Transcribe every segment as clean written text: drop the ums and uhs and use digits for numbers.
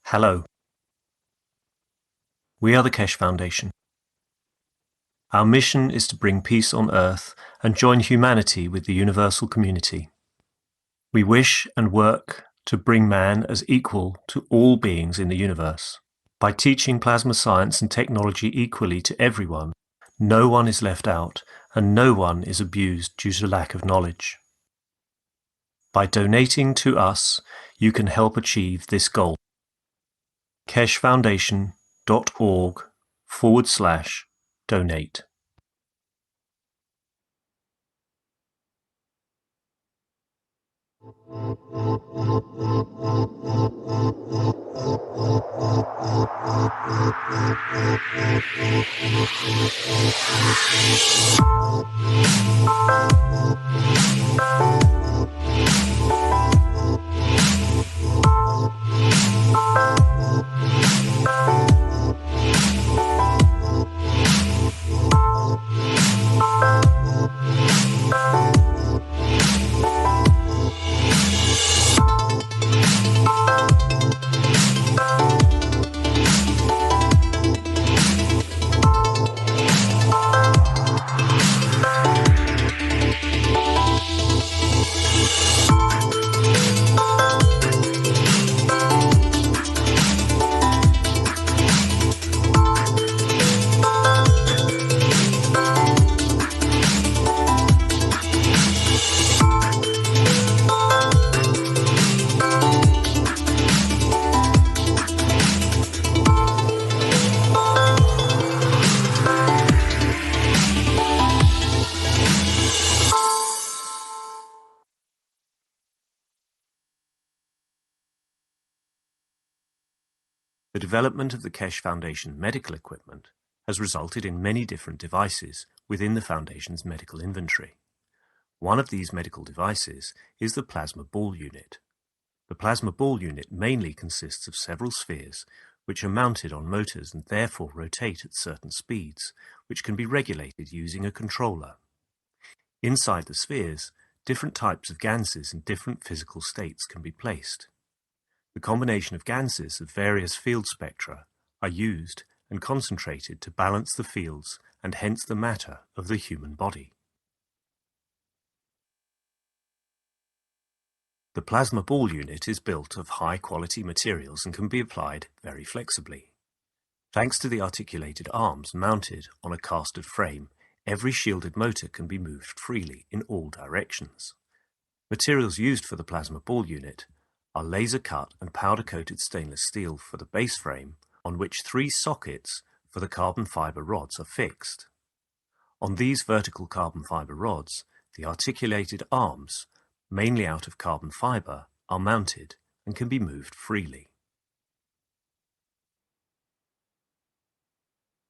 Hello. We are the Keshe Foundation. Our mission is to bring peace on Earth and join humanity with the universal community. We wish and work to bring man as equal to all beings in the universe. By teaching plasma science and technology equally to everyone, no one is left out and no one is abused due to lack of knowledge. By donating to us, you can help achieve this goal. keshefoundation.org/donate. The development of the Keshe Foundation medical equipment has resulted in many different devices within the Foundation's medical inventory. One of these medical devices is the plasma ball unit. The plasma ball unit mainly consists of several spheres which are mounted on motors and therefore rotate at certain speeds, which can be regulated using a controller. Inside the spheres, different types of Ganses in different physical states can be placed. The combination of Ganses of various field spectra are used and concentrated to balance the fields and hence the matter of the human body. The plasma ball unit is built of high-quality materials and can be applied very flexibly. Thanks to the articulated arms mounted on a casted frame, every shielded motor can be moved freely in all directions. Materials used for the plasma ball unit are laser-cut and powder-coated stainless steel for the base frame, on which 3 sockets for the carbon fiber rods are fixed. On these vertical carbon fiber rods, the articulated arms, mainly out of carbon fiber, are mounted and can be moved freely.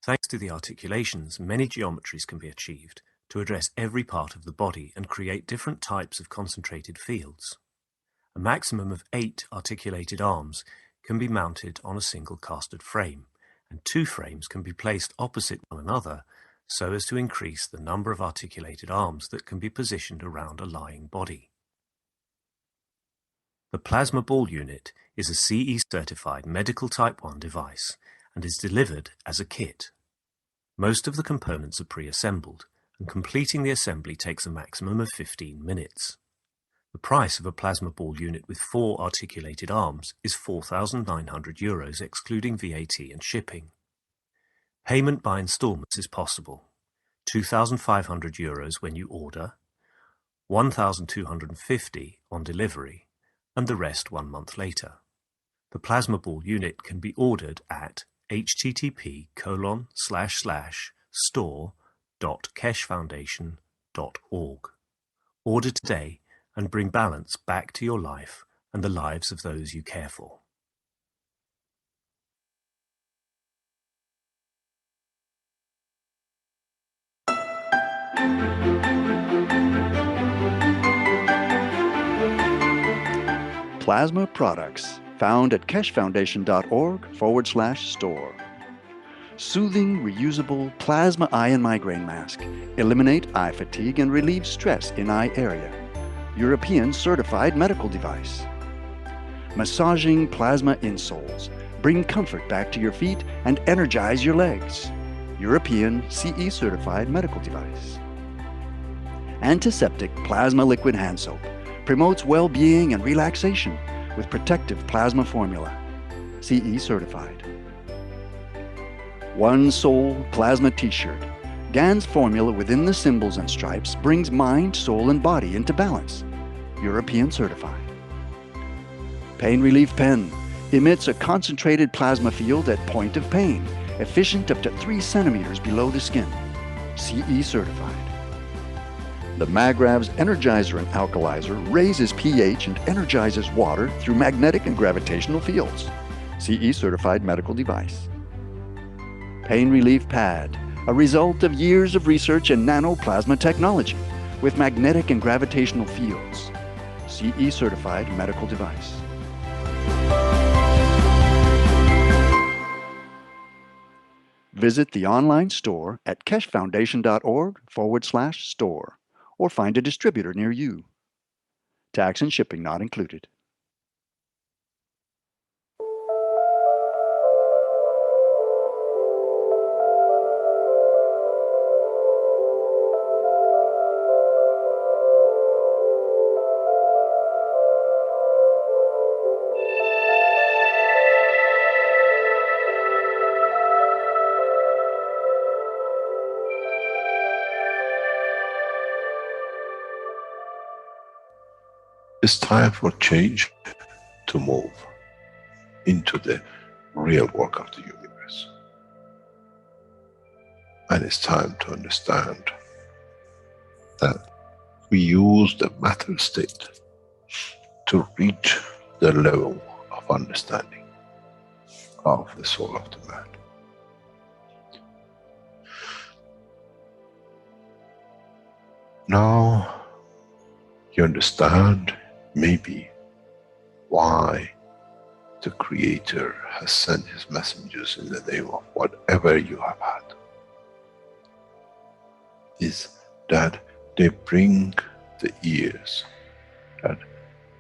Thanks to the articulations, many geometries can be achieved to address every part of the body and create different types of concentrated fields. A maximum of 8 articulated arms can be mounted on a single casted frame, and 2 frames can be placed opposite one another so as to increase the number of articulated arms that can be positioned around a lying body. The plasma ball unit is a CE-certified medical Type 1 device and is delivered as a kit. Most of the components are pre-assembled, and completing the assembly takes a maximum of 15 minutes. The price of a plasma ball unit with 4 articulated arms is €4,900 excluding VAT and shipping. Payment by installments is possible. €2,500 when you order, €1,250 on delivery, and the rest 1 month later. The plasma ball unit can be ordered at http://store.keshefoundation.org. Order today and bring balance back to your life and the lives of those you care for. Plasma products found at keshefoundation.org/store. Soothing, reusable plasma eye and migraine mask. Eliminate eye fatigue and relieve stress in eye area. European certified medical device. Massaging plasma insoles. Bring comfort back to your feet and energize your legs. European CE certified medical device. Antiseptic plasma liquid hand soap. Promotes well-being and relaxation with protective plasma formula. CE certified. One Soul Plasma T-shirt. Gans formula within the symbols and stripes brings mind, soul, and body into balance. European certified. Pain Relief Pen. Emits a concentrated plasma field at point of pain, efficient up to 3 centimeters below the skin. CE certified. The Magrav's Energizer and Alkalizer raises pH and energizes water through magnetic and gravitational fields. CE certified medical device. Pain Relief Pad, a result of years of research in nanoplasma technology with magnetic and gravitational fields. CE certified medical device. Visit the online store at keshefoundation.org/store or find a distributor near you. Tax and shipping not included. It's time for change to move into the real work of the universe. And it's time to understand that we use the matter state to reach the level of understanding of the soul of the man. Now you understand maybe why the Creator has sent His messengers in the name of whatever you have had. Is that they bring the ears, that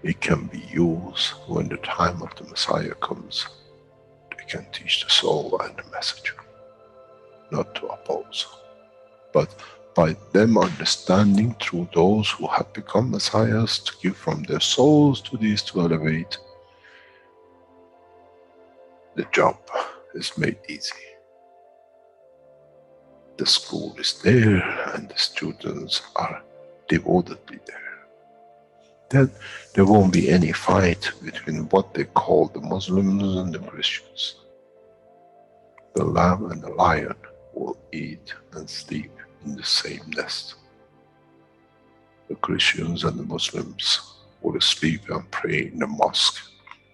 it can be used when the time of the Messiah comes. They can teach the soul and the message, not to oppose, but by them understanding through those who have become messiahs to give from their souls to these to elevate, the job is made easy. The school is there and the students are devotedly there. Then there won't be any fight between what they call the Muslims and the Christians. The lamb and the lion will eat and sleep in the same nest. The Christians and the Muslims will sleep and pray in the mosque,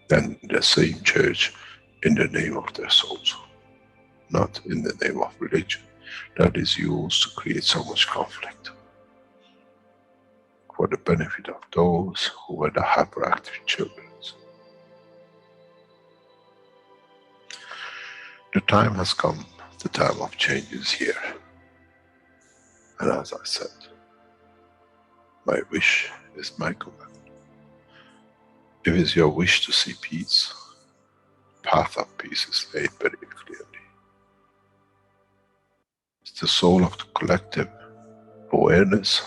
then in the same church, in the name of their souls, not in the name of religion that is used to create so much conflict for the benefit of those who were the hyperactive children. The time has come, the time of change is here. And as I said, my wish is my command. If it's your wish to see peace, the path of peace is laid very clearly. It's the soul of the collective awareness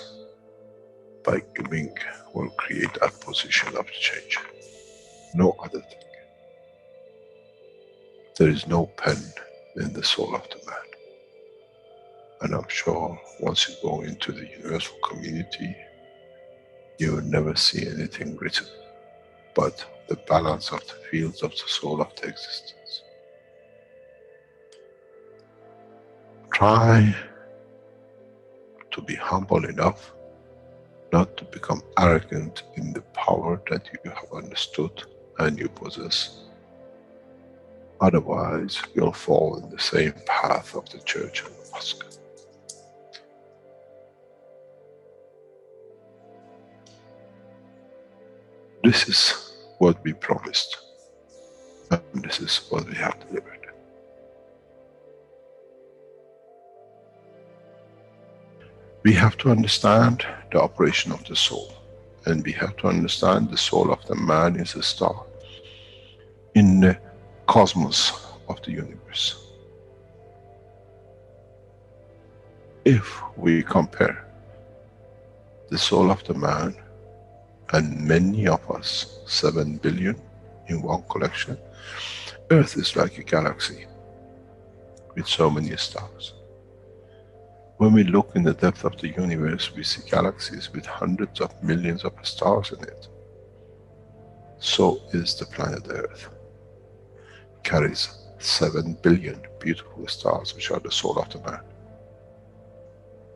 by giving will create that position of change. No other thing. There is no pen in the soul of the man. And I'm sure once you go into the universal community, you will never see anything written but the balance of the fields of the soul of the existence. Try to be humble enough not to become arrogant in the power that you have understood and you possess. Otherwise, you'll fall in the same path of the church and the mosque. This is what we promised, and this is what we have delivered. We have to understand the operation of the soul, and we have to understand the soul of the man is a star. in the cosmos of the universe. If we compare the soul of the man and many of us, 7 billion in one collection, Earth is like a galaxy with so many stars. When we look in the depth of the universe, we see galaxies with hundreds of millions of stars in it. So is the planet Earth. Carries 7 billion beautiful stars, which are the soul of the man.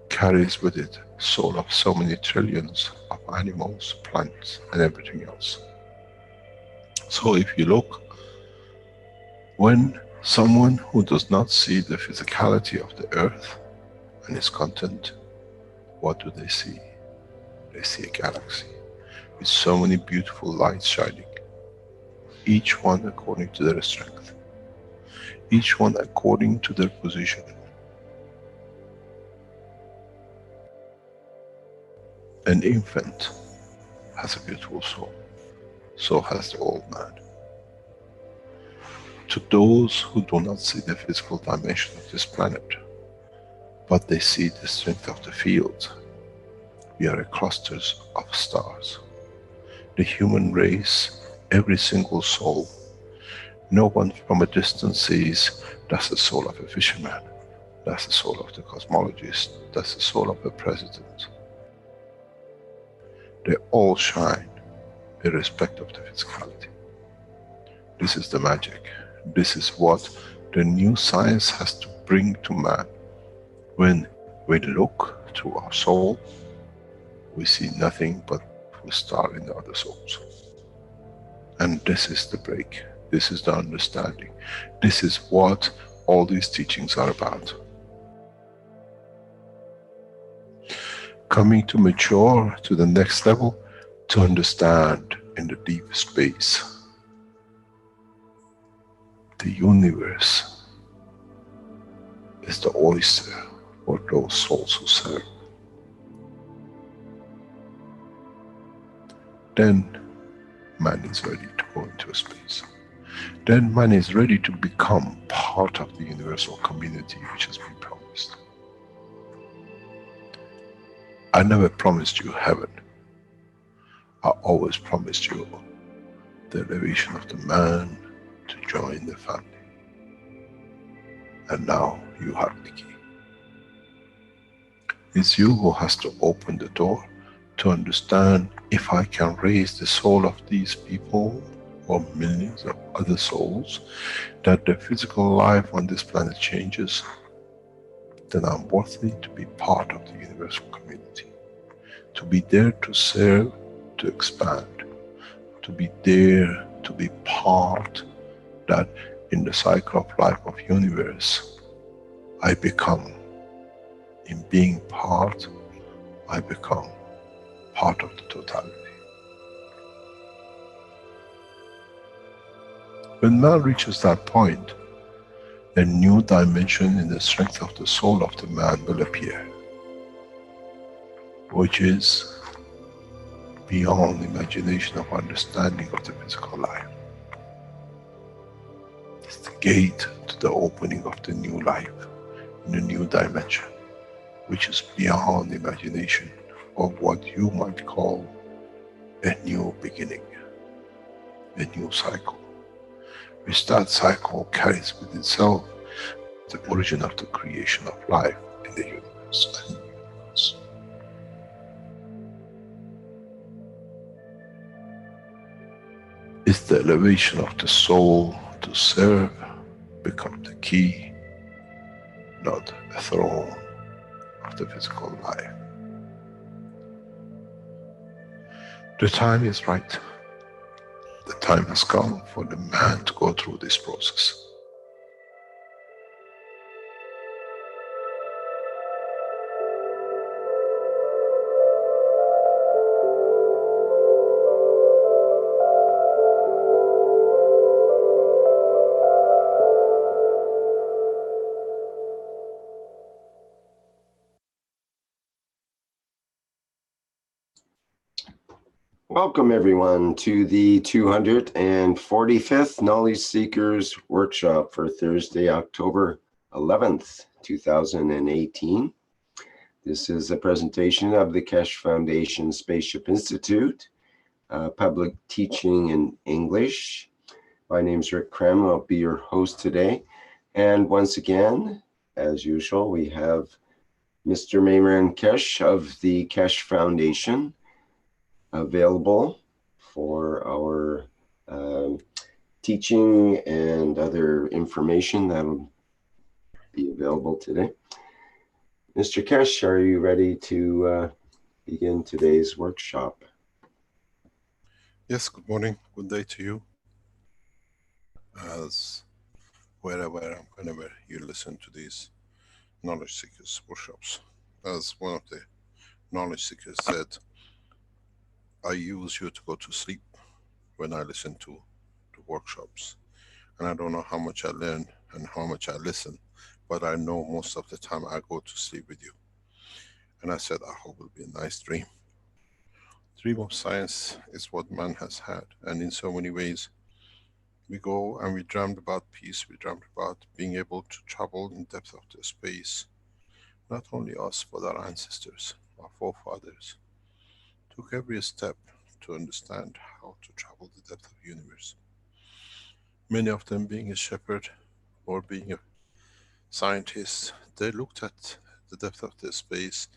Carries with it soul of so many trillions of animals, plants, and everything else. So if you look, when someone who does not see the physicality of the earth and its content, what do they see? They see a galaxy with so many beautiful lights shining, each one according to their strength, each one according to their position. An infant has a beautiful soul, so has the old man. To those who do not see the physical dimension of this planet, but they see the strength of the field, we are a clusters of stars. The human race, every single soul, no one from a distance sees that's the soul of a fisherman, that's the soul of the cosmologist, that's the soul of the president. They all shine irrespective of the physicality. This is the magic. This is what the new science has to bring to man. When we look through our soul, we see nothing but a star in the other souls. And this is the break. This is the understanding. This is what all these teachings are about. Coming to mature to the next level, to understand in the deep space, the universe is the oyster for those souls who serve. Then man is ready to go into space. Then man is ready to become part of the universal community which has been promised. I never promised you heaven. I always promised you the elevation of the man to join the family. And now you have the key. It's you who has to open the door to understand, if I can raise the soul of these people or millions of other souls, that the physical life on this planet changes, then I'm worthy to be part of the universal community. To be there to serve, to expand, to be there to be part, that in the cycle of life of universe, I become, in being part, I become part of the totality. When man reaches that point, a new dimension in the strength of the soul of the man will appear, which is beyond imagination of understanding of the physical life. It's the gate to the opening of the new life, in a new dimension, which is beyond imagination of what you might call a new beginning, a new cycle, which that cycle carries with itself the origin of the creation of life in the universe and the universe. It's the elevation of the soul to serve, become the key, not a throne of the physical life. The time is right. The time has come for the man to go through this process. Welcome everyone to the 245th Knowledge Seekers Workshop for Thursday, October 11th, 2018. This is a presentation of the Keshe Foundation Spaceship Institute, public teaching in English. My name is Rick Krem. I'll be your host today. And once again, as usual, we have Mr. Mayran Keshe of the Keshe Foundation available for our teaching and other information that will be available today. Mr. Keshe, are you ready to begin today's workshop? Yes, good morning, good day to you. As wherever and whenever you listen to these knowledge seekers workshops. As one of the knowledge seekers said, I use you to go to sleep when I listen to workshops. And I don't know how much I learn and how much I listen, but I know most of the time I go to sleep with you. And I said, I hope it will be a nice dream. Dream of science is what man has had, and in so many ways we go and we dreamed about peace, we dreamed about being able to travel in depth of the space. Not only us, but our ancestors, our forefathers, took every step to understand how to travel the depth of the universe. Many of them being a shepherd or being a scientist, they looked at the depth of the space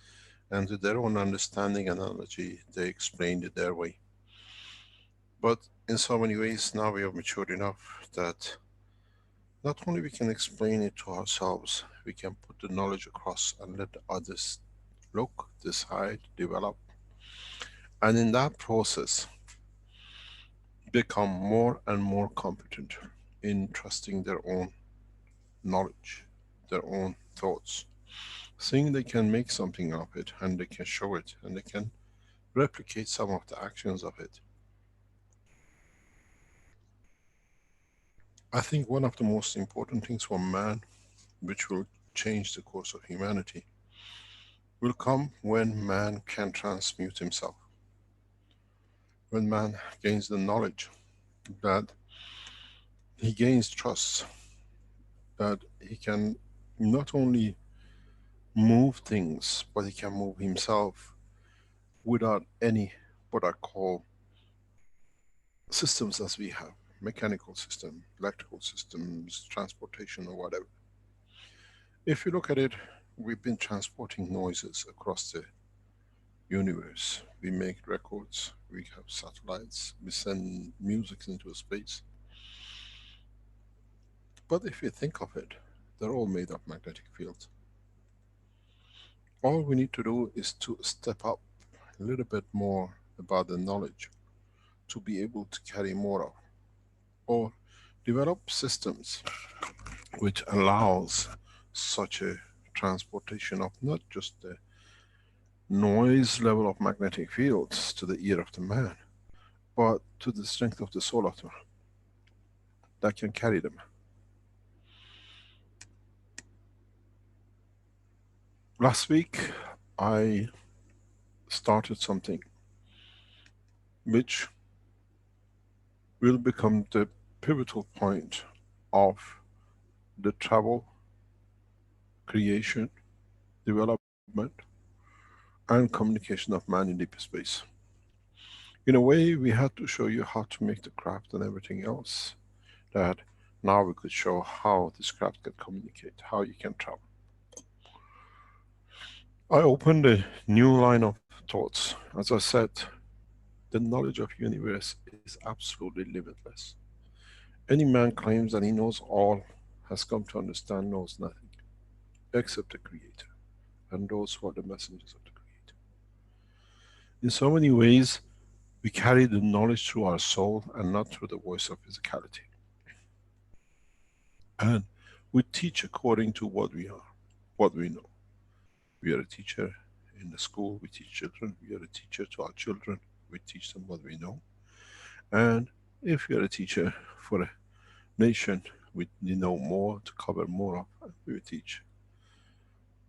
and with their own understanding and analogy, they explained it their way. But in so many ways, now we are matured enough that not only we can explain it to ourselves, we can put the knowledge across and let others look, decide, develop. And in that process, become more and more competent in trusting their own knowledge, their own thoughts. Seeing they can make something of it and they can show it and they can replicate some of the actions of it. I think one of the most important things for man, which will change the course of humanity, will come when man can transmute himself. When man gains the knowledge that he gains trust, that he can not only move things, but he can move himself without any, what I call, systems as we have, mechanical system, electrical systems, transportation or whatever. If you look at it, we've been transporting noises across the universe. We make records, we have satellites, we send music into space. But if you think of it, they're all made of magnetic fields. All we need to do is to step up a little bit more about the knowledge to be able to carry more of, or develop systems which allows such a transportation of not just the noise level of magnetic fields to the ear of the man, but to the strength of the soul of the man that can carry them. Last week I started something which will become the pivotal point of the travel, creation, development and communication of man in deep space. In a way, we had to show you how to make the craft and everything else, that now we could show how this craft can communicate, how you can travel. I opened a new line of thoughts. As I said, the knowledge of universe is absolutely limitless. Any man claims that he knows all, has come to understand knows nothing, except the Creator, and those who are the messengers of the Creator. In so many ways, we carry the knowledge through our soul and not through the voice of physicality. And we teach according to what we are, what we know. We are a teacher in the school, we teach children. We are a teacher to our children, we teach them what we know. And if you are a teacher for a nation, we know more to cover more of, and we will teach.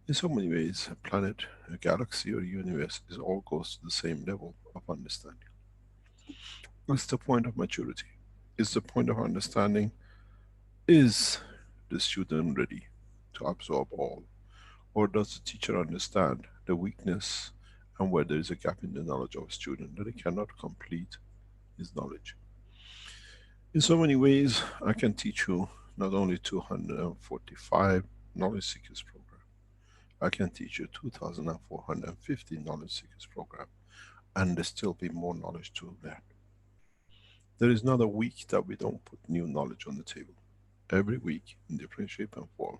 In so many ways, a planet, a galaxy or a universe, all goes to the same level of understanding. It's the point of maturity. It's the point of understanding, is the student ready to absorb all? Or does the teacher understand the weakness and where there is a gap in the knowledge of a student that he cannot complete his knowledge? In so many ways, I can teach you not only 245 knowledge seekers program, I can teach you 2450 knowledge seekers program, and there still be more knowledge to learn. There is not a week that we don't put new knowledge on the table. Every week in different shape and form,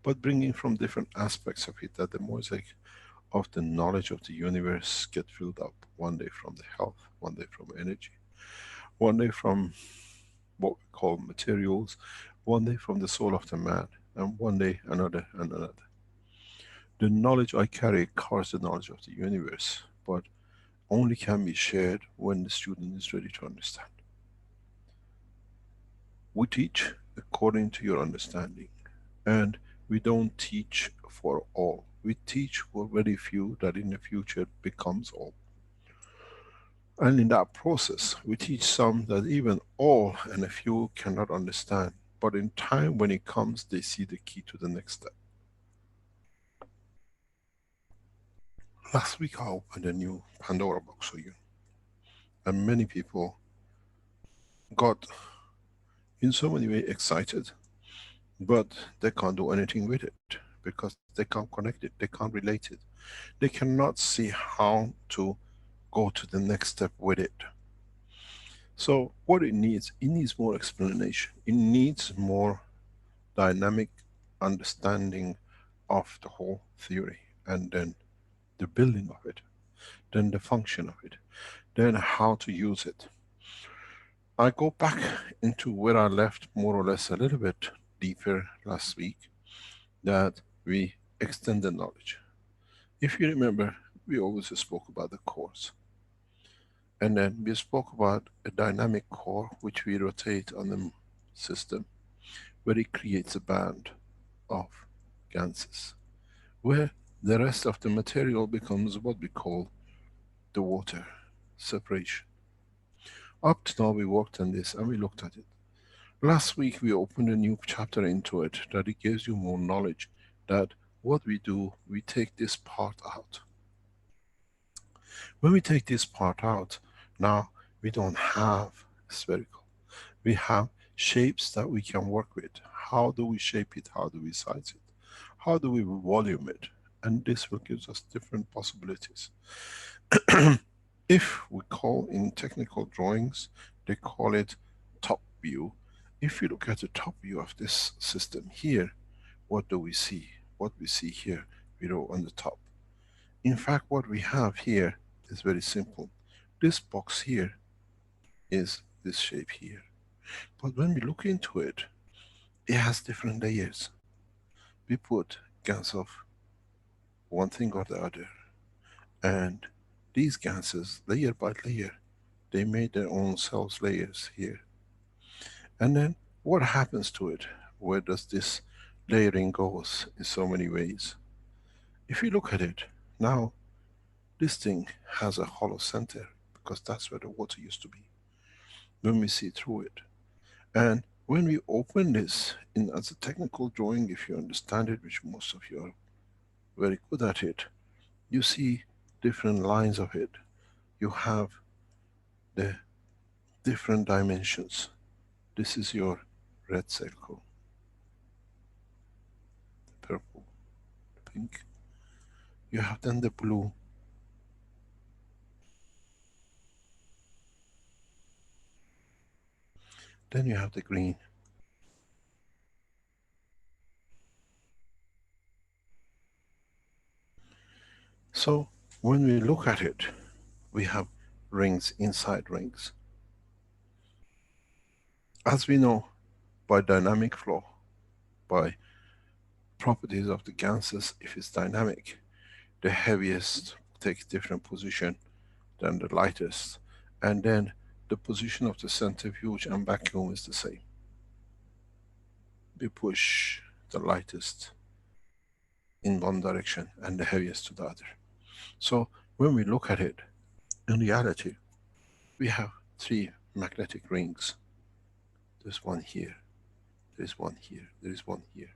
but bringing from different aspects of it, that the mosaic of the knowledge of the universe get filled up. One day from the health, one day from energy, one day from what we call materials, one day from the soul of the man, and one day another and another. The knowledge I carry covers the knowledge of the universe, but only can be shared when the student is ready to understand. We teach according to your understanding, and we don't teach for all. We teach for very few that in the future becomes all. And in that process, we teach some that even all and a few cannot understand. But in time when it comes, they see the key to the next step. Last week I opened a new Pandora box for you. And many people got in so many ways excited, but they can't do anything with it because they can't connect it, they can't relate it. They cannot see how to go to the next step with it. So what it needs more explanation. It needs more dynamic understanding of the whole theory, and then the building of it, then the function of it, then how to use it. I go back into where I left more or less a little bit deeper last week, that we extend the knowledge. If you remember, we always spoke about the cores. And then we spoke about a dynamic core which we rotate on the system, where it creates a band of ganses, where the rest of the material becomes what we call the water separation. Up to now we worked on this and we looked at it. Last week we opened a new chapter into it, that it gives you more knowledge, that what we do, we take this part out. When we take this part out, now we don't have spherical. We have shapes that we can work with. How do we shape it? How do we size it? How do we volume it? And this will give us different possibilities. If we call in technical drawings, they call it top view. If you look at the top view of this system here, what do we see? What we see here, below on the top. In fact, what we have here is very simple. This box here is this shape here. But when we look into it, it has different layers. We put Gans of one thing or the other. And these Ganses, layer by layer, they made their own cells layers here. And then what happens to it? Where does this layering goes in so many ways? If you look at it, now this thing has a hollow center, because that's where the water used to be, when we see through it. And when we open this in as a technical drawing, if you understand it, which most of you are very good at it, you see different lines of it. You have the different dimensions. This is your red circle, the purple, the pink. You have then the blue. Then you have the green. So when we look at it, we have rings inside rings. As we know, by dynamic flow, by properties of the Ganses, if it's dynamic, the heaviest takes different position than the lightest, and then the position of the centrifuge and vacuum is the same. We push the lightest in one direction and the heaviest to the other. So when we look at it, in reality, we have 3 magnetic rings. There's one here, there's one here, there's one here.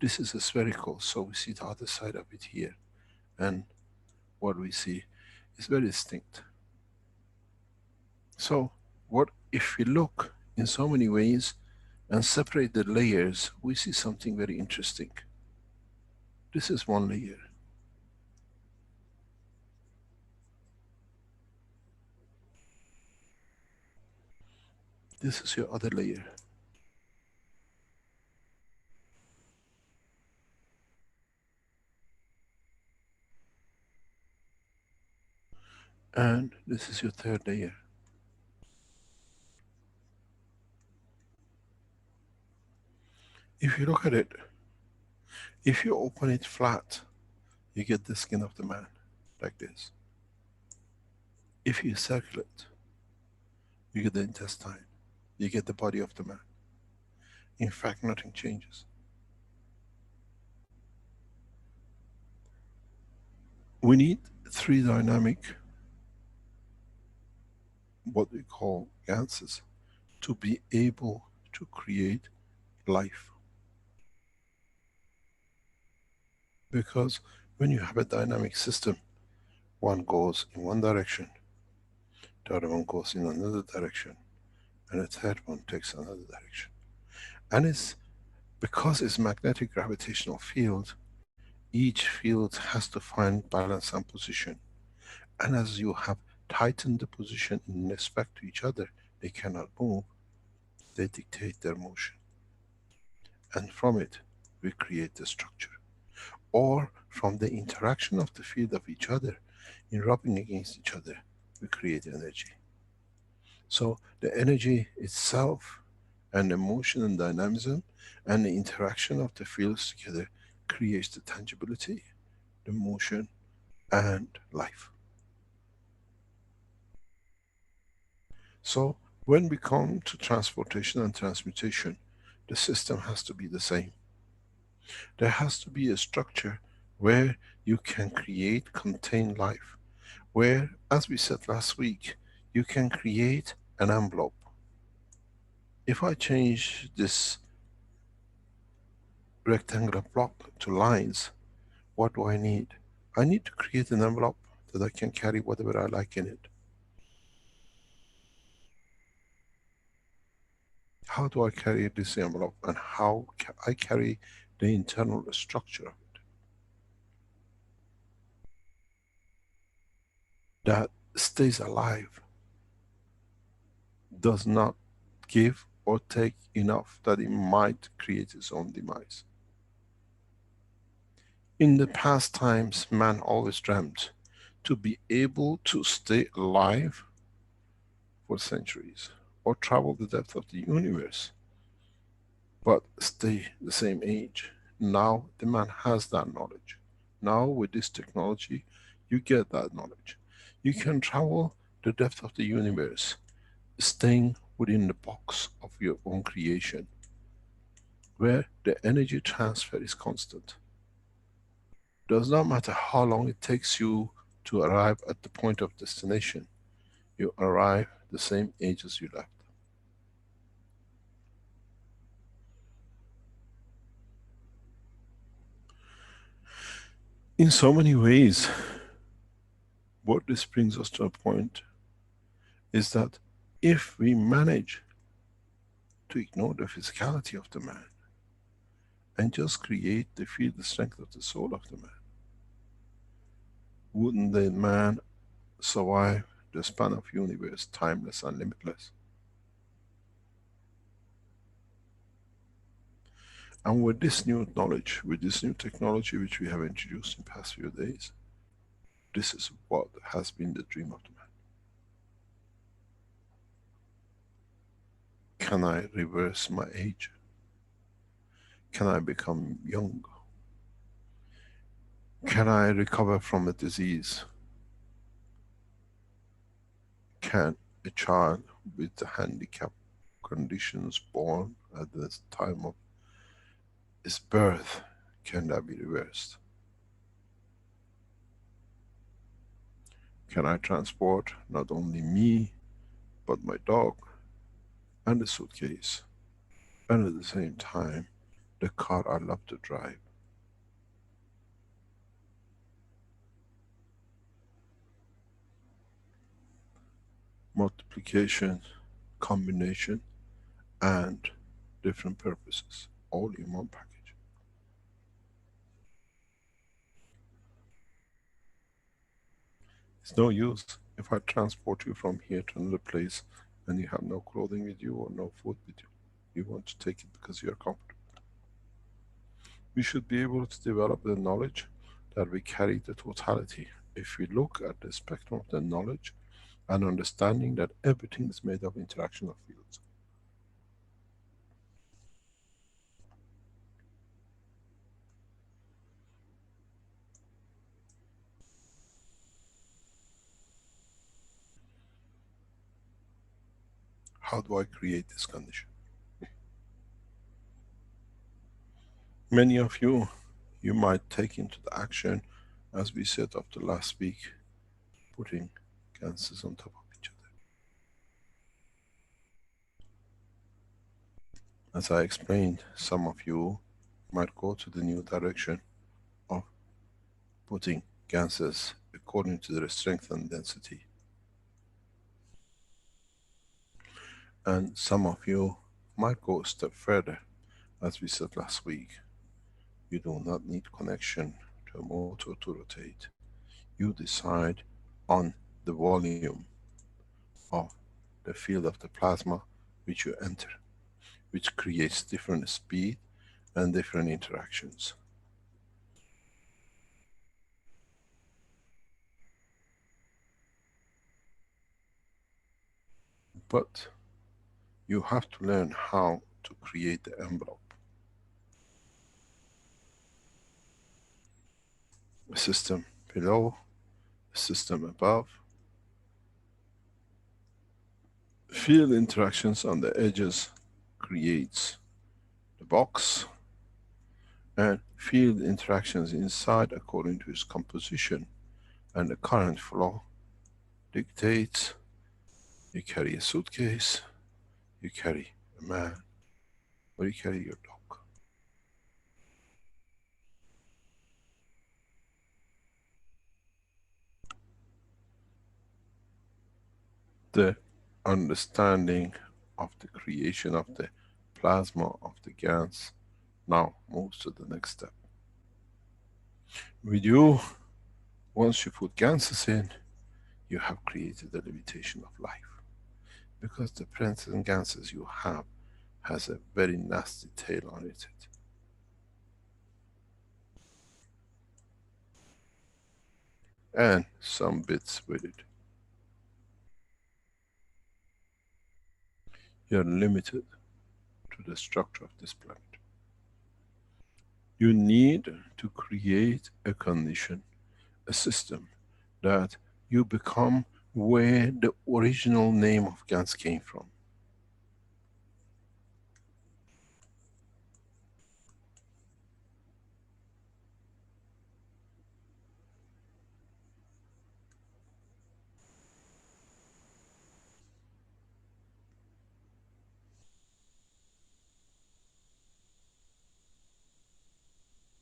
This is a spherical, so we see the other side of it here. And what we see is very distinct. So, what if we look in so many ways and separate the layers, we see something very interesting. This is one layer. This is your other layer. And this is your third layer. If you look at it, if you open it flat, you get the skin of the man, like this. If you circle it, you get the intestine, you get the body of the man. In fact, nothing changes. We need 3 dynamic, what we call Ganses, to be able to create life. Because when you have a dynamic system, one goes in one direction, the other one goes in another direction, and the third one takes another direction. And it's because it's magnetic gravitational field, each field has to find balance and position. And as you have tightened the position in respect to each other, they cannot move, they dictate their motion. And from it, we create the structure. Or from the interaction of the field of each other, in rubbing against each other, we create energy. So the energy itself, and the motion and dynamism, and the interaction of the fields together creates the tangibility, the motion, and life. So when we come to transportation and transmutation, the system has to be the same. There has to be a structure where you can create, contain life. Where, as we said last week, you can create an envelope. If I change this rectangular block to lines, what do I need? I need to create an envelope that I can carry whatever I like in it. How do I carry this envelope, and how can I carry the internal structure of it? That stays alive, does not give or take enough that it might create its own demise. In the past times, man always dreamt to be able to stay alive for centuries, or travel the depth of the universe, but stay the same age. Now the man has that knowledge. Now with this technology, you get that knowledge. You can travel the depth of the universe, staying within the box of your own creation, where the energy transfer is constant. Does not matter how long it takes you to arrive at the point of destination, you arrive the same age as you left. In so many ways, what this brings us to a point is that if we manage to ignore the physicality of the man and just create the field strength of the soul of the man, wouldn't the man survive the span of universe, timeless and limitless? And with this new knowledge, with this new technology which we have introduced in the past few days, this is what has been the dream of the man. Can I reverse my age? Can I become young? Can I recover from a disease? Can a child with the handicap conditions born at the time of his birth, can that be reversed? Can I transport not only me, but my dog and the suitcase, and at the same time, the car I love to drive. Multiplication, combination, and different purposes, all in one package. It's no use if I transport you from here to another place and you have no clothing with you or no food with you. You want to take it because you are comfortable. We should be able to develop the knowledge that we carry the totality. If we look at the spectrum of the knowledge and understanding that everything is made of interaction of fields. How do I create this condition? Many of you, you might take into the action, as we said after last week, putting Ganses on top of each other. As I explained, some of you might go to the new direction of putting Ganses according to their strength and density. And some of you might go a step further. As we said last week, you do not need connection to a motor to rotate. You decide on the volume of the field of the plasma which you enter, which creates different speed and different interactions. But you have to learn how to create the envelope. A system below, a system above. Field interactions on the edges creates the box, and field interactions inside according to its composition and the current flow dictates you carry a suitcase, you carry a man, or you carry your dog. The understanding of the creation of the plasma of the Gans now moves to the next step. With you, once you put Ganses in, you have created the limitation of life. Because the present Ganses you have has a very nasty tail on it. And some bits with it. You are limited to the structure of this planet. You need to create a condition, a system, that you become where the original name of Gans came from.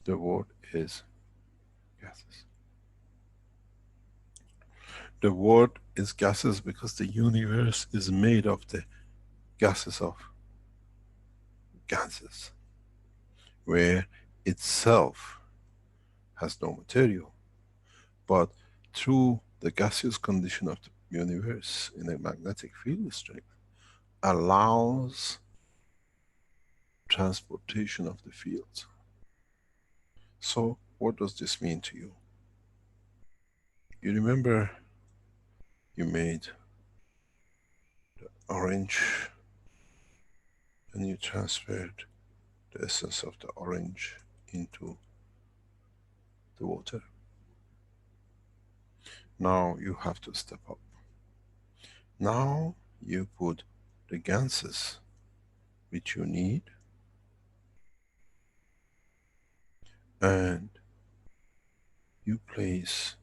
The word is gases. The word is gases because the universe is made of the gases of Ganses, where itself has no material, but through the gaseous condition of the universe in a magnetic field strength allows transportation of the fields. So what does this mean to you? You remember you made the orange and you transferred the essence of the orange into the water. Now you have to step up. Now you put the Ganses which you need, and you place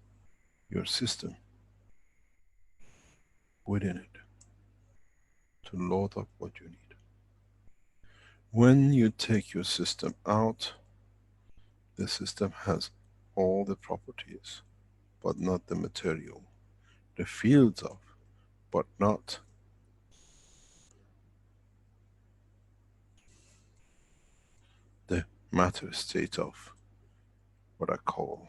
your system within it. to load up what you need. When you take your system out, the system has all the properties, but not the material. The fields of, but not the matter state of what I call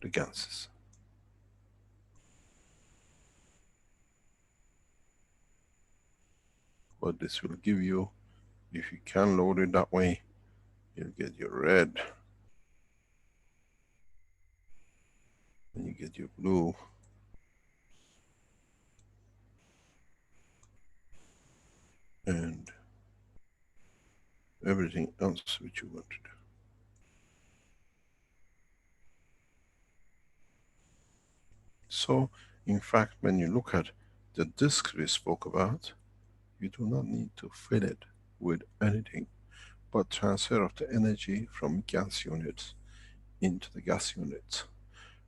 the ganses. What this will give you, if you can load it that way, you'll get your red, and you get your blue, and everything else which you want to do. So, in fact, when you look at the disk we spoke about, you do not need to fill it with anything but transfer of the energy from gas units into the gas units,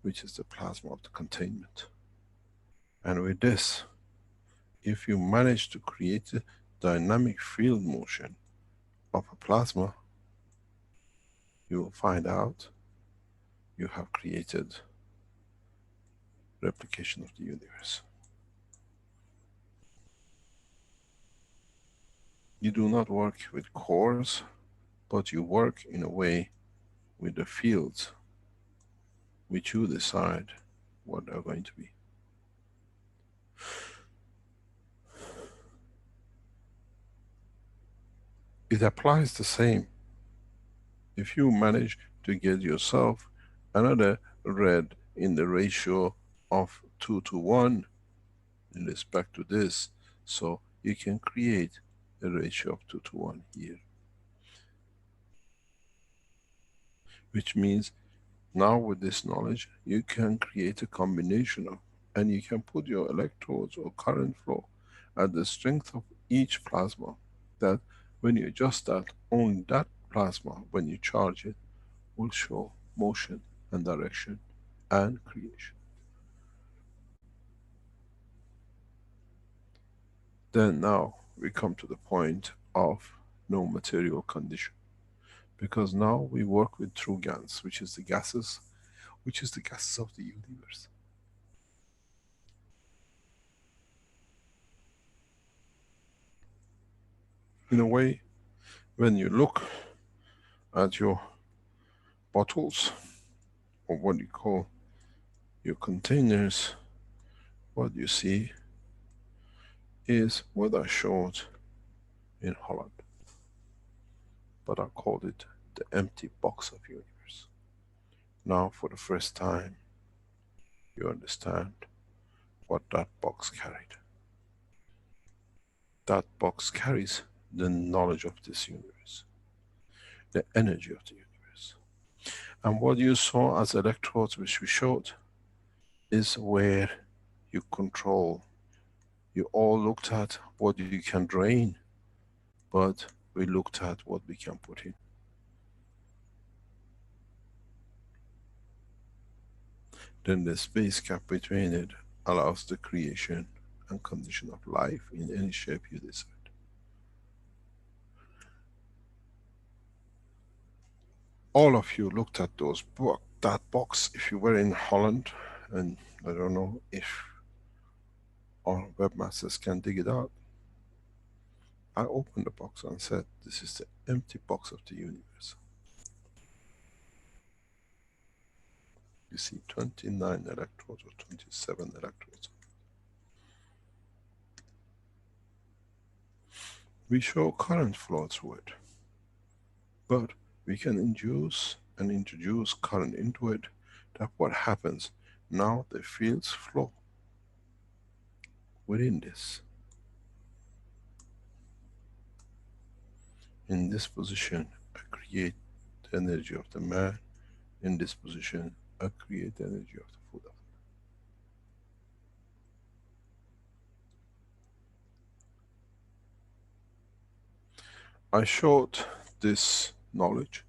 which is the plasma of the containment. And with this, if you manage to create a dynamic field motion of a plasma, you will find out you have created replication of the universe. You do not work with cores, but you work in a way with the fields which you decide what they're going to be. It applies the same. If you manage to get yourself another red in the ratio of 2:1 in respect to this, so you can create a ratio of 2:1 here. Which means now with this knowledge, you can create a combination of, and you can put your electrodes or current flow at the strength of each plasma, that when you adjust that, only that plasma, when you charge it, will show motion and direction and creation. Then now we come to the point of no material condition. Because now we work with true Gans, which is the gases, of the universe. In a way, when you look at your bottles, or what you call your containers, what you see is what I showed in Holland. But I called it the empty box of universe. Now for the first time, you understand what that box carried. That box carries the knowledge of this universe, the energy of the universe. And what you saw as electrodes, which we showed, is where you control. You all looked at what you can drain, but we looked at what we can put in. Then the space gap between it allows the creation and condition of life in any shape you decide. All of you looked at that box if you were in Holland, and I don't know if our webmasters can dig it out. I opened the box and said, this is the empty box of the universe. You see 29 electrodes or 27 electrodes. We show current flow through it, but we can induce and introduce current into it. That what happens. Now the fields flow within this. In this position, I create the energy of the man. In this position, I create the energy of the food. I showed this knowledge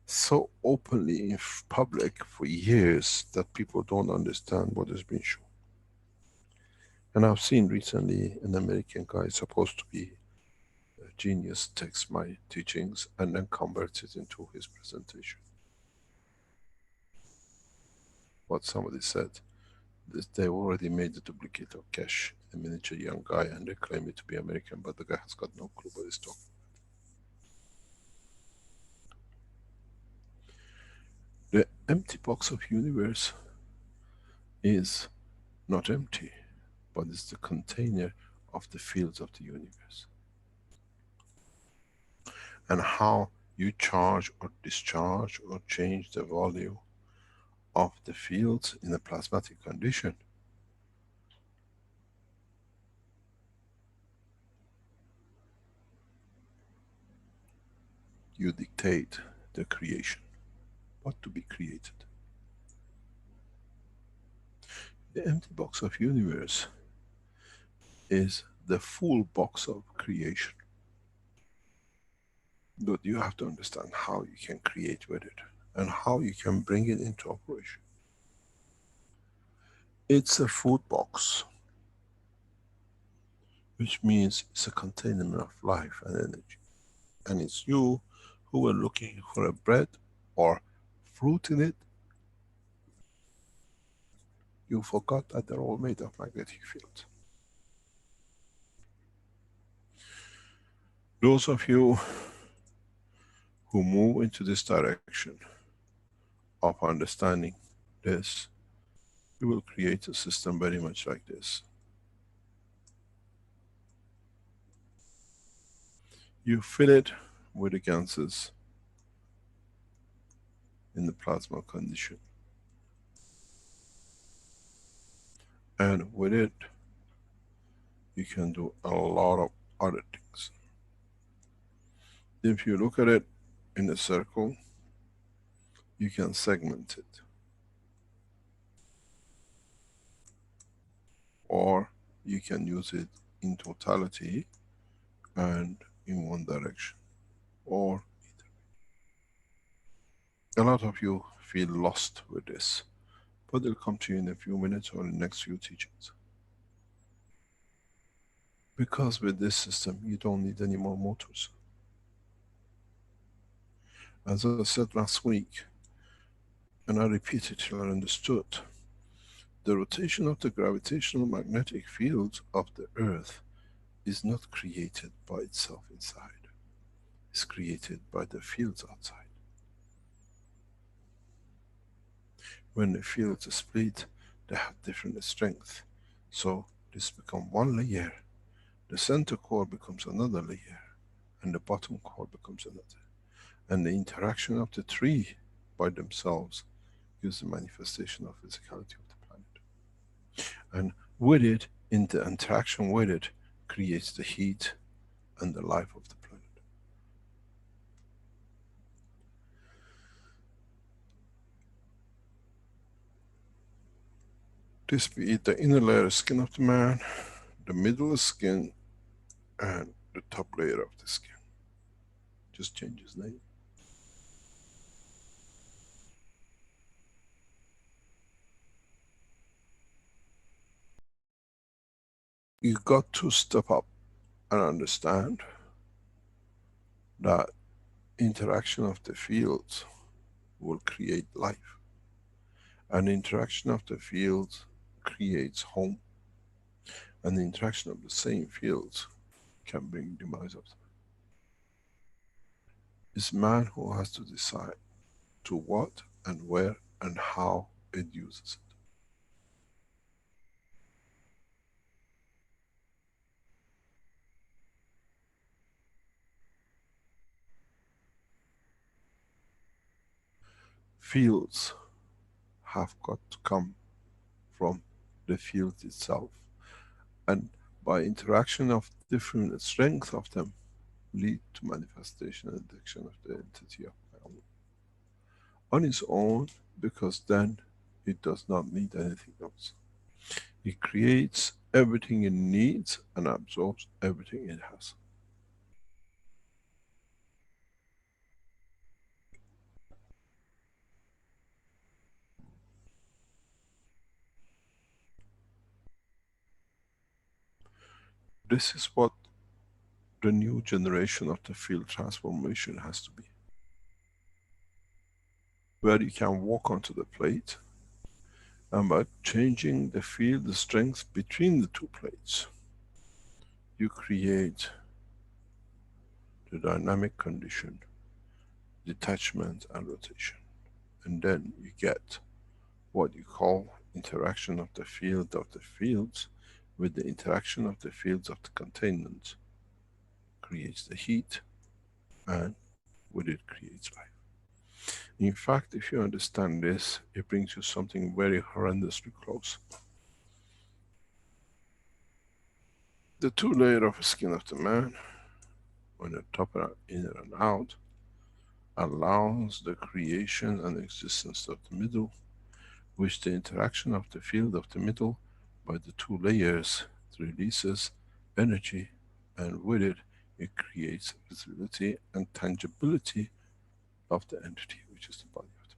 so openly in public for years that people don't understand what has been shown. And I've seen recently an American guy supposed to be a genius takes my teachings and then converts it into his presentation. What somebody said, they already made a duplicate of Keshe, a miniature young guy, and they claim it to be American, but the guy has got no clue what he's talking. The empty box of universe is not empty, but it's the container of the fields of the universe. And how you charge or discharge or change the value of the fields in a plasmatic condition, you dictate the creation, what to be created. The empty box of universe is the full box of creation. But you have to understand how you can create with it and how you can bring it into operation. It's a food box, which means it's a container of life and energy. And it's you who were looking for a bread or fruit in it. You forgot that they're all made of magnetic fields. Those of you who move into this direction of understanding this, you will create a system very much like this. You fill it with the ganses in the plasma condition. And with it, you can do a lot of other things. If you look at it in a circle, you can segment it. Or you can use it in totality and in one direction. Or a lot of you feel lost with this, but they'll come to you in a few minutes or in the next few teachings. Because with this system, you don't need any more motors. As I said last week, and I repeat it till I understood, the rotation of the gravitational magnetic fields of the Earth is not created by itself inside. It's created by the fields outside. When the fields split, they have different strength. So this becomes one layer, the center core becomes another layer, and the bottom core becomes another. And the interaction of the three by themselves gives the manifestation of physicality of the planet. And with it, in the interaction with it, creates the heat and the life of the planet. This be the inner layer skin of the man, the middle skin, and the top layer of the skin. Just change his name. You got to step up and understand that interaction of the fields will create life. And the interaction of the fields creates home. And the interaction of the same fields can bring demise of them. It's man who has to decide to what and where and how it uses it. Fields have got to come from the field itself. And by interaction of different strength of them, lead to manifestation and addiction of the entity of man. On its own, because then it does not need anything else. It creates everything it needs and absorbs everything it has. This is what the new generation of the field transformation has to be. Where you can walk onto the plate, and by changing the field strength between the two plates, you create the dynamic condition, detachment and rotation. And then you get what you call interaction of the fields with the interaction of the fields of the containment. Creates the heat, and with it creates life. In fact, if you understand this, it brings you something very horrendously close. The two layers of skin of the man, on the top and inner and out, allows the creation and existence of the middle, which the interaction of the field of the middle by the two layers releases energy, and with it, it creates visibility and tangibility of the entity, which is the body of the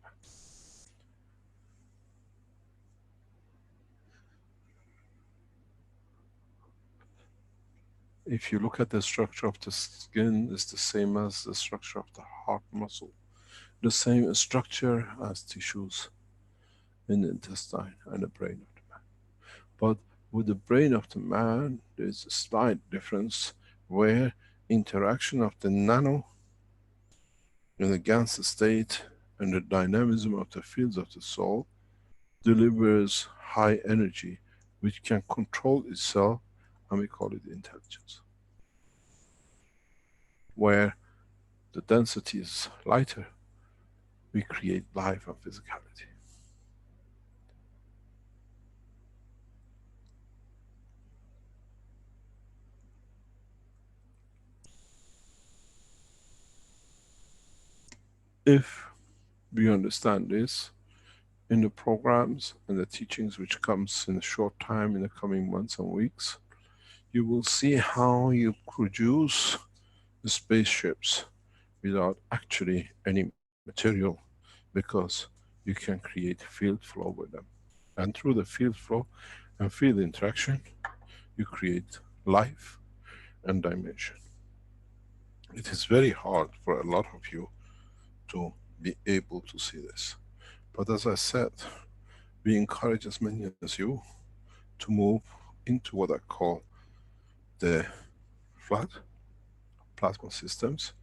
man. If you look at the structure of the skin, it's the same as the structure of the heart muscle. The same structure as tissues in the intestine and the brain of the man. But with the brain of the man, there's a slight difference where interaction of the nano in the Gans state and the dynamism of the fields of the soul delivers high energy which can control itself, and we call it intelligence. Where the density is lighter, we create life and physicality. If we understand this, in the programs and the teachings which comes in a short time in the coming months and weeks, you will see how you produce the spaceships without actually any material, because you can create field flow with them. And through the field flow and field interaction, you create life and dimension. It is very hard for a lot of you to be able to see this. But as I said, we encourage as many as you to move into what I call the flat plasma systems,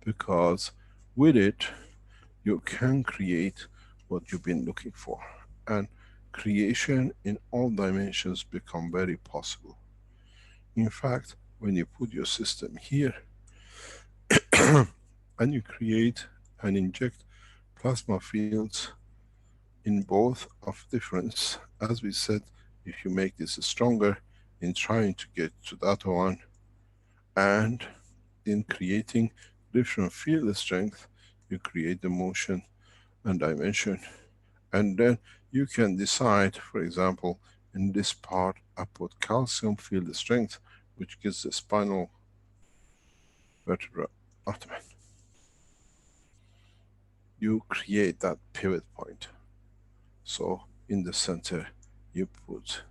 because with it you can create what you've been looking for, and creation in all dimensions become very possible. In fact, when you put your system here and you create and inject plasma fields in both of difference, as we said, if you make this stronger in trying to get to that one, and in creating different field strength, you create the motion and dimension. And then you can decide, for example, in this part I put calcium field strength, which gives the spinal vertebra of the man. You create that pivot point. So in the center you put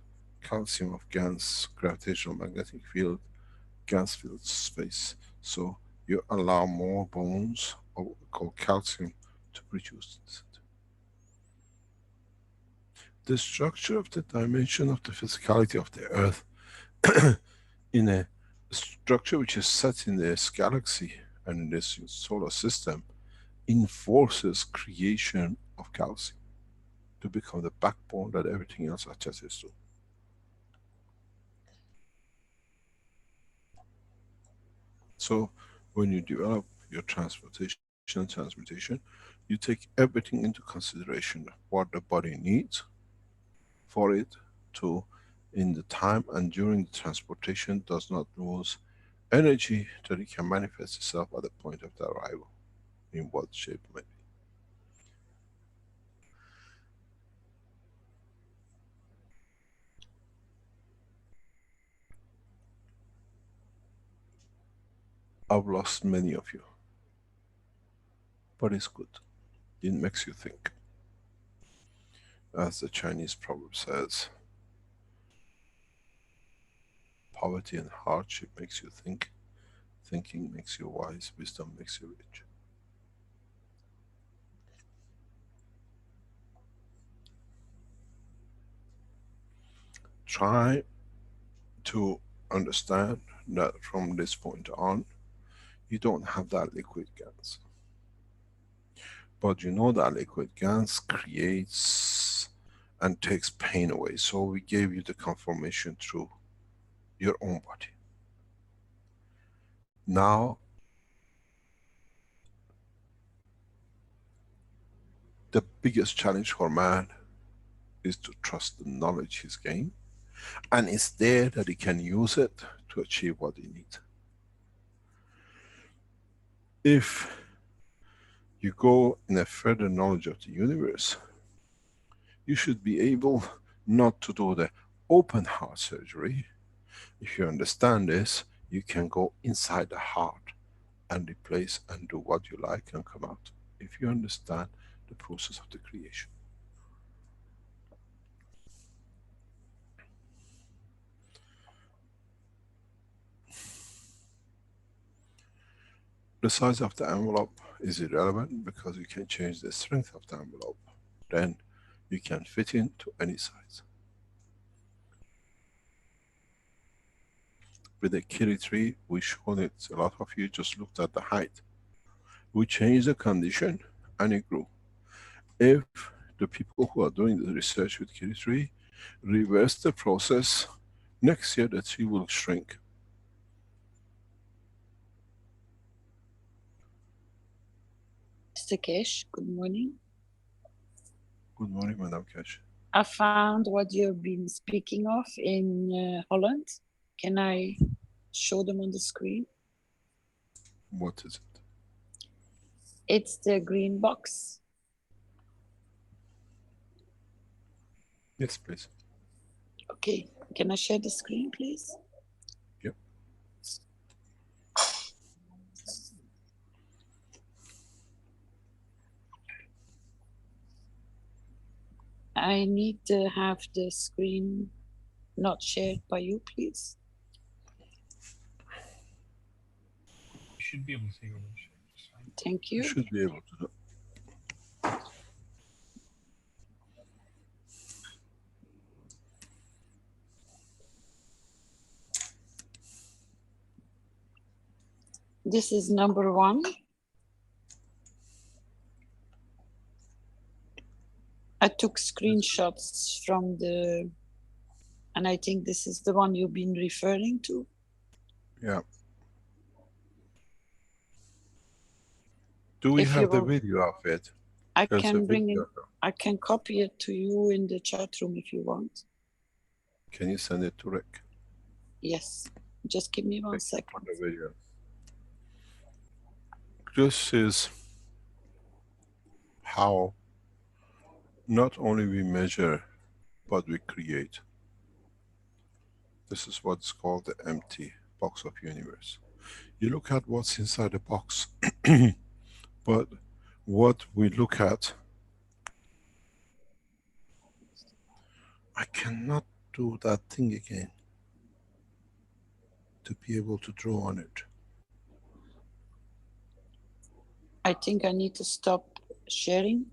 calcium of Gans, gravitational magnetic field, Gans field space. So you allow more bones, or what we call calcium, to produce this. The structure of the dimension of the physicality of the earth in a structure which is set in this galaxy and in this solar system enforces creation of calcium to become the backbone that everything else attaches to. So when you develop your transmutation, you take everything into consideration, what the body needs for it to, in the time and during the transportation, does not lose energy, that it can manifest itself at the point of the arrival, in what shape it may be. I've lost many of you, but it's good. It makes you think. As the Chinese proverb says, poverty and hardship makes you think. Thinking makes you wise. Wisdom makes you rich. Try to understand that from this point on, you don't have that liquid Gans. But you know that liquid Gans creates and takes pain away. So we gave you the confirmation through your own body. Now, the biggest challenge for man is to trust the knowledge he's gained, and it's there that he can use it to achieve what he needs. If you go in a further knowledge of the universe, you should be able not to do the open heart surgery. If you understand this, you can go inside the heart and replace and do what you like and come out. If you understand the process of the creation. The size of the envelope is irrelevant because you can change the strength of the envelope. Then you can fit into any size. With the Kiri tree, we showed it, a lot of you just looked at the height. We changed the condition and it grew. If the people who are doing the research with Kiri tree reverse the process, next year the tree will shrink. Mr. Keshe, good morning. Good morning, Madam Keshe. I found what you've been speaking of in Holland. Can I show them on the screen? What is it? It's the green box. Yes, please. Okay, can I share the screen, please? Yep. I need to have the screen not shared by you, please. You should be able to see your shape. Thank you. You should be able to do. This is number 1. I took screenshots from the, and I think this is the one you've been referring to. Yeah. Do we have the video of it? I There's can a bring video. it. I can copy it to you in the chat room if you want. Can you send it to Rick? Yes. Just give me one second. On the video. This is how not only we measure, but we create. This is what's called the empty box of universe. You look at what's inside the box, but what we look at, I cannot do that thing again to be able to draw on it. I think I need to stop sharing.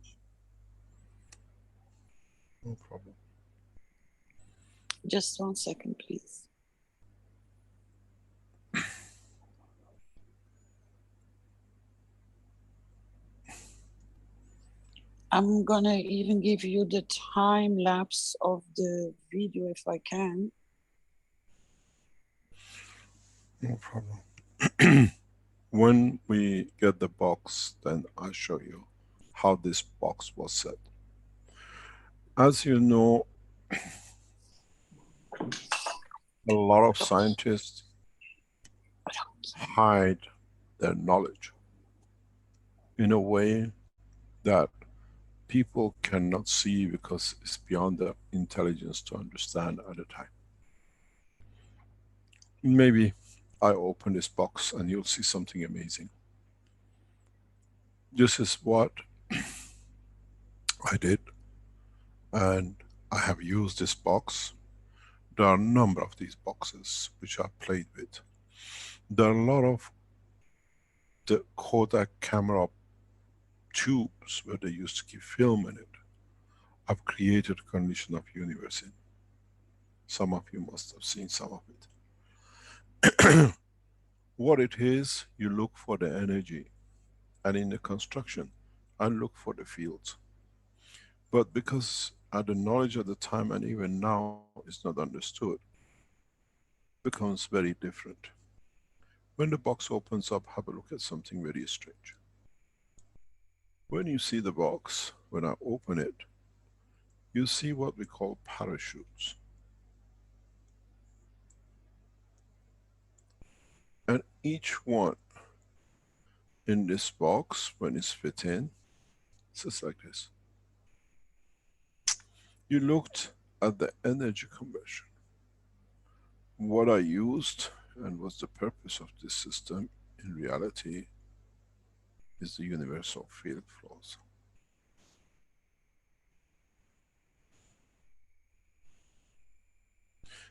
No problem. Just 1 second, please. I'm gonna even give you the time lapse of the video if I can. No problem. When we get the box, then I'll show you how this box was set. As you know, a lot of scientists hide their knowledge in a way that people cannot see because it's beyond their intelligence to understand at the time. Maybe I open this box and you'll see something amazing. This is what I did, and I have used this box There are a number of these boxes which I've played with. There are a lot of the Kodak camera tubes where they used to keep film in it. I've created a condition of universe in. Some of you must have seen some of it. What it is, you look for the energy, and in the construction, I look for the fields. But because the knowledge at the time and even now is not understood, becomes very different. When the box opens up, have a look at something very strange. When you see the box, when I open it, you see what we call parachutes. And each one in this box, when it's fit in, it's just like this. You looked at the energy conversion. What I used and what's the purpose of this system in reality is the universal field flows.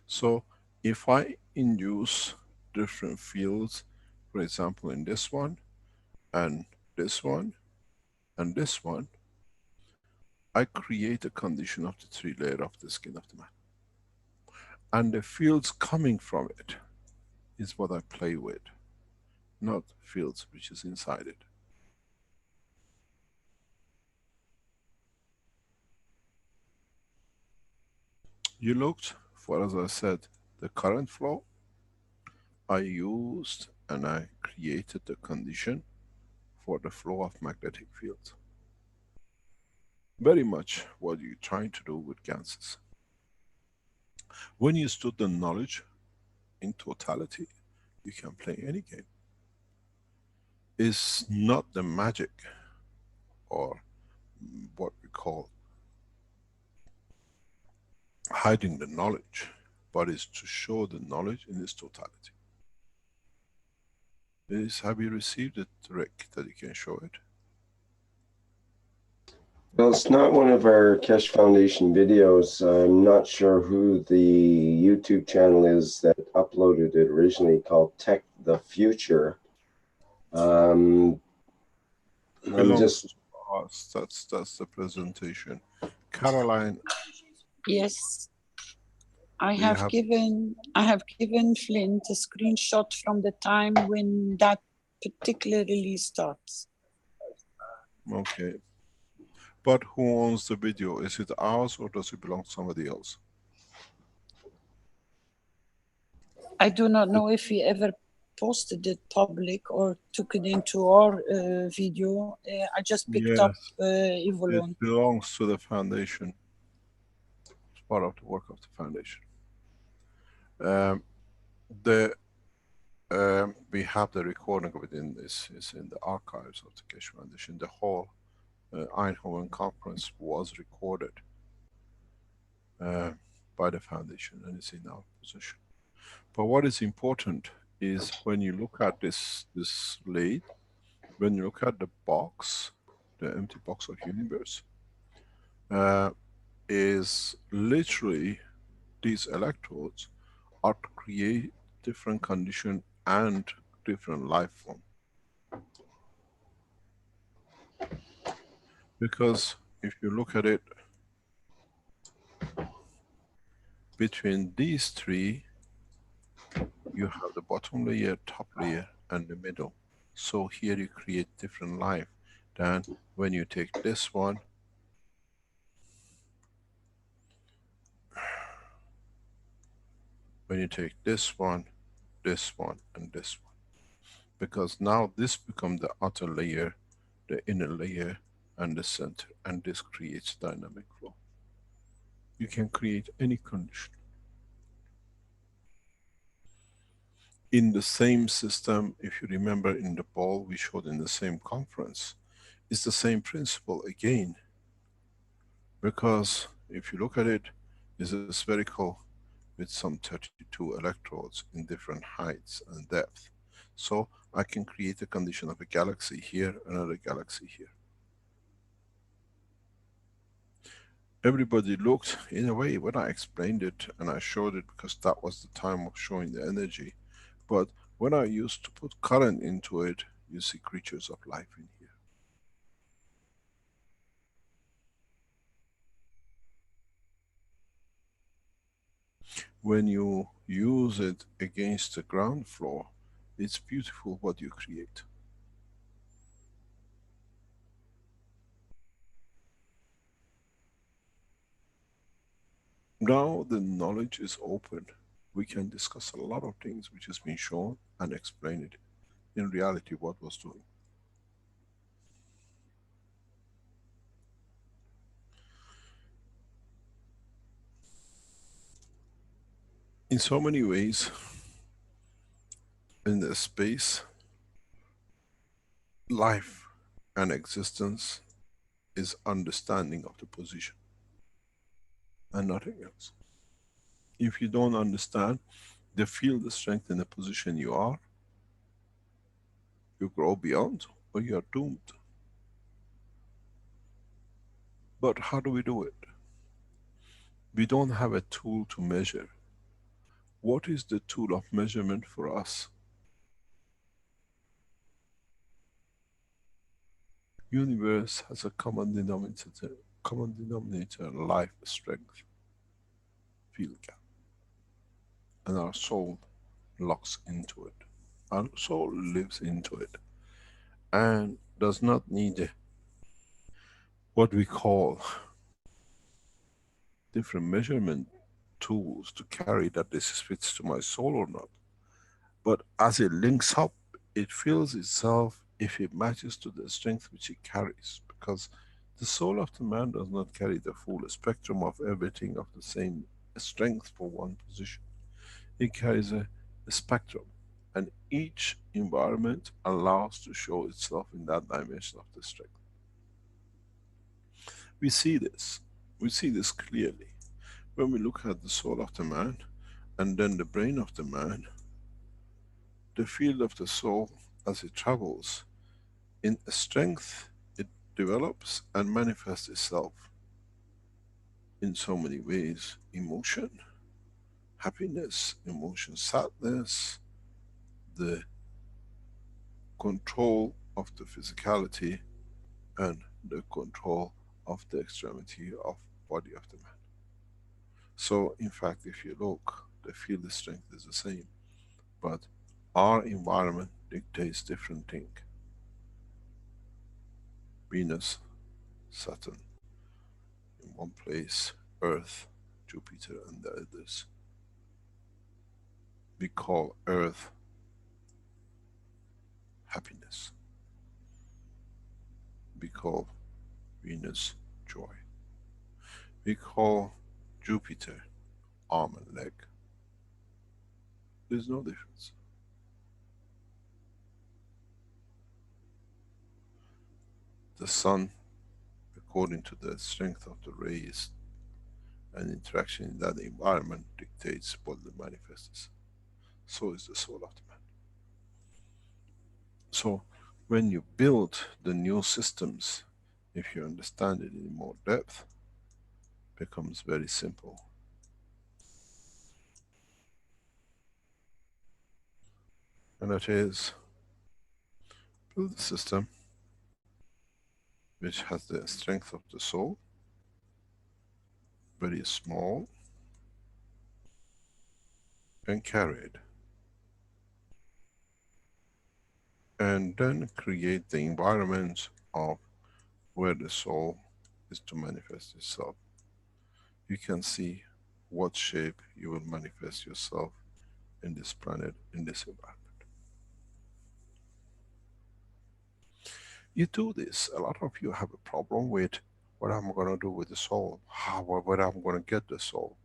So if I induce different fields, for example in this one, and this one, and this one, I create a condition of the 3 layer of the skin of the man. And the fields coming from it is what I play with, not fields which is inside it. You looked for, as I said, the current flow. I used and I created the condition for the flow of magnetic field. Very much what you're trying to do with Ganses. When you stood the knowledge in totality, you can play any game. It's not the magic or what we call hiding the knowledge, but it's to show the knowledge in its totality. Have you received it, Rick, that you can show it? Well, it's not one of our Keshe Foundation videos. I'm not sure who the YouTube channel is that uploaded it originally, called Tech the Future. I'm just... to us. That's the presentation. Caroline. Yes. I have given Flint a screenshot from the time when that particular release starts. Okay. But who owns the video? Is it ours or does it belong to somebody else? I do not know if we ever posted it public or took it into our video. I just picked up Evolon. It belongs to the foundation. It's part of the work of the foundation. We have the recording of it it's in the archives of the Keshe Foundation. The whole Eindhoven conference was recorded by the foundation and it's in our possession. But what is important is when you look at this lathe, when you look at the box, the empty box of universe, is literally these electrodes are to create different condition and different life form. Because if you look at it, between these three, you have the bottom layer, top layer, and the middle. So here you create different life than when you take this one, when you take this one, and this one. Because now this becomes the outer layer, the inner layer, and the center, and this creates dynamic flow. You can create any condition. In the same system, if you remember in the ball we showed in the same conference, it's the same principle again. Because if you look at it, it's a spherical with some 32 electrodes in different heights and depth. So I can create a condition of a galaxy here, another galaxy here. Everybody looked, in a way, when I explained it and I showed it, because that was the time of showing the energy. But when I used to put current into it, you see creatures of life in here. When you use it against the ground floor, it's beautiful what you create. Now the knowledge is open. We can discuss a lot of things which has been shown and explain it in reality what was doing. In so many ways, in the space, life and existence is understanding of the position and nothing else. If you don't understand the field strength in the position you are, you grow beyond or you are doomed. But how do we do it? We don't have a tool to measure. What is the tool of measurement for us? Universe has a common denominator, life strength, field gap. And our soul locks into it. Our soul lives into it and does not need what we call different measurement tools to carry that this fits to my soul or not. But as it links up, it feels itself if it matches to the strength which it carries. Because the soul of the man does not carry the full spectrum of everything of the same strength for one position. It carries a spectrum. And each environment allows to show itself in that dimension of the strength. We see this. We see this clearly. When we look at the soul of the man, and then the brain of the man, the field of the soul, as it travels, in strength, it develops and manifests itself in so many ways. Emotion, happiness, emotion, sadness, the control of the physicality, and the control of the extremity of body of the man. So, in fact, if you look, the field strength is the same, but our environment dictates different thing. Venus, Saturn, in one place, Earth, Jupiter, and the others. We call Earth happiness. We call Venus joy. We call Jupiter arm and leg. There's no difference. The sun, according to the strength of the rays and interaction in that environment, dictates what the manifests. So is the soul of the man. So when you build the new systems, if you understand it in more depth, becomes very simple. And that is, build a system which has the strength of the soul, very small, and carry it. And then create the environment of where the soul is to manifest itself. You can see what shape you will manifest yourself in this planet, in this environment. You do this, a lot of you have a problem with what I'm going to do with the soul, where I'm going to get the soul.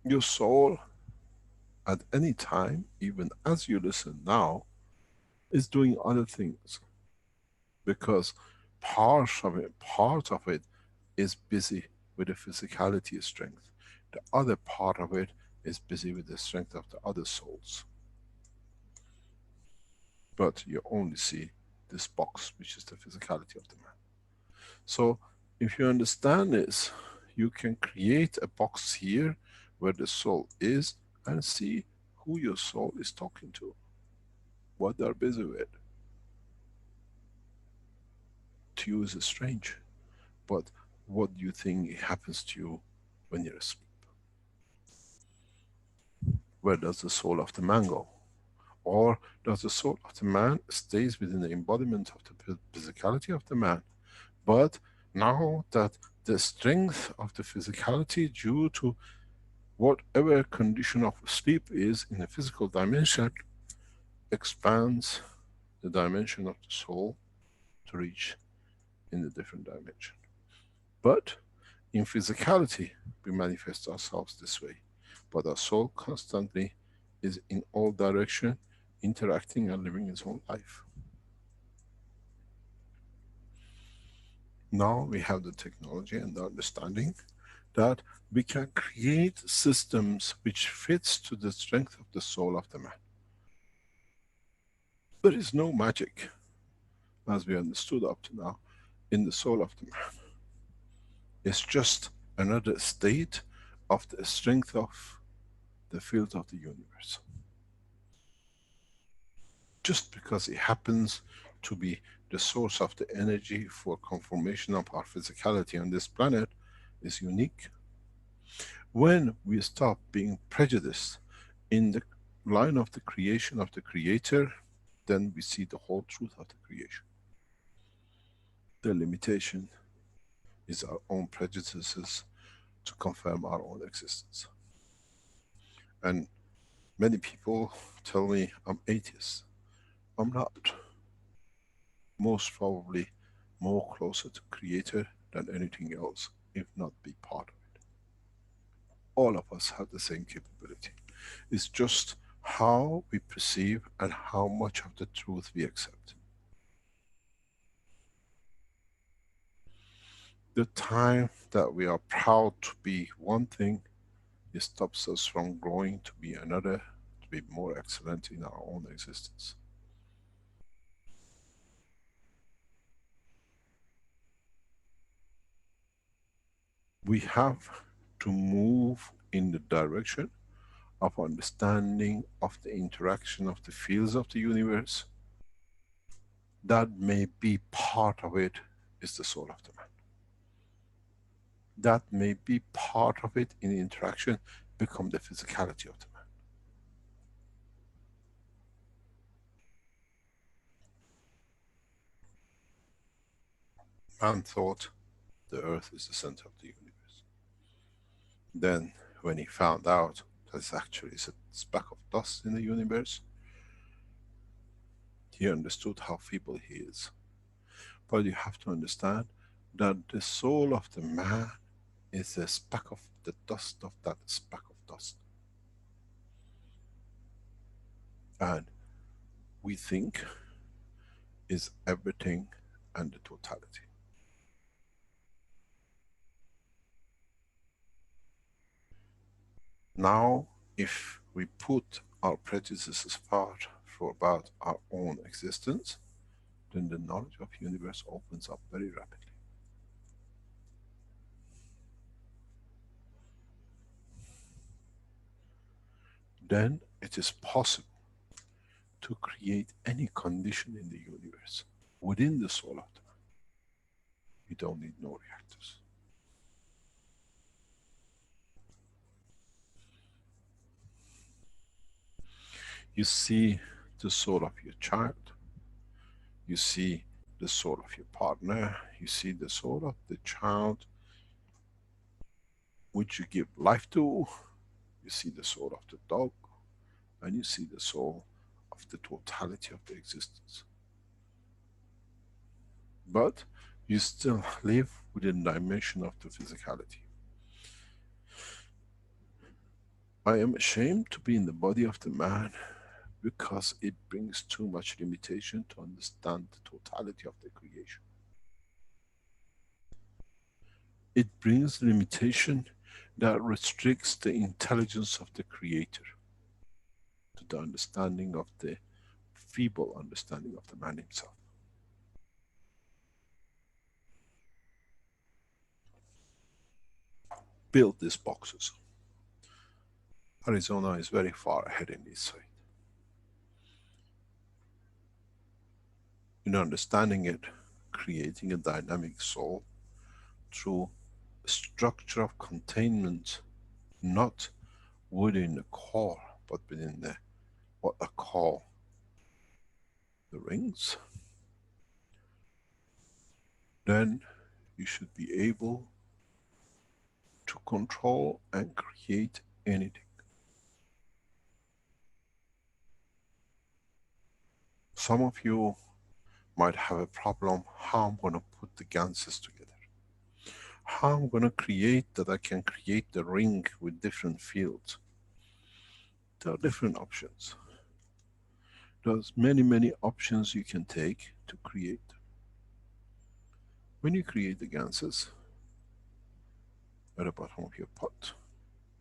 Your soul, at any time, even as you listen now, is doing other things. Because part of it is busy with the physicality strength. The other part of it is busy with the strength of the other souls. But you only see this box, which is the physicality of the man. So If you understand this, you can create a box here where the soul is and see who your soul is talking to, what they're busy with. To you is strange, but what do you think happens to you when you're asleep? Where does the soul of the man go? Or does the soul of the man stays within the embodiment of the physicality of the man? But now that the strength of the physicality due to whatever condition of sleep is in the physical dimension expands the dimension of the soul to reach in the different dimension. But in physicality, we manifest ourselves this way. But our soul constantly is in all direction, interacting and living its own life. Now we have the technology and the understanding that we can create systems which fits to the strength of the soul of the man. There is no magic, as we understood up to now, in the soul of the man. It's just another state of the strength of the field of the universe. Just because it happens to be the source of the energy for conformation of our physicality on this planet is unique. When we stop being prejudiced in the line of the creation of the Creator, then we see the whole truth of the creation. The limitation is our own prejudices to confirm our own existence. And many people tell me I'm atheist. I'm not. Most probably more closer to Creator than anything else, if not be part of it. All of us have the same capability. It's just how we perceive and how much of the truth we accept. The time that we are proud to be one thing, it stops us from growing to be another, to be more excellent in our own existence. We have to move in the direction of understanding of the interaction of the fields of the universe. That may be part of it is the soul of the man. That may be part of it in interaction become the physicality of the man. Man thought the earth is the center of the universe. Then when he found out that it's actually a speck of dust in the universe, he understood how feeble he is. But you have to understand that the soul of the man is a speck of the dust of that speck of dust. And we think is everything and the totality. Now, if we put our prejudices apart for about our own existence, then the knowledge of universe opens up very rapidly. Then it is possible to create any condition in the universe within the soul of the man. You don't need no reactors. You see the soul of your child, you see the soul of your partner, you see the soul of the child which you give life to, you see the soul of the dog, and you see the soul of the totality of the existence. But you still live within the dimension of the physicality. I am ashamed to be in the body of the man because it brings too much limitation to understand the totality of the creation. It brings limitation that restricts the intelligence of the Creator to the understanding of the feeble understanding of the man himself. build these boxes. Arizona is very far ahead in this side. In understanding it, creating a dynamic soul through a structure of containment, not within the core, but within the, what I call the rings, then you should be able to control and create anything. Some of you might have a problem, how I'm going to put the Ganses together. How I'm going to create that I can create the ring with different fields. There are different options. There's many, many options you can take to create. When you create the Ganses, at the bottom of your pot,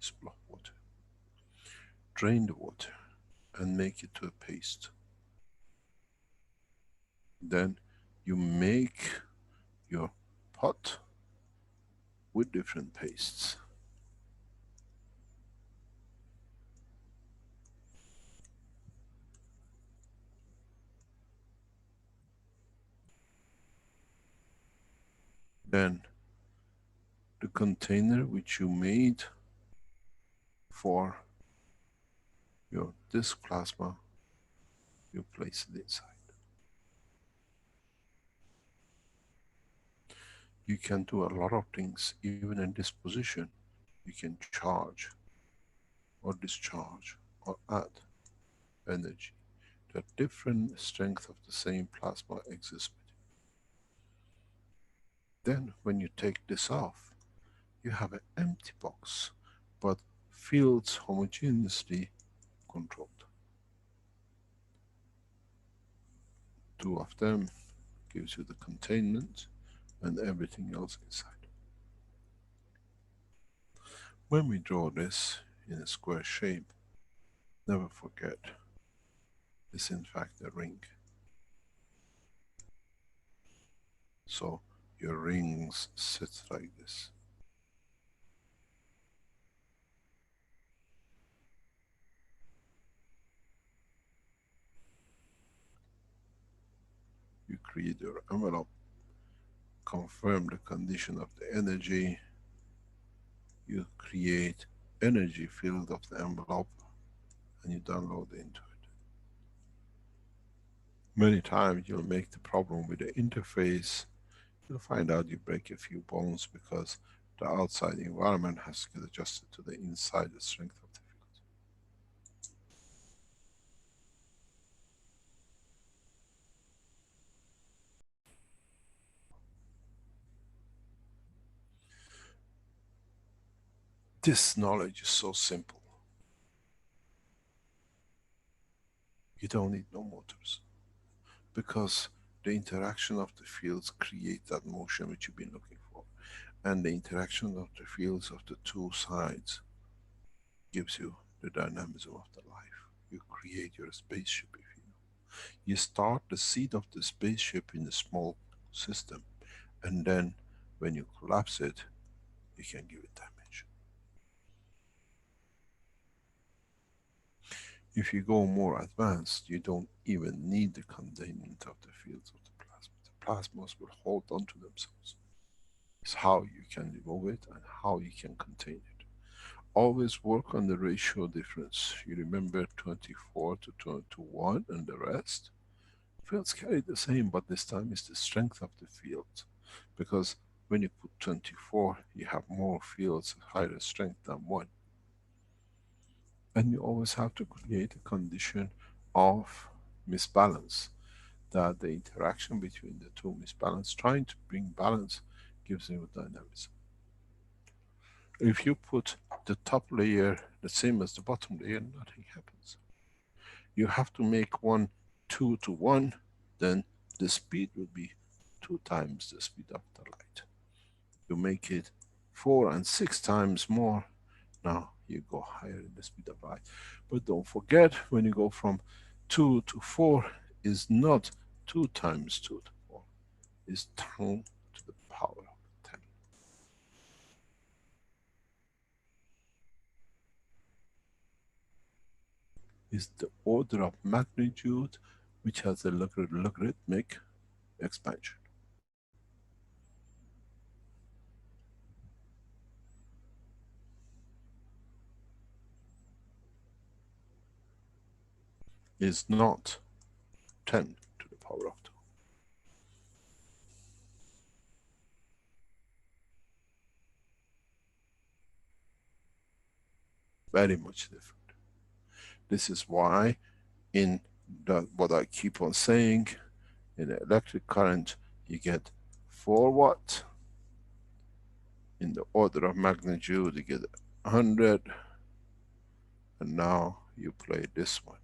is block water. Drain the water and make it to a paste. Then you make your pot with different pastes. Then the container which you made for your disk plasma, you place it inside. You can do a lot of things, even in this position. You can charge or discharge or add energy. The different strength of the same plasma exists with you. Then when you take this off, you have an empty box, but fields homogeneously controlled. Two of them gives you the containment and everything else inside. When we draw this in a square shape, never forget, it's in fact a ring. So your rings sit like this. You create your envelope, confirm the condition of the energy, you create energy field of the envelope, and you download into it. Many times you'll make the problem with the interface. You'll find out you break a few bones because the outside environment has to get adjusted to the inside, the strength of the field. This knowledge is so simple. You don't need no motors, because the interaction of the fields create that motion which you've been looking for. And the interaction of the fields of the two sides gives you the dynamism of the life. You create your spaceship, if you know. You start the seed of the spaceship in a small system, and then when you collapse it, you can give it dimension. If you go more advanced, you don't even need the containment of the fields of the plasma. The plasmas will hold on to themselves. It's how you can remove it and how you can contain it. Always work on the ratio difference. You remember 24 to 1 and the rest? Fields carry the same, but this time is the strength of the field. Because when you put 24, you have more fields, higher strength than 1. And you always have to create a condition of misbalance, that the interaction between the two misbalance, trying to bring balance, gives you dynamism. If you put the top layer the same as the bottom layer, nothing happens. You have to make one 2 to 1, then the speed will be 2 times the speed of the light. You make it 4 and 6 times more, now you go higher in the speed of light. But don't forget, when you go from 2 to 4, is not 2 times 2 to 4, is 10 to the power of 10. is the order of magnitude which has a logarithmic expansion. Is not 10 to the power of 2. Very much different. This is why in what I keep on saying, in the electric current you get 4 watt. In the order of magnitude you get 100, and now you play this one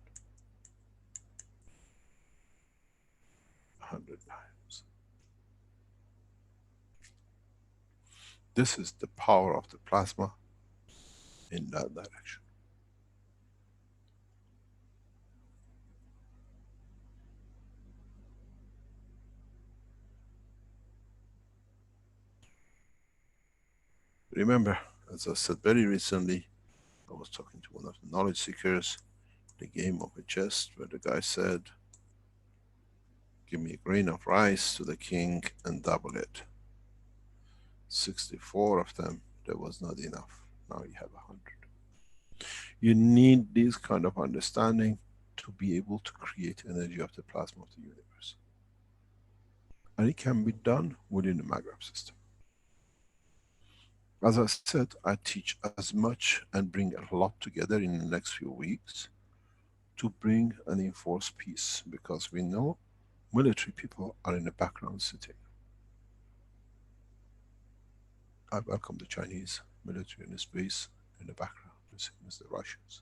100 times. This is the power of the plasma in that direction. Remember, as I said very recently, I was talking to one of the knowledge seekers, the game of a chess, where the guy said, give me a grain of rice to the king and double it. 64 of them, there was not enough. Now you have 100. You need this kind of understanding to be able to create energy of the plasma of the universe. And it can be done within the Maghreb system. As I said, I teach as much and bring a lot together in the next few weeks to bring and enforce peace, because we know military people are in the background sitting. I welcome the Chinese military in space in the background, the same as the Russians.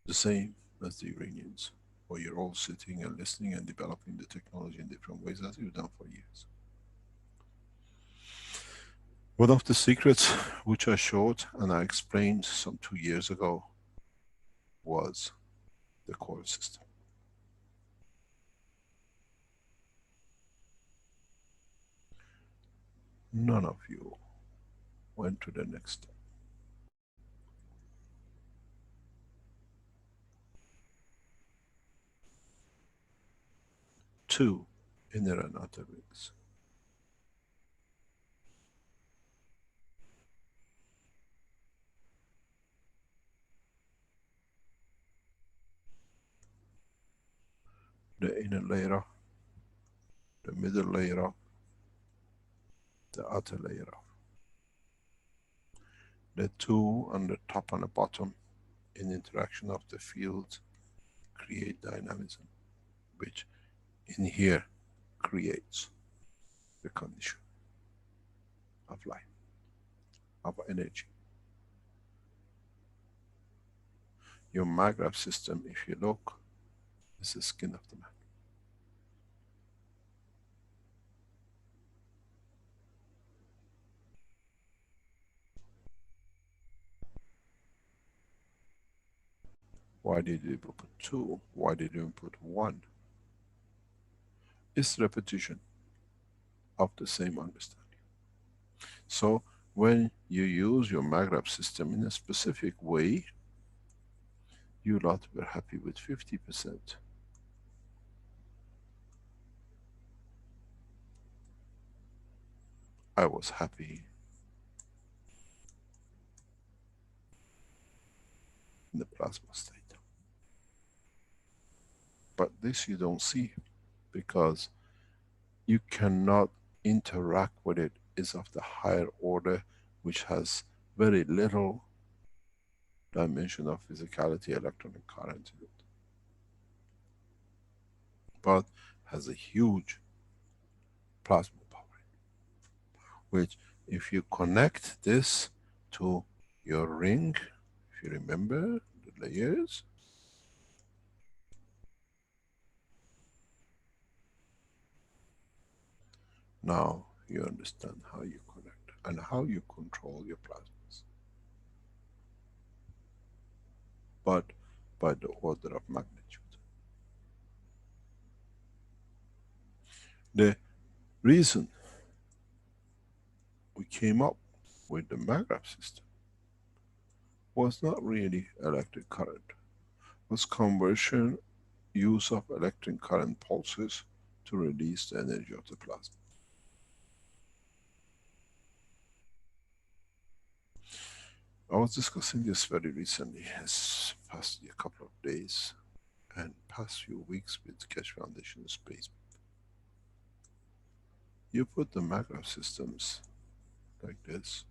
The same as the Iranians, where you're all sitting and listening and developing the technology in different ways, as you've done for years. One of the secrets which I showed and I explained some 2 years ago was the coil system. None of you went to the next step. Two inner and outer rings. The inner layer, the middle layer, the outer layer. The two on the top and the bottom, in interaction of the fields, create dynamism, which in here creates the condition of life, of energy. Your Maghreb system, if you look, is the skin of the man. Why did you put 2? Why did you put 1? It's repetition of the same understanding. So when you use your Maghreb system in a specific way, you lot were happy with 50%. I was happy in the plasma state. But this you don't see, because you cannot interact with it. It's of the higher order, which has very little dimension of physicality, electronic current in it, but has a huge plasma power, which if you connect this to your ring, if you remember the layers, now you understand how you connect and how you control your plasmas, but by the order of magnitude. The reason we came up with the Maghreb system was not really electric current, was conversion, use of electric current pulses to release the energy of the plasma. I was discussing this very recently, it's past a couple of days and past few weeks with Keshe Foundation Spaceship. You put the maglev systems like this,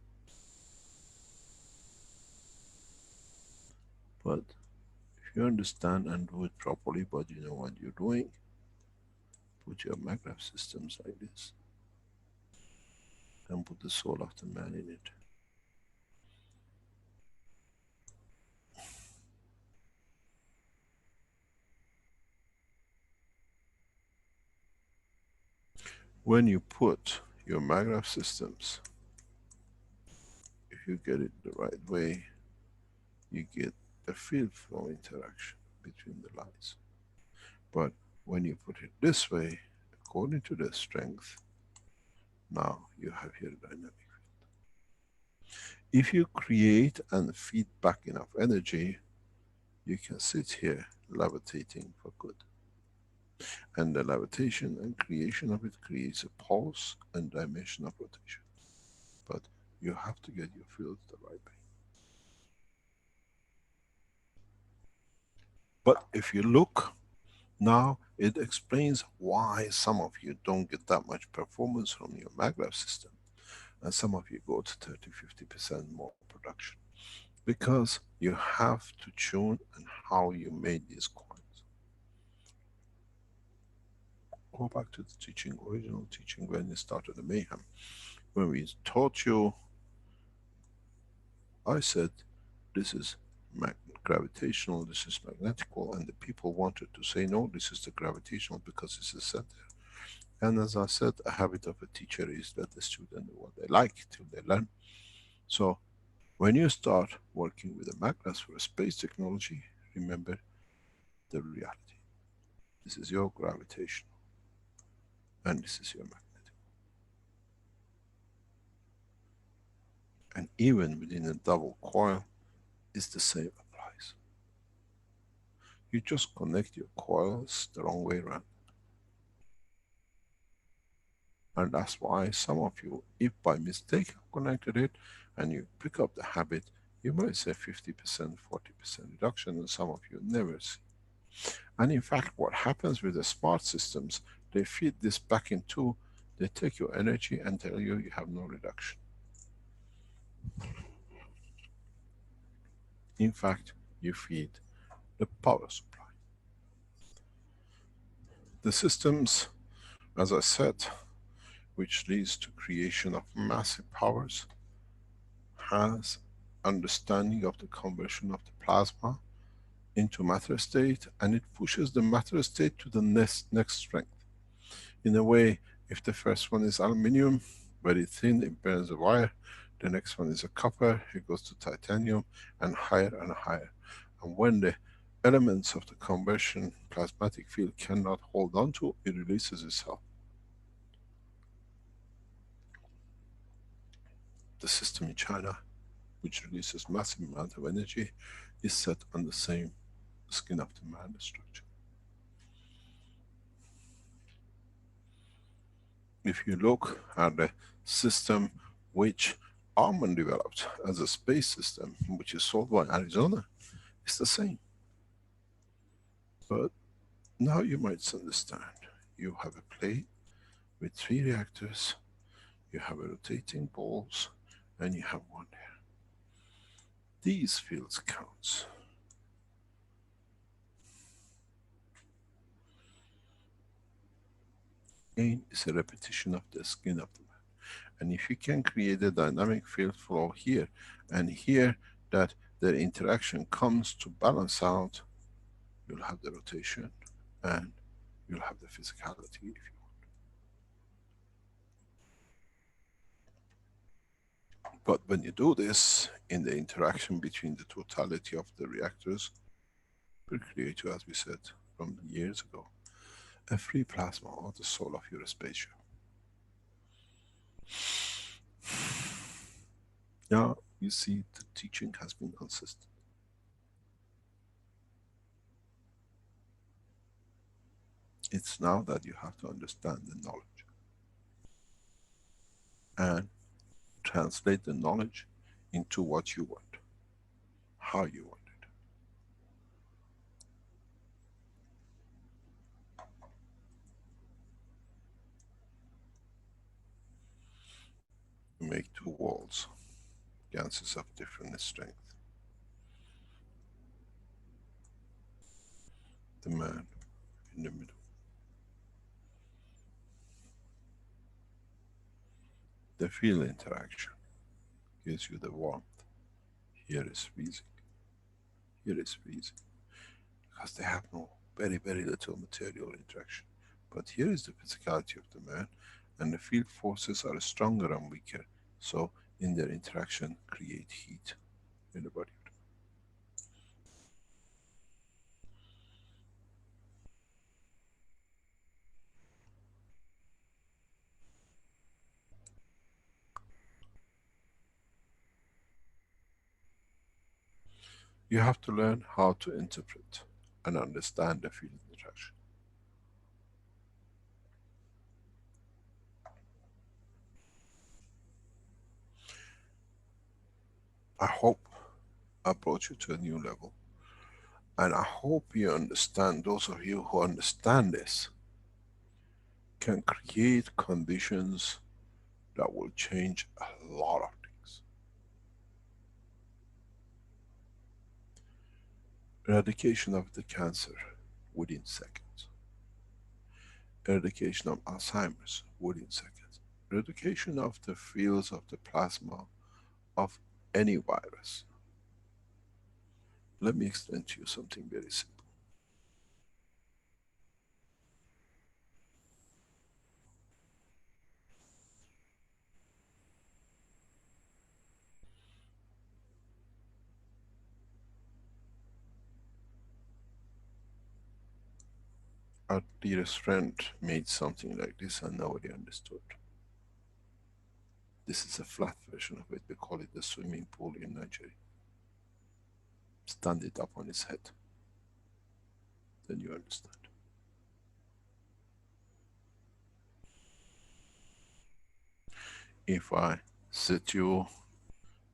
but if you understand and do it properly, but you know what you're doing, put your maglev systems like this, and put the soul of the man in it. When you put your maglev systems, if you get it the right way, you get a field flow interaction between the lights. But when you put it this way, according to the strength, now you have here dynamic. If you create and feed back enough energy, you can sit here levitating for good. And the levitation and creation of it creates a pulse and dimension of rotation. But you have to get your field the right way. But if you look, now it explains why some of you don't get that much performance from your maglev system. And some of you go to 30–50% more production. Because you have to tune and how you made these coins. Go back to the teaching, original teaching when you started the mayhem. When we taught you, I said, this is gravitational, this is magnetical, and the people wanted to say, no, this is the gravitational because it's the center. And as I said, a habit of a teacher is that the student do what they like till they learn. So when you start working with the magnets for space technology, remember the reality. This is your gravitational, and this is your magnetic. And even within a double coil, it's the same applies. You just connect your coils the wrong way around. And that's why some of you, if by mistake have connected it, and you pick up the habit, you might say 50%, 40% reduction, and some of you never see. And in fact, what happens with the smart systems, they feed this back into, they take your energy and tell you you have no reduction. In fact, you feed the power supply. The systems, as I said, which leads to creation of massive powers, has understanding of the conversion of the plasma into matter state, and it pushes the matter state to the next strength. In a way, if the first one is aluminium, very thin, it burns a wire, the next one is a copper, it goes to titanium, and higher and higher. And when the elements of the conversion plasmatic field cannot hold on to, it releases itself. The system in China, which releases massive amount of energy, is set on the same skin of the man structure. If you look at the system which Arman developed as a space system, which is sold by Arizona, it's the same. But now you might understand. You have a plate with 3 reactors, you have a rotating balls, and you have one there. These fields counts. Again, it's a repetition of the skin of the man. And if you can create a dynamic field flow here and here, that the interaction comes to balance out, you'll have the rotation and you'll have the physicality if you want. But when you do this in the interaction between the totality of the reactors, will create you, as we said from years ago, a free plasma or the soul of your spaceship. Now, You see, the teaching has been consistent. It's now that you have to understand the knowledge and translate the knowledge into what you want, how you want it. You make two walls, ganses of different strength. The man in the middle. The field interaction gives you the warmth. Here is freezing. Here is freezing. Because they have no, very little material interaction. But here is the physicality of the man, and the field forces are stronger and weaker. So in their interaction create heat in the body. You have to learn how to interpret and understand the field interaction. I hope I brought you to a new level. And I hope you understand, those of you who understand this, can create conditions that will change a lot of things. Eradication of the cancer within seconds. Eradication of Alzheimer's within seconds. Eradication of the fields of the plasma of any virus. Let me explain to you something very simple. Our dearest friend made something like this and nobody understood. This is a flat version of it. We call it the swimming pool in Nigeria. Stand it up on its head. Then you understand. If I set you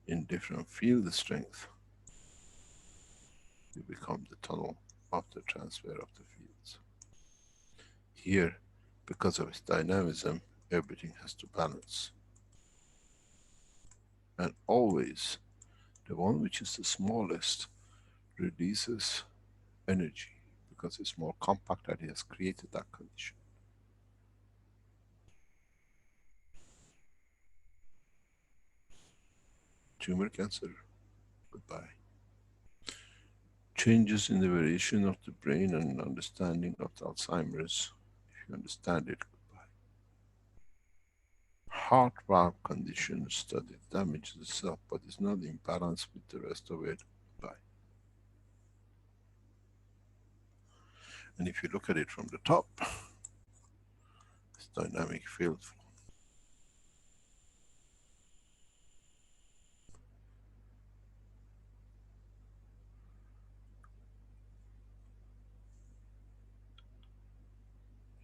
in different field strength, you become the tunnel of the transfer of the fields. Here, because of its dynamism, everything has to balance. And always, the one which is the smallest releases energy, because it's more compact and it has created that condition. Tumor cancer, goodbye. Changes in the variation of the brain and understanding of the Alzheimer's, if you understand it, goodbye. Heart valve condition study damages itself but is not in balance with the rest of it, goodbye. And if you look at it from the top, it's dynamic field flow.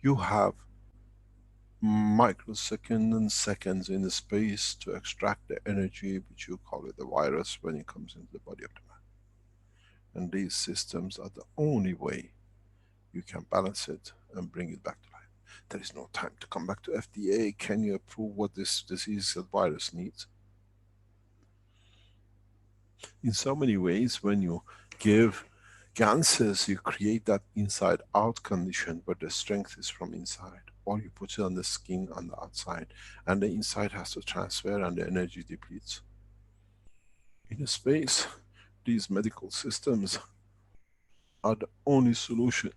You have microseconds and seconds in the space to extract the energy, which you call it the virus, when it comes into the body of the man. And these systems are the only way you can balance it and bring it back to life. There is no time to come back to FDA. Can you approve what this disease or virus needs? In so many ways, when you give Ganses, you create that inside-out condition, but the strength is from inside. Or you put it on the skin on the outside, and the inside has to transfer and the energy depletes. In space, these medical systems are the only solution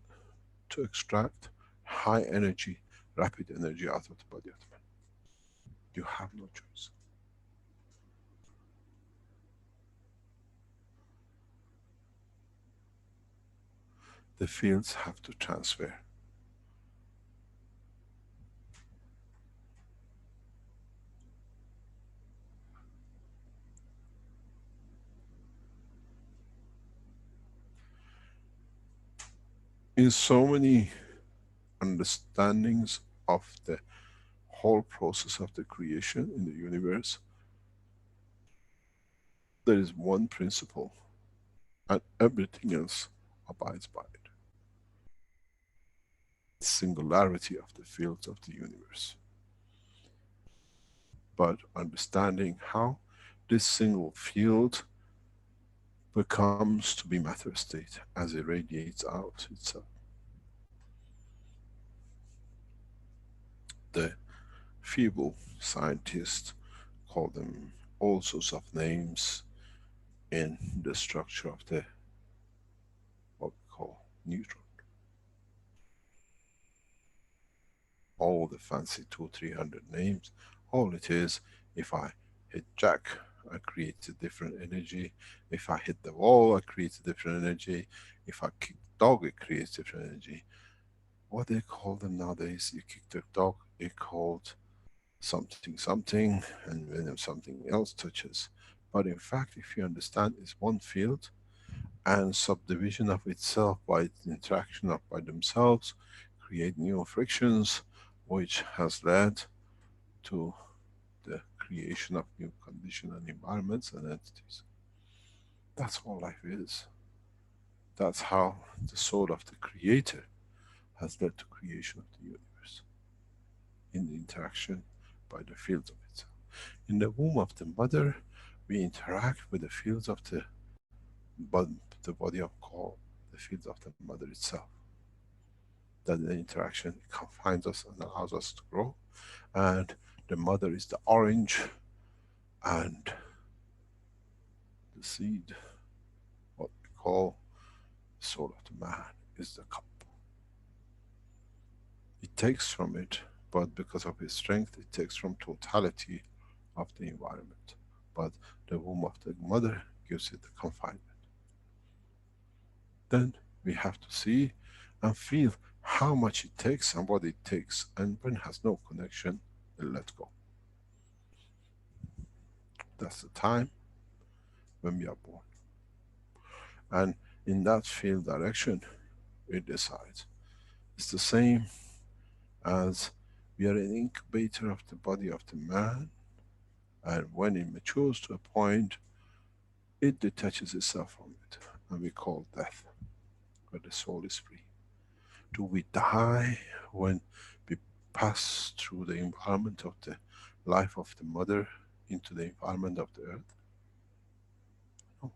to extract high energy, rapid energy out of the body of the man. You have no choice. The fields have to transfer. In so many understandings of the whole process of the creation in the universe, there is one principle and everything else abides by it. Singularity of the fields of the universe. But understanding how this single field becomes to be matter state as it radiates out itself. The feeble scientists call them all sorts of names in the structure of the what we call neutron. All the fancy 200-300 names, all it is, if I hit Jack, I create a different energy. If I hit the wall, I create a different energy. If I kick dog, it creates different energy. What they call them nowadays, you kick the dog, it called something something, and when something else touches. But in fact, if you understand, it's one field, and subdivision of itself by its interaction of by themselves create new frictions, which has led to the creation of new conditions and environments and entities. That's all life is. That's how the soul of the creator has led to creation of the universe, in the interaction by the fields of itself. In the womb of the mother, we interact with the fields of the body of call, the fields of the mother itself. That the interaction confines us and allows us to grow. And the mother is the orange, and the seed, what we call the soul of the man, is the cup. It takes from it, but because of its strength, it takes from totality of the environment. But the womb of the mother gives it the confinement. Then we have to see and feel how much it takes and what it takes, and when it has no connection, it let go. That's the time when we are born. And in that field direction, it decides. It's the same as we are an incubator of the body of the man, and when it matures to a point, it detaches itself from it, and we call death, where the soul is free. Do we die when we pass through the environment of the life of the mother into the environment of the earth? No.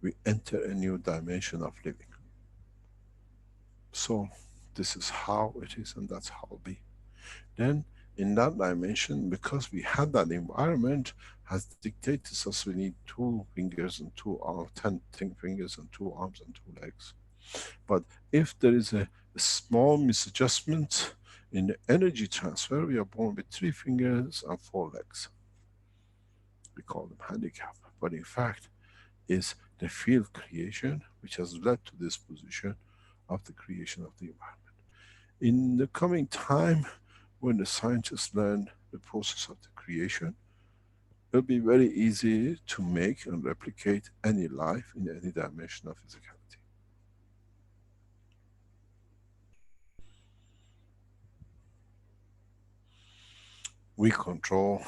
We enter a new dimension of living. So this is how it is, and that's how it'll be. Then in that dimension, because we had that environment, has dictated to us we need 2 fingers and 2 arms, 10 fingers and 2 arms and 2 legs. But if there is a small misadjustment in the energy transfer, we are born with 3 fingers and 4 legs. We call them handicap. But in fact, is the field creation which has led to this position of the creation of the environment. In the coming time, when the scientists learn the process of the creation, it'll be very easy to make and replicate any life in any dimension of physicality. We control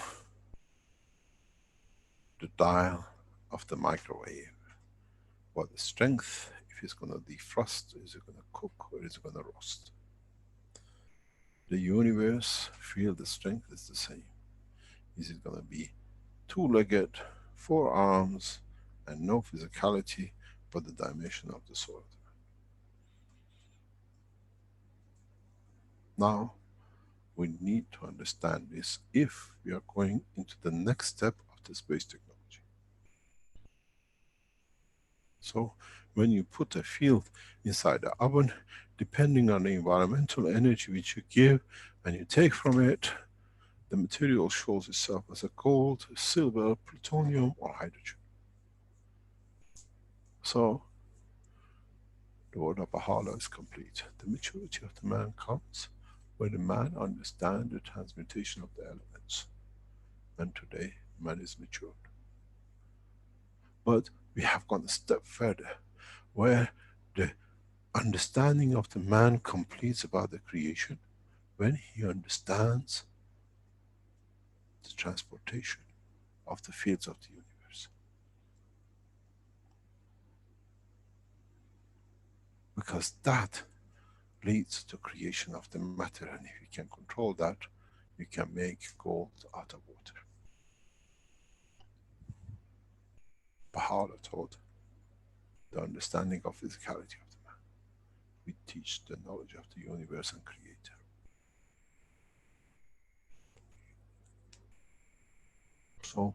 the dial of the microwave. What the strength, if it's going to defrost, is it going to cook, or is it going to roast? The universe, feel the strength is the same. Is it going to be 2-legged, 4 arms, and no physicality, but the dimension of the soul? Now, we need to understand this if we are going into the next step of the space technology. So, when you put a field inside the oven, depending on the environmental energy which you give and you take from it, the material shows itself as a gold, silver, plutonium, or hydrogen. So, the word of Bahá'u'lláh is complete. The maturity of the man comes when the man understands the transmutation of the elements. And today, man is matured. But We have gone a step further, where the understanding of the man completes about the creation when he understands the transportation of the fields of the universe. Because that leads to creation of the matter, and if you can control that, you can make gold out of water. Baha'u'llah taught the understanding of physicality of the man. We teach the knowledge of the universe and creator. So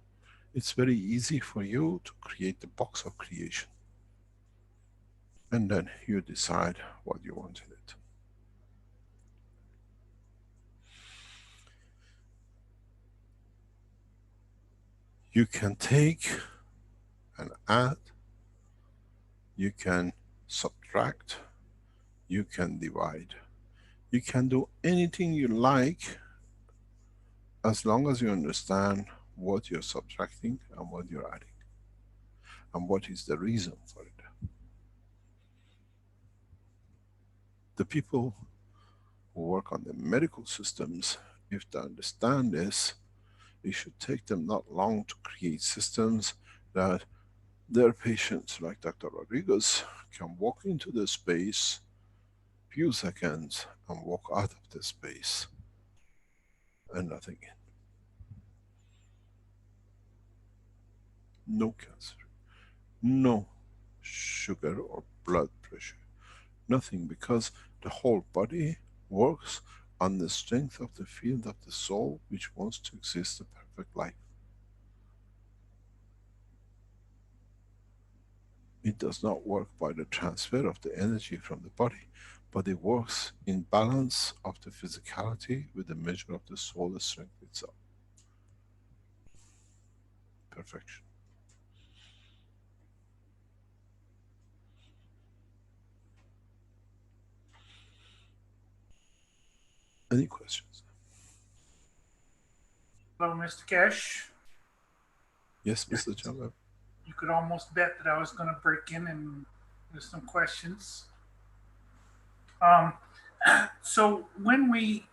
it's very easy for you to create the box of creation. And then you decide what you want in it. You can take and add, you can subtract, you can divide. You can do anything you like as long as you understand what you're subtracting and what you're adding, and what is the reason for it. The people who work on the medical systems, if they understand this, it should take them not long to create systems that their patients, like Dr. Rodriguez, can walk into the space few seconds and walk out of the space and nothing in. No cancer, no sugar or blood pressure, nothing, because the whole body works on the strength of the field of the soul, which wants to exist a perfect life. It does not work by the transfer of the energy from the body, but it works in balance of the physicality with the measure of the soul strength itself. Perfection. Any questions? Hello, Mr. Keshe. Yes, Mr. Chandler. You could almost bet that I was going to break in and with some questions. So when we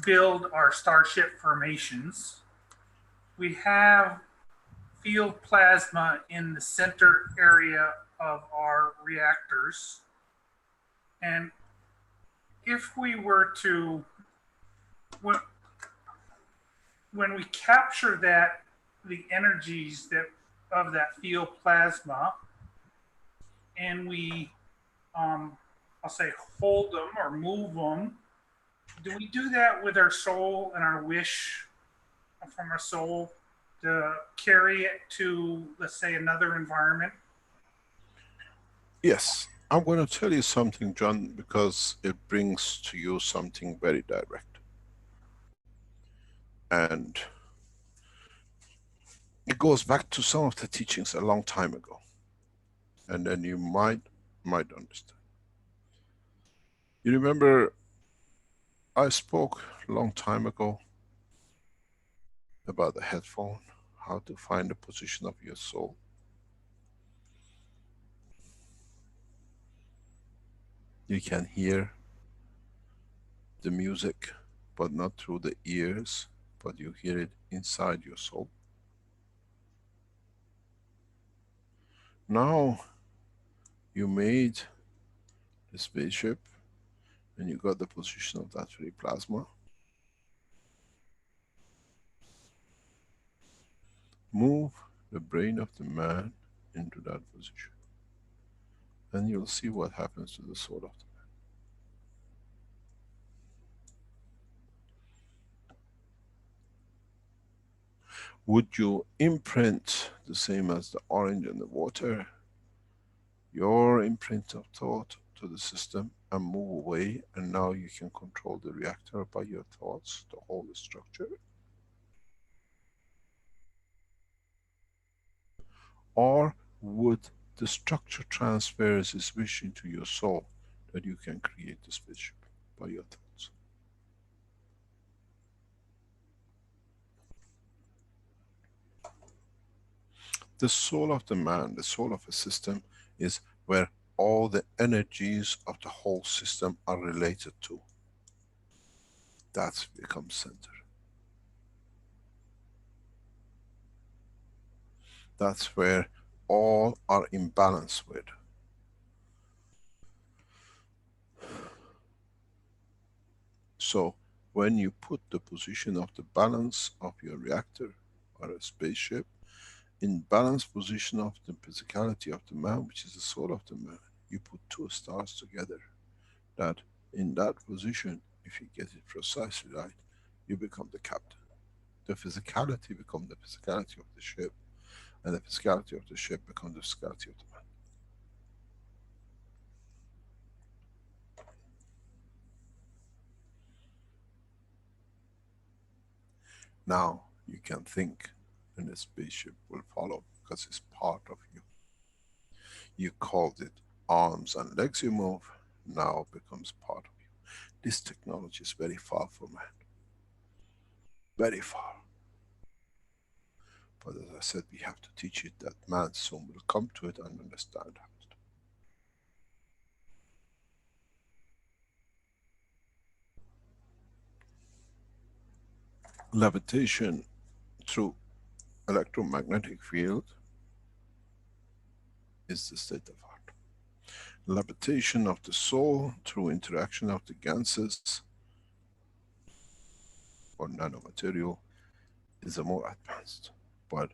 build our starship formations, we have field plasma in the center area of our reactors. And if we were to, when we capture that, the energies that of that field plasma, and we, I'll say, hold them or move them, do we do that with our soul and our wish from our soul to carry it to, let's say, another environment? Yes. I'm going to tell you something, John, because it brings to you something very direct. And it goes back to some of the teachings a long time ago. And then you might understand. You remember I spoke a long time ago about the headphone, how to find the position of your soul. You can hear the music, but not through the ears, but you hear it inside your soul. Now you made the spaceship and you got the position of that free plasma. Move the brain of the man into that position, and you'll see what happens to the soul of the man. Would you imprint the same as the orange and the water, your imprint of thought to the system and move away, and now you can control the reactor by your thoughts, the whole structure? Or would the structure transfers its wish into your soul that you can create the spaceship by your thoughts? The soul of the man, the soul of a system, is where all the energies of the whole system are related to. That's becomes center. That's where all are in balance with. So when you put the position of the balance of your reactor or a spaceship in balanced position of the physicality of the man, which is the soul of the man, you put two stars together, that in that position, if you get it precisely right, you become the captain. The physicality becomes the physicality of the ship, and the physicality of the ship becomes the physicality of the man. Now you can think, and the spaceship will follow because it's part of you. You called it arms and legs you move, now becomes part of you. This technology is very far from man. Very far. But as I said, we have to teach it that man soon will come to it and understand how to do it. Levitation through electromagnetic field is the state of art. Levitation of the soul through interaction of the ganses or nanomaterial is a more advanced. But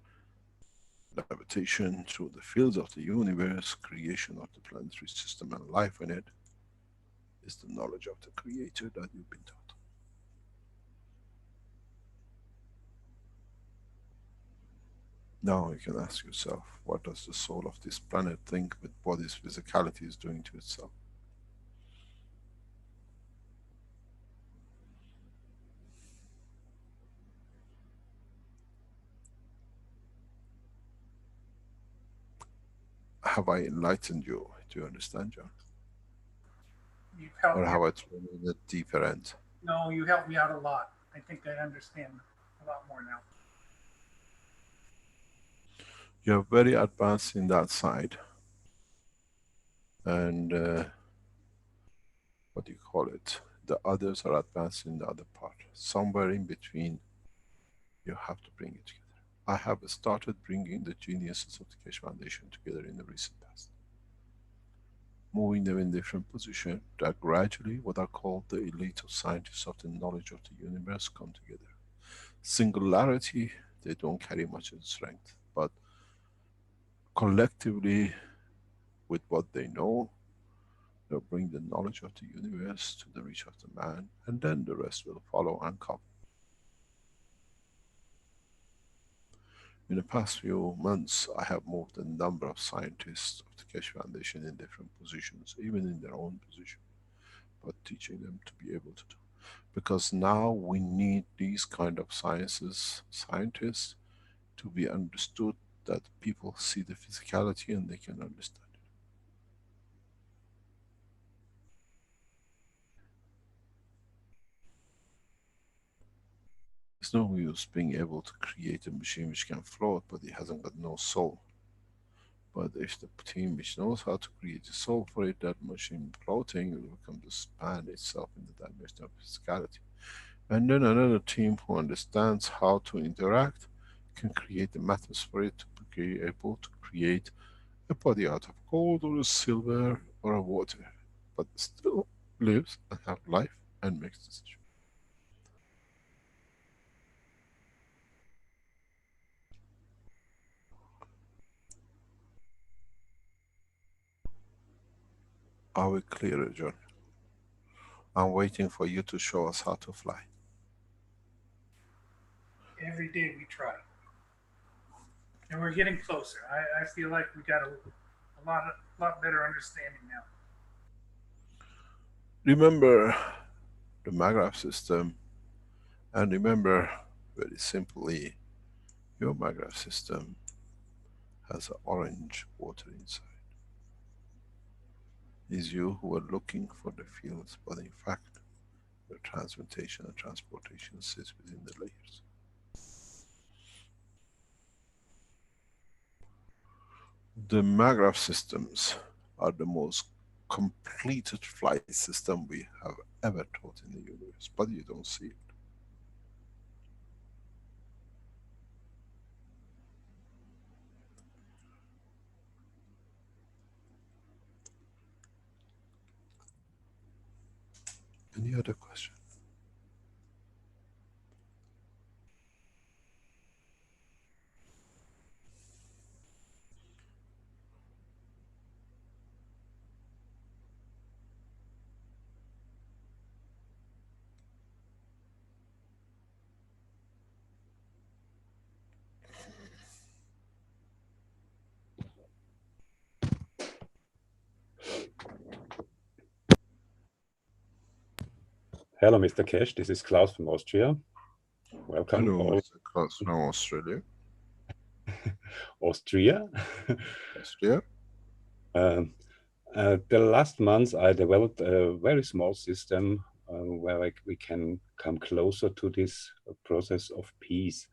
levitation through the fields of the universe, creation of the planetary system and life in it, is the knowledge of the creator that you've been taught. Now you can ask yourself, what does the soul of this planet think with what its physicality is doing to itself? Have I enlightened you? Do you understand, John? You've helped or me. have I thrown in a deeper end? No, you helped me out a lot. I think I understand a lot more now. You're very advanced in that side. And what do you call it? The others are advanced in the other part. Somewhere in between, you have to bring it together. I have started bringing the geniuses of the Keshe Foundation together in the recent past. Moving them in different positions, that gradually what are called the elite of scientists of the knowledge of the universe come together. Singularity, they don't carry much in strength, but collectively, with what they know, they'll bring the knowledge of the universe to the reach of the man, and then the rest will follow and come. In the past few months, I have moved a number of scientists of the Keshe Foundation in different positions, even in their own position, but teaching them to be able to do. Because now we need these kind of scientists to be understood, that people see the physicality and they can understand it. It's no use being able to create a machine which can float, but it hasn't got no soul. But if the team which knows how to create a soul for it, that machine floating will become to span itself in the dimension of physicality. And then another team who understands how to interact can create the methods for it to be able to create a body out of gold or a silver or a water, but still lives and have life and makes decisions. Are we clear, John? I'm waiting for you to show us how to fly. Every day we try. And we're getting closer. I feel like we got a lot better understanding now. Remember the Magraph system, and remember very simply, your Magraph system has an orange water inside. It's you who are looking for the fields, but in fact, the transmutation and transportation sits within the layers. The maglev systems are the most completed flight system we have ever taught in the universe, but you don't see it. Any other question? Hello, Mr. Keshe. This is Klaus from Austria. Welcome. Hello, all. Mr. Klaus from Australia. Austria? Austria? The last months, I developed a very small system where we can come closer to this process of peace.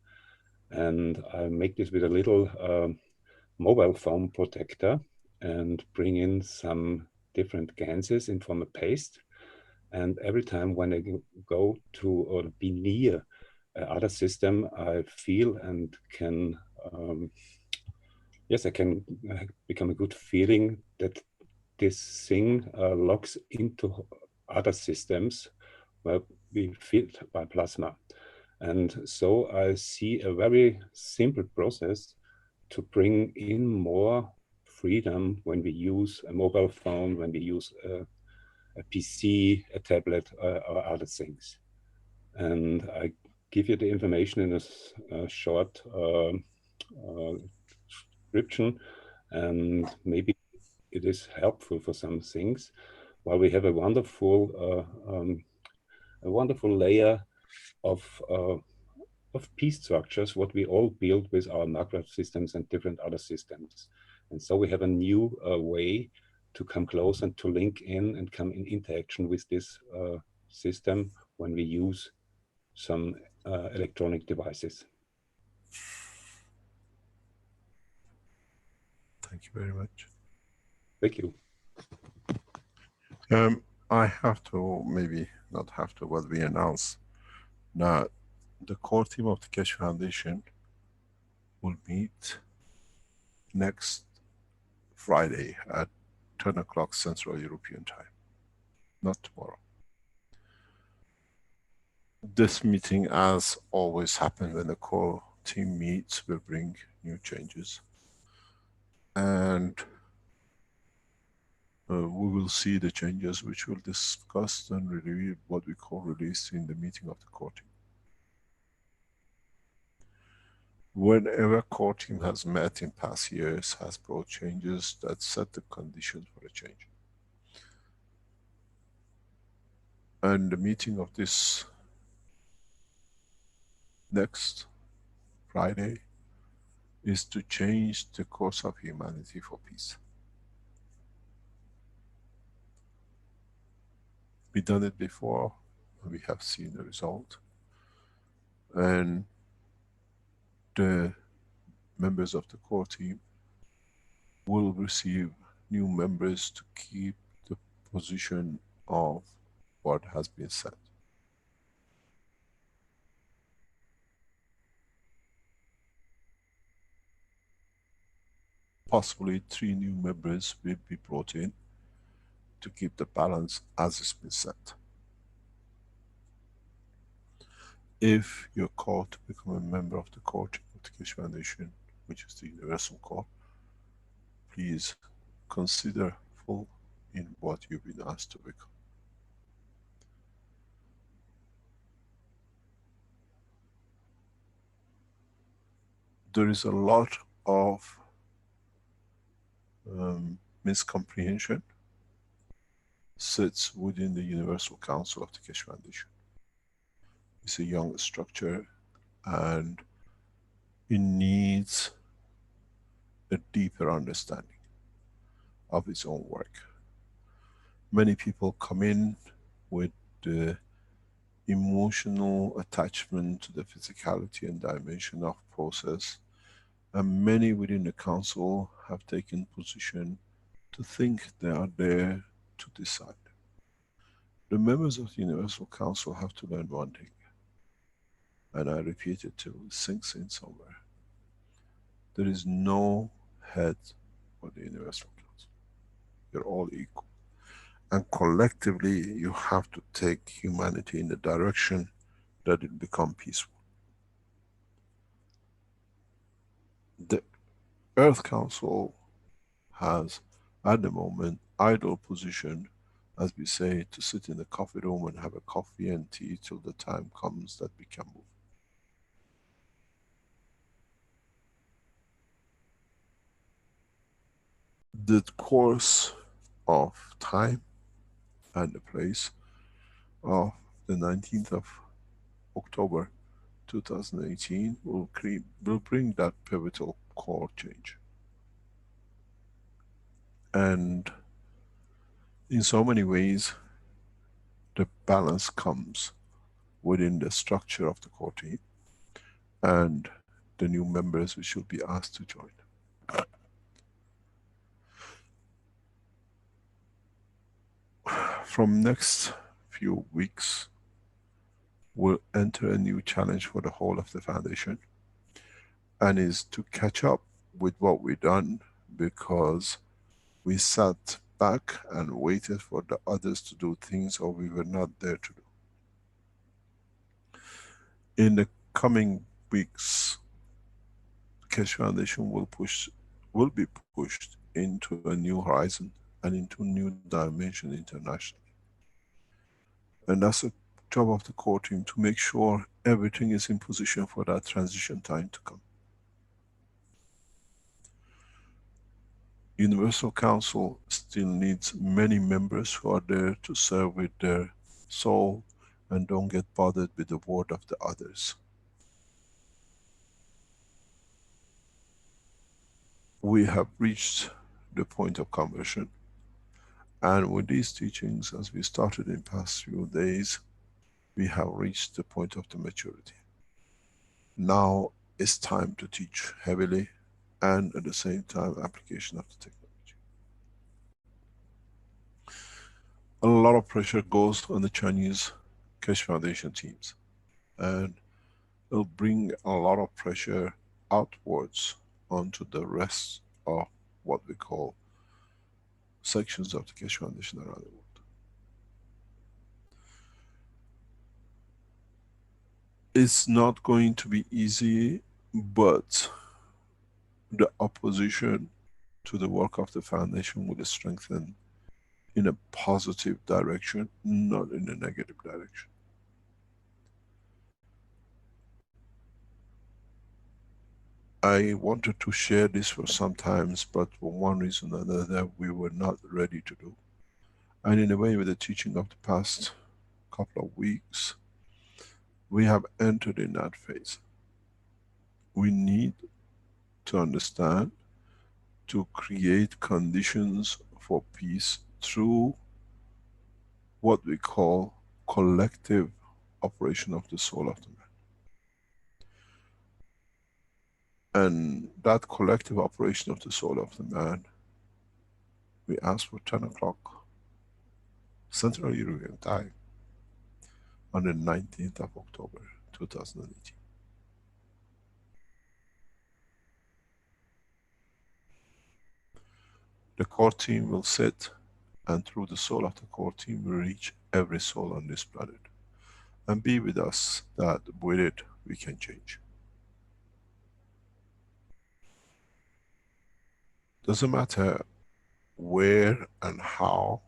And I make this with a little mobile phone protector and bring in some different Ganses in form of paste. And every time when I go to or be near other system, I feel and can, yes, I can become a good feeling that this thing locks into other systems where we feel by plasma. And so I see a very simple process to bring in more freedom when we use a mobile phone, when we use a PC, a tablet, or other things. And I give you the information in a short description, and maybe it is helpful for some things. While we have a wonderful layer of peace structures, what we all build with our maglev systems and different other systems. And so we have a new way to come close and to link in and come in interaction with this system when we use some electronic devices. Thank you very much. Thank you. I have to, maybe not have to, but we announce that the core team of the Keshe Foundation will meet next Friday at 10 o'clock Central European Time, not tomorrow. This meeting, as always happens when the core team meets, will bring new changes. And we will see the changes which we'll discuss and review, what we call release in the meeting of the core team. Whenever core team has met in past years, has brought changes that set the conditions for a change. And the meeting of this next Friday is to change the course of humanity for peace. We've done it before, and we have seen the result. And the members of the core team will receive new members to keep the position of what has been said. Possibly 3 new members will be brought in to keep the balance as it's been set. If you're called to become a member of the core team of the Keshe Foundation, which is the universal core, please consider full in what you've been asked to become. There is a lot of miscomprehension sits within the Universal Council of the Keshe Foundation. It's a young structure and it needs a deeper understanding of its own work. Many people come in with the emotional attachment to the physicality and dimension of process, And many within the council have taken position to think they are there to decide. The members of the Universal Council have to learn one thing, and I repeat it till it sinks in somewhere. There is no head for the Universal Council. You're all equal. And collectively, you have to take humanity in the direction that it become peaceful. The Earth Council has, at the moment, idle position, as we say, to sit in the coffee room and have a coffee and tea till the time comes that we can move. The course of time and the place of the 19th of October 2018 will bring that pivotal core change. And in so many ways, the balance comes within the structure of the core team and the new members which will be asked to join. From next few weeks, we'll enter a new challenge for the whole of the foundation, and is to catch up with what we've done, because we sat back and waited for the others to do things, or we were not there to do. In the coming weeks, Keshe Foundation will be pushed into a new horizon and into a new dimension internationally. And that's the job of the core team, to make sure everything is in position for that transition time to come. Universal Council still needs many members who are there to serve with their soul and don't get bothered with the word of the others. We have reached the point of conversion, and with these teachings, as we started in past few days, we have reached the point of the maturity. Now it's time to teach heavily, and at the same time application of the technology. A lot of pressure goes on the Chinese Keshe Foundation teams, and it'll bring a lot of pressure outwards onto the rest of what we call sections of the Keshe Foundation around the world. It's not going to be easy, but the opposition to the work of the foundation will strengthen in a positive direction, not in a negative direction. I wanted to share this for some times, but for one reason or another, we were not ready to do. And in a way, with the teaching of the past couple of weeks, we have entered in that phase. We need to understand, to create conditions for peace through what we call collective operation of the soul of the man. And that collective operation of the soul of the man, we ask for 10 o'clock Central European time on the 19th of October 2018. The core team will sit, and through the soul of the core team will reach every soul on this planet and be with us, that with it we can change. Doesn't matter where and how,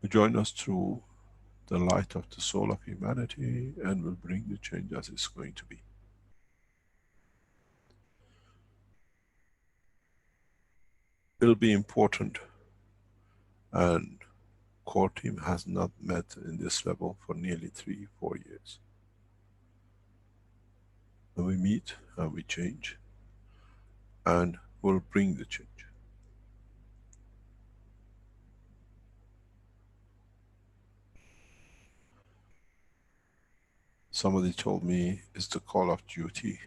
join us through the light of the soul of humanity, and will bring the change as it's going to be. It'll be important, and core team has not met in this level for nearly 3-4 years. And we meet and we change, and we'll bring the change. Somebody told me it's the call of duty.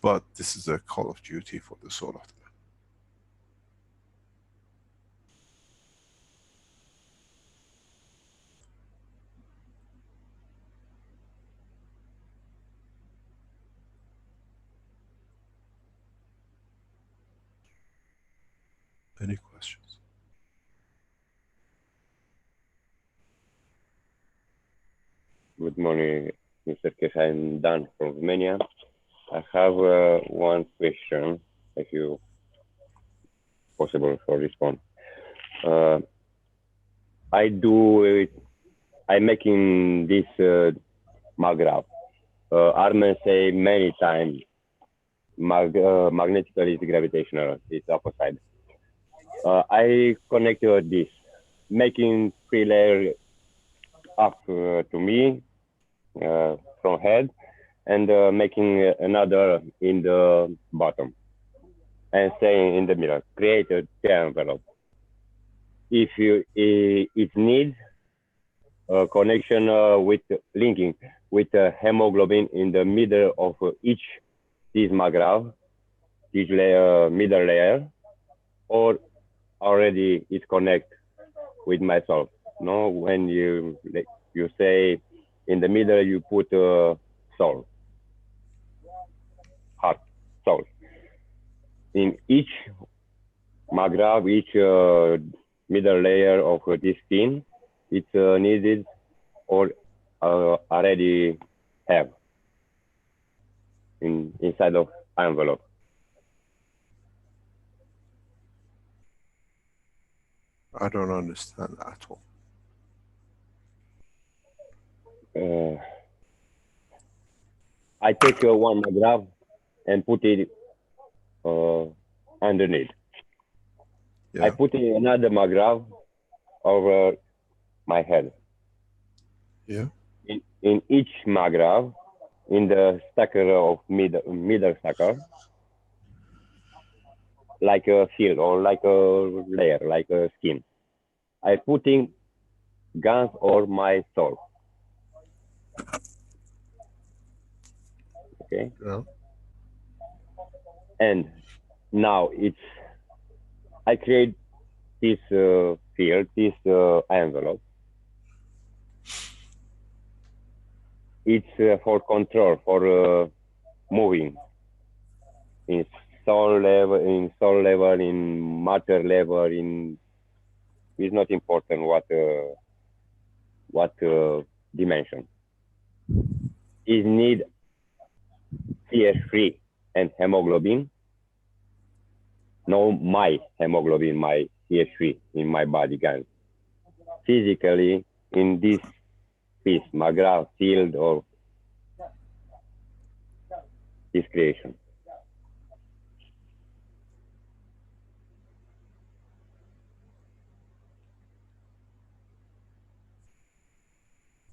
But this is a call of duty for the soul of the man. Any questions? Good morning, Mr. Keshe. I'm Dan from Romania. I have one question, if you possible for respond. I'm making this maggraph. Armen say many times magnetical is gravitational, it's opposite. I connected this, making 3 layers up to me from head, and making another in the bottom, and saying in the middle, create a envelope. If it needs a connection with linking with hemoglobin in the middle of each this maggraph, each layer, middle layer, or already it connect with myself. No, when you say in the middle you put soul, heart, soul. In each maggraph, each middle layer of this skin, it's needed or already have inside of envelope. I don't understand at all. I take one maggraph and put it underneath. Yeah. I put another maggraph over my head. Yeah. In each maggraph, in the stacker of middle stacker, like a field or like a layer, like a skin, I put in Gans or my soul. Okay. Yeah. And now I create this field, this envelope. It's for control, for moving in soul level, in matter level. It's not important what dimension. It need CH3 and hemoglobin. No, my hemoglobin, my CH3 in my body, Gans. Physically, in this piece, maggraph, field, or this creation.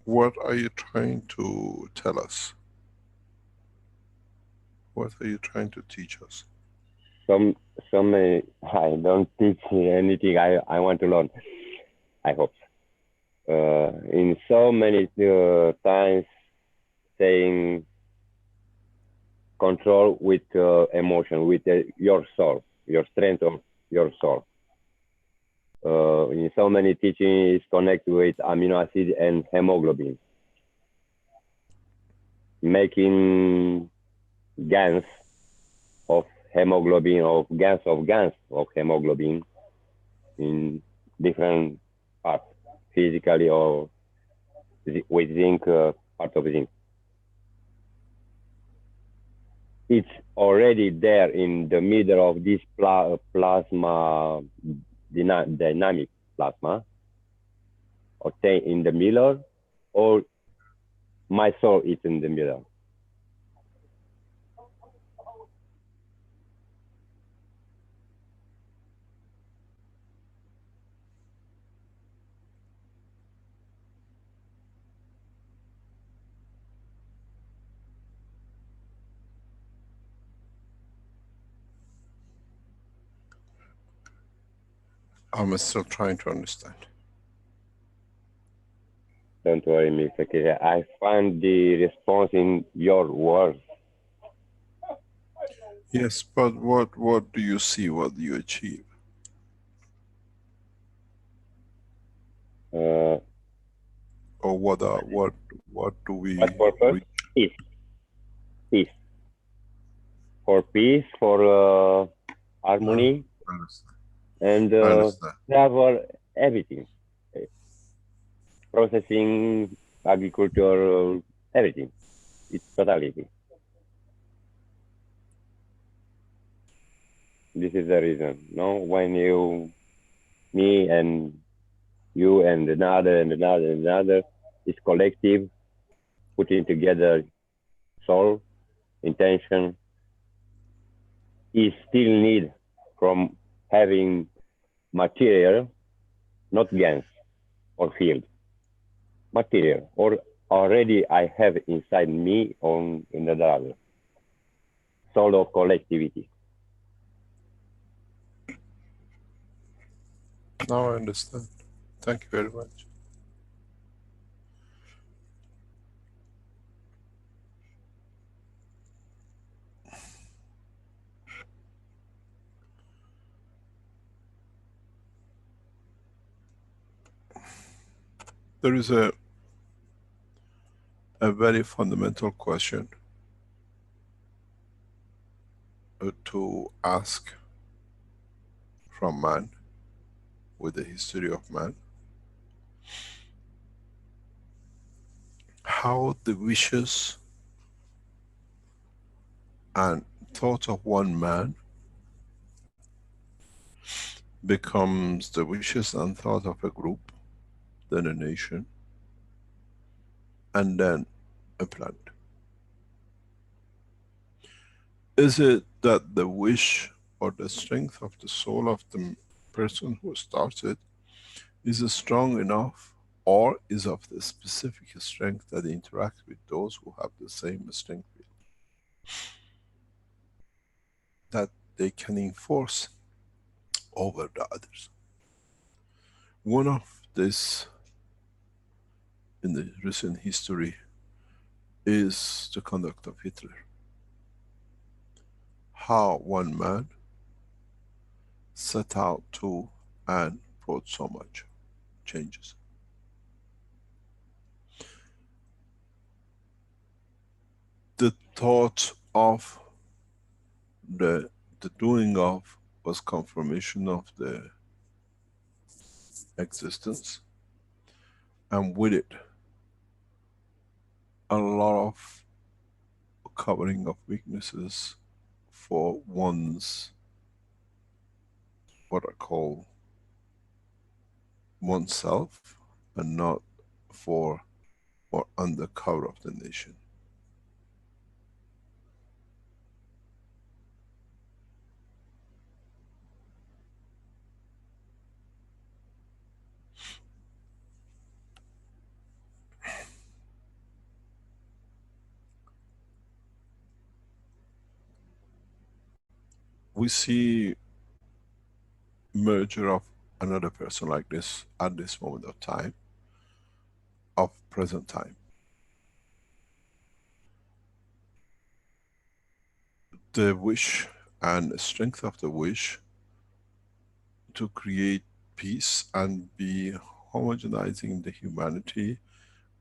What are you trying to tell us? What are you trying to teach us? I don't teach anything. I want to learn. I hope. In so many times, saying control with emotion, with your soul, your strength of your soul. In so many teachings, connect with amino acid and hemoglobin, making Gans of hemoglobin, of Gans of hemoglobin in different parts, physically or with zinc, part of zinc. It's already there in the middle of this plasma, dynamic plasma, or in the middle, or my soul is in the middle. I'm still trying to understand. Don't worry, Mr. Keshe. I find the response in your words. Yes, but what do you see? What do you achieve? Uh, Or what do what we purpose? reach? Peace. Peace. For peace, for No, harmony, I understand. and I understand. for everything. Uh, Processing, agriculture, everything. It's totality. This is the reason. No, when me and you and another and another and another, is collective, putting together soul, intention, is still need from having material, not Gans or field, material, or already I have inside me on in another soul of collectivity. Now I understand. Thank you very much. There is a very fundamental question to ask from man with the history of man. How the wishes and thought of one man becomes the wishes and thought of a group, then a nation, and then a planet. Is it that the wish or the strength of the soul of the person who started is strong enough, or is of the specific strength that interact with those who have the same strength that they can enforce over the others? One of this in the recent history is the conduct of Hitler. How one man set out to and brought so much changes. The thought of the doing of was confirmation of the existence, and with it a lot of covering of weaknesses for one's, what I call oneself, and not for or under cover of the nation. We see merger of another person like this at this moment of time, of present time. The wish and the strength of the wish to create peace and be homogenizing the humanity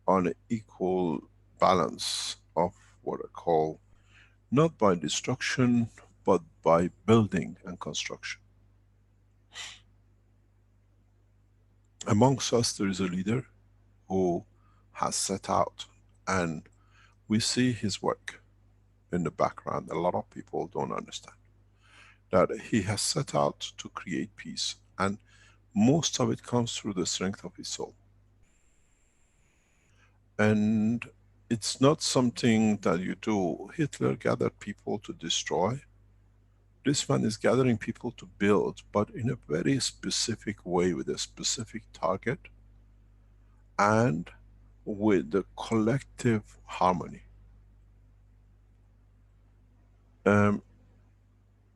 on an equal balance of what I call, not by destruction, but by building and construction. Amongst us there is a leader who has set out, and we see his work in the background. A lot of people don't understand that he has set out to create peace, and most of it comes through the strength of his soul. And it's not something that you do. Hitler gathered people to destroy. This man is gathering people to build, but in a very specific way, with a specific target, and with the collective harmony.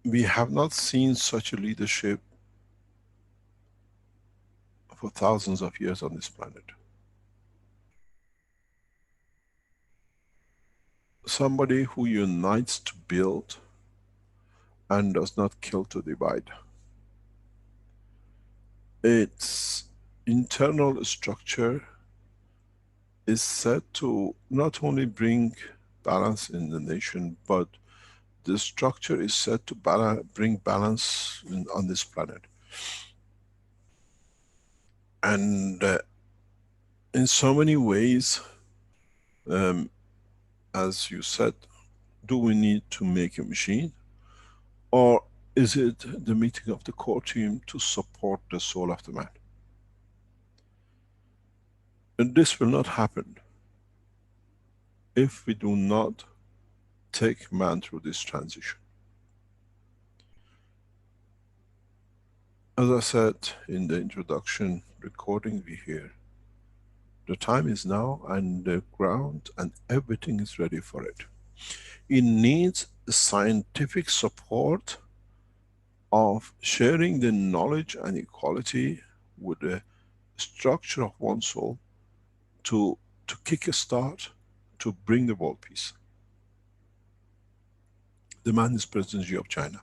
We have not seen such a leadership for thousands of years on this planet. Somebody who unites to build and does not kill to divide. Its internal structure is said to not only bring balance in the nation, but the structure is said to bring balance on this planet. And in so many ways, as you said, do we need to make a machine? Or is it the meeting of the core team to support the soul of the man? And this will not happen if we do not take man through this transition. As I said in the introduction recording we hear, the time is now and the ground and everything is ready for it. It needs scientific support of sharing the knowledge and equality with the structure of one soul to kick a start, to bring the world peace. The man is President Xi of China.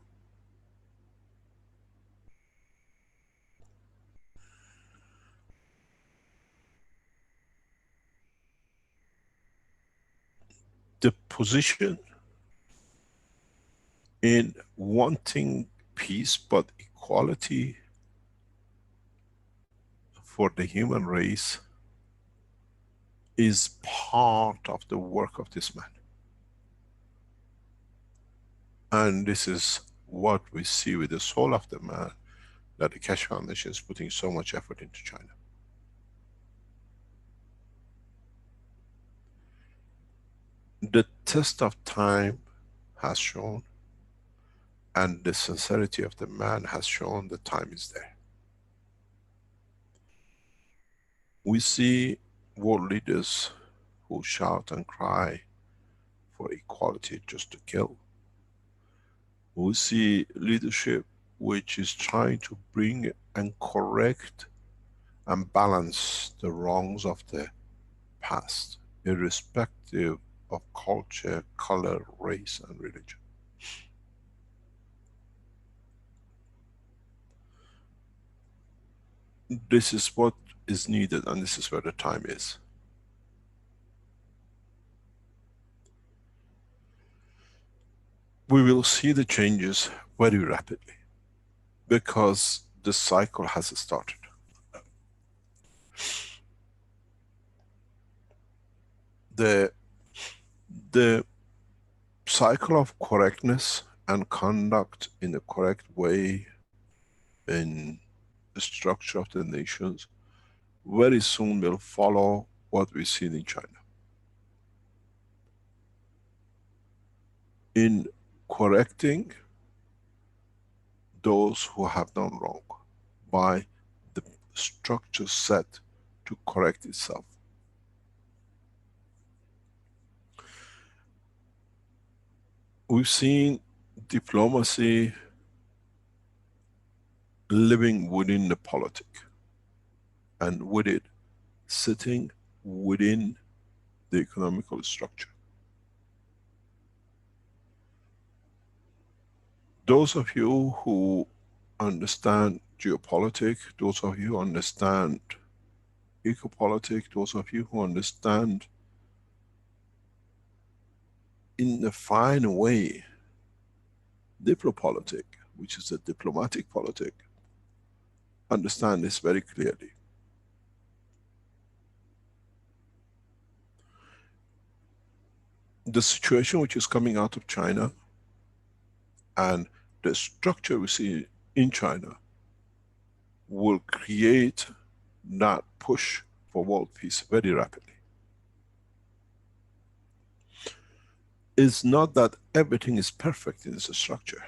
The position in wanting peace but equality for the human race is part of the work of this man. And this is what we see with the soul of the man, that the Keshe Foundation is putting so much effort into China. The test of time has shown, and the sincerity of the man has shown, the time is there. We see world leaders who shout and cry for equality just to kill. We see leadership which is trying to bring and correct and balance the wrongs of the past, irrespective of culture, color, race and religion. This is what is needed, and this is where the time is. We will see the changes very rapidly because the cycle has started. The cycle of correctness and conduct in a correct way in the structure of the nations very soon will follow what we've seen in China. In correcting those who have done wrong by the structure set to correct itself. We've seen diplomacy living within the politic, and with it sitting within the economical structure. Those of you who understand geopolitics, those of you who understand ecopolitics, those of you who understand in a fine way diplopolitics, which is a diplomatic politic, understand this very clearly. The situation which is coming out of China and the structure we see in China will create that push for world peace very rapidly. It's not that everything is perfect in this structure,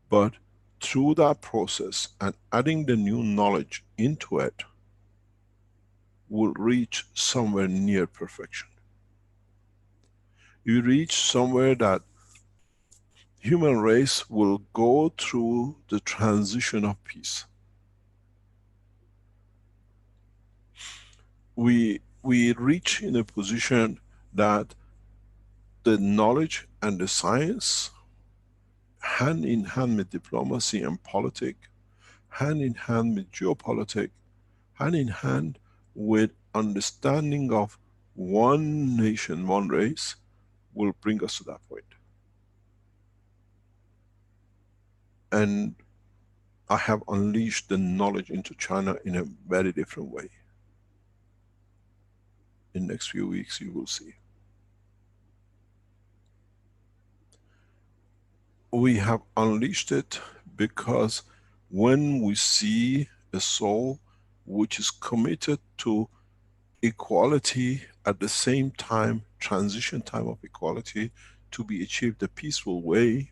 but through that process and adding the new knowledge into it, will reach somewhere near perfection. You reach somewhere that human race will go through the transition of peace. We reach in a position that the knowledge and the science hand in hand with diplomacy and politics, hand in hand with geopolitics, hand in hand with understanding of one nation, one race, will bring us to that point. And I have unleashed the knowledge into China in a very different way. In the next few weeks you will see. We have unleashed it because when we see a soul which is committed to equality, at the same time, transition time of equality to be achieved a peaceful way,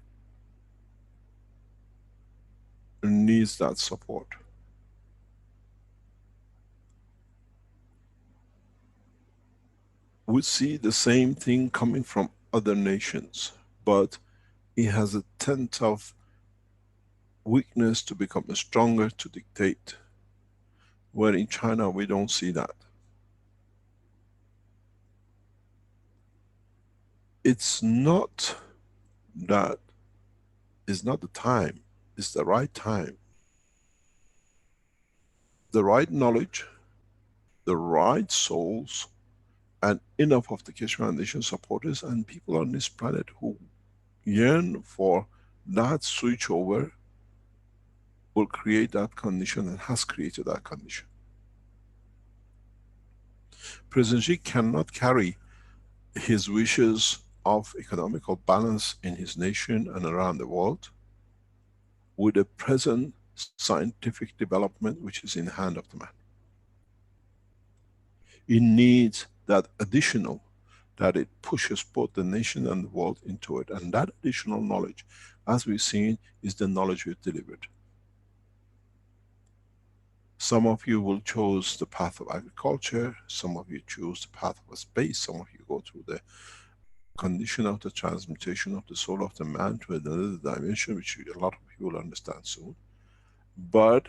needs that support. We see the same thing coming from other nations, but it has a tenth of weakness to become stronger to dictate. Where in China we don't see that. It's not that, it's not the time, it's the right time. The right knowledge, the right souls, and enough of the Keshe Foundation supporters and people on this planet who yearn for that switchover will create that condition and has created that condition. President Xi cannot carry his wishes of economical balance in his nation and around the world with the present scientific development which is in the hand of the man. It needs that additional, that it pushes both the nation and the world into it. And that additional knowledge, as we've seen, is the knowledge we've delivered. Some of you will choose the path of agriculture, some of you choose the path of space, some of you go through the condition of the transmutation of the soul of the man to another dimension, which a lot of you will understand soon. But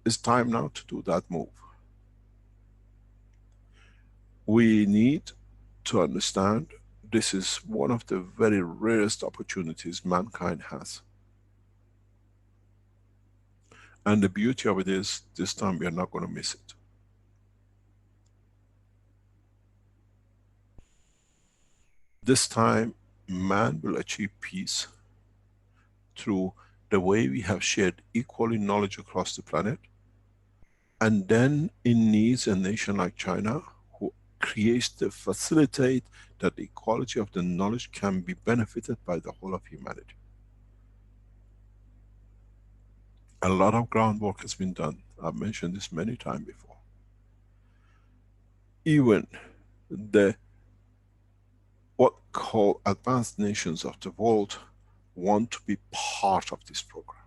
it's time now to do that move. We need to understand this is one of the very rarest opportunities mankind has. And the beauty of it is, this time we are not going to miss it. This time, man will achieve peace through the way we have shared equally knowledge across the planet. And then it needs a nation like China who creates the facilitate that the equality of the knowledge can be benefited by the whole of humanity. A lot of groundwork has been done. I've mentioned this many times before. Even the what called advanced nations of the world want to be part of this program.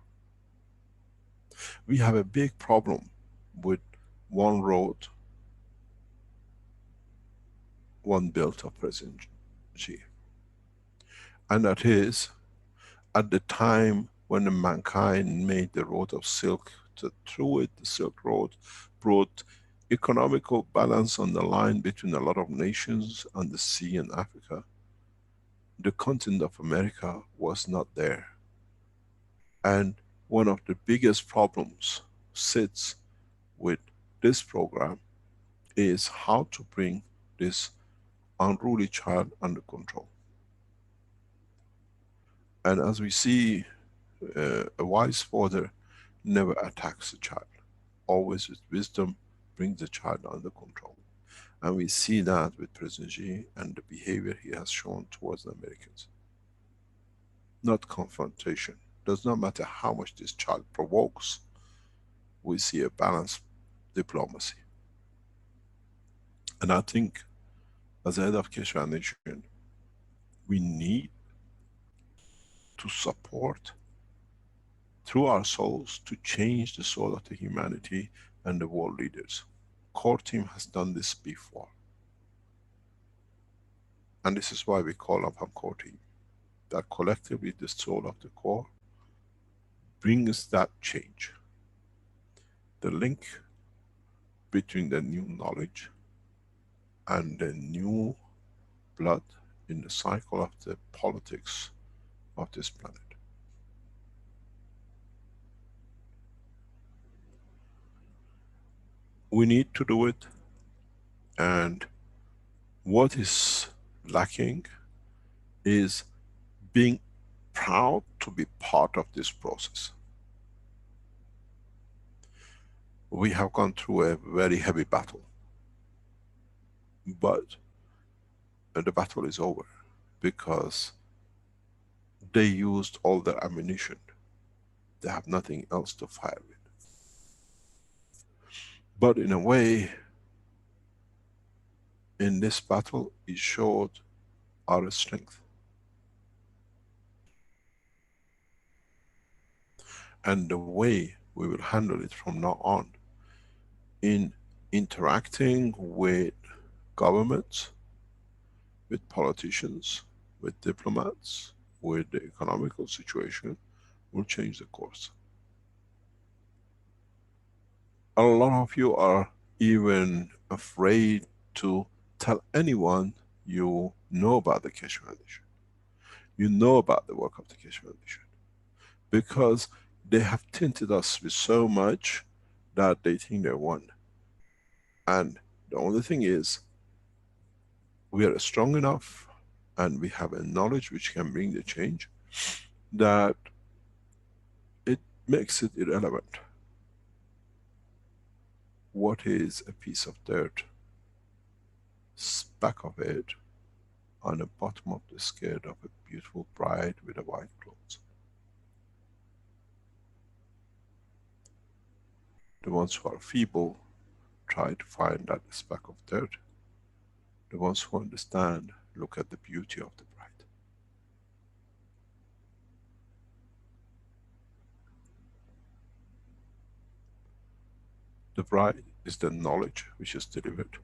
We have a big problem with one road, one belt of President Xi. And that is, at the time when the mankind made the road of silk, through it the Silk Road brought economical balance on the line between a lot of nations on the sea and Africa. The continent of America was not there. And one of the biggest problems sits with this program is how to bring this unruly child under control. And as we see, a wise father never attacks the child. Always with wisdom brings the child under control. And we see that with President Xi and the behavior he has shown towards the Americans. Not confrontation. Does not matter how much this child provokes, we see a balanced diplomacy. And I think, as the head of Keshe Foundation, we need to support through our souls to change the soul of the humanity and the world leaders. Core team has done this before. And this is why we call upon core team. That collectively the soul of the core brings that change. The link between the new knowledge and the new blood in the cycle of the politics of this planet. We need to do it, and what is lacking is being proud to be part of this process. We have gone through a very heavy battle, but the battle is over because they used all their ammunition. They have nothing else to fire with. But in a way, in this battle, it showed our strength. And the way we will handle it from now on, in interacting with governments, with politicians, with diplomats, with the economical situation, will change the course. A lot of you are even afraid to tell anyone you know about the Keshe Foundation. You know about the work of the Keshe Foundation. Because they have tinted us with so much that they think they won. And the only thing is, we are strong enough and we have a knowledge which can bring the change, that it makes it irrelevant. What is a piece of dirt, speck of it, on the bottom of the skirt of a beautiful bride with a white clothes? The ones who are feeble try to find that speck of dirt. The ones who understand look at the beauty of the bride. The bride is the knowledge which is delivered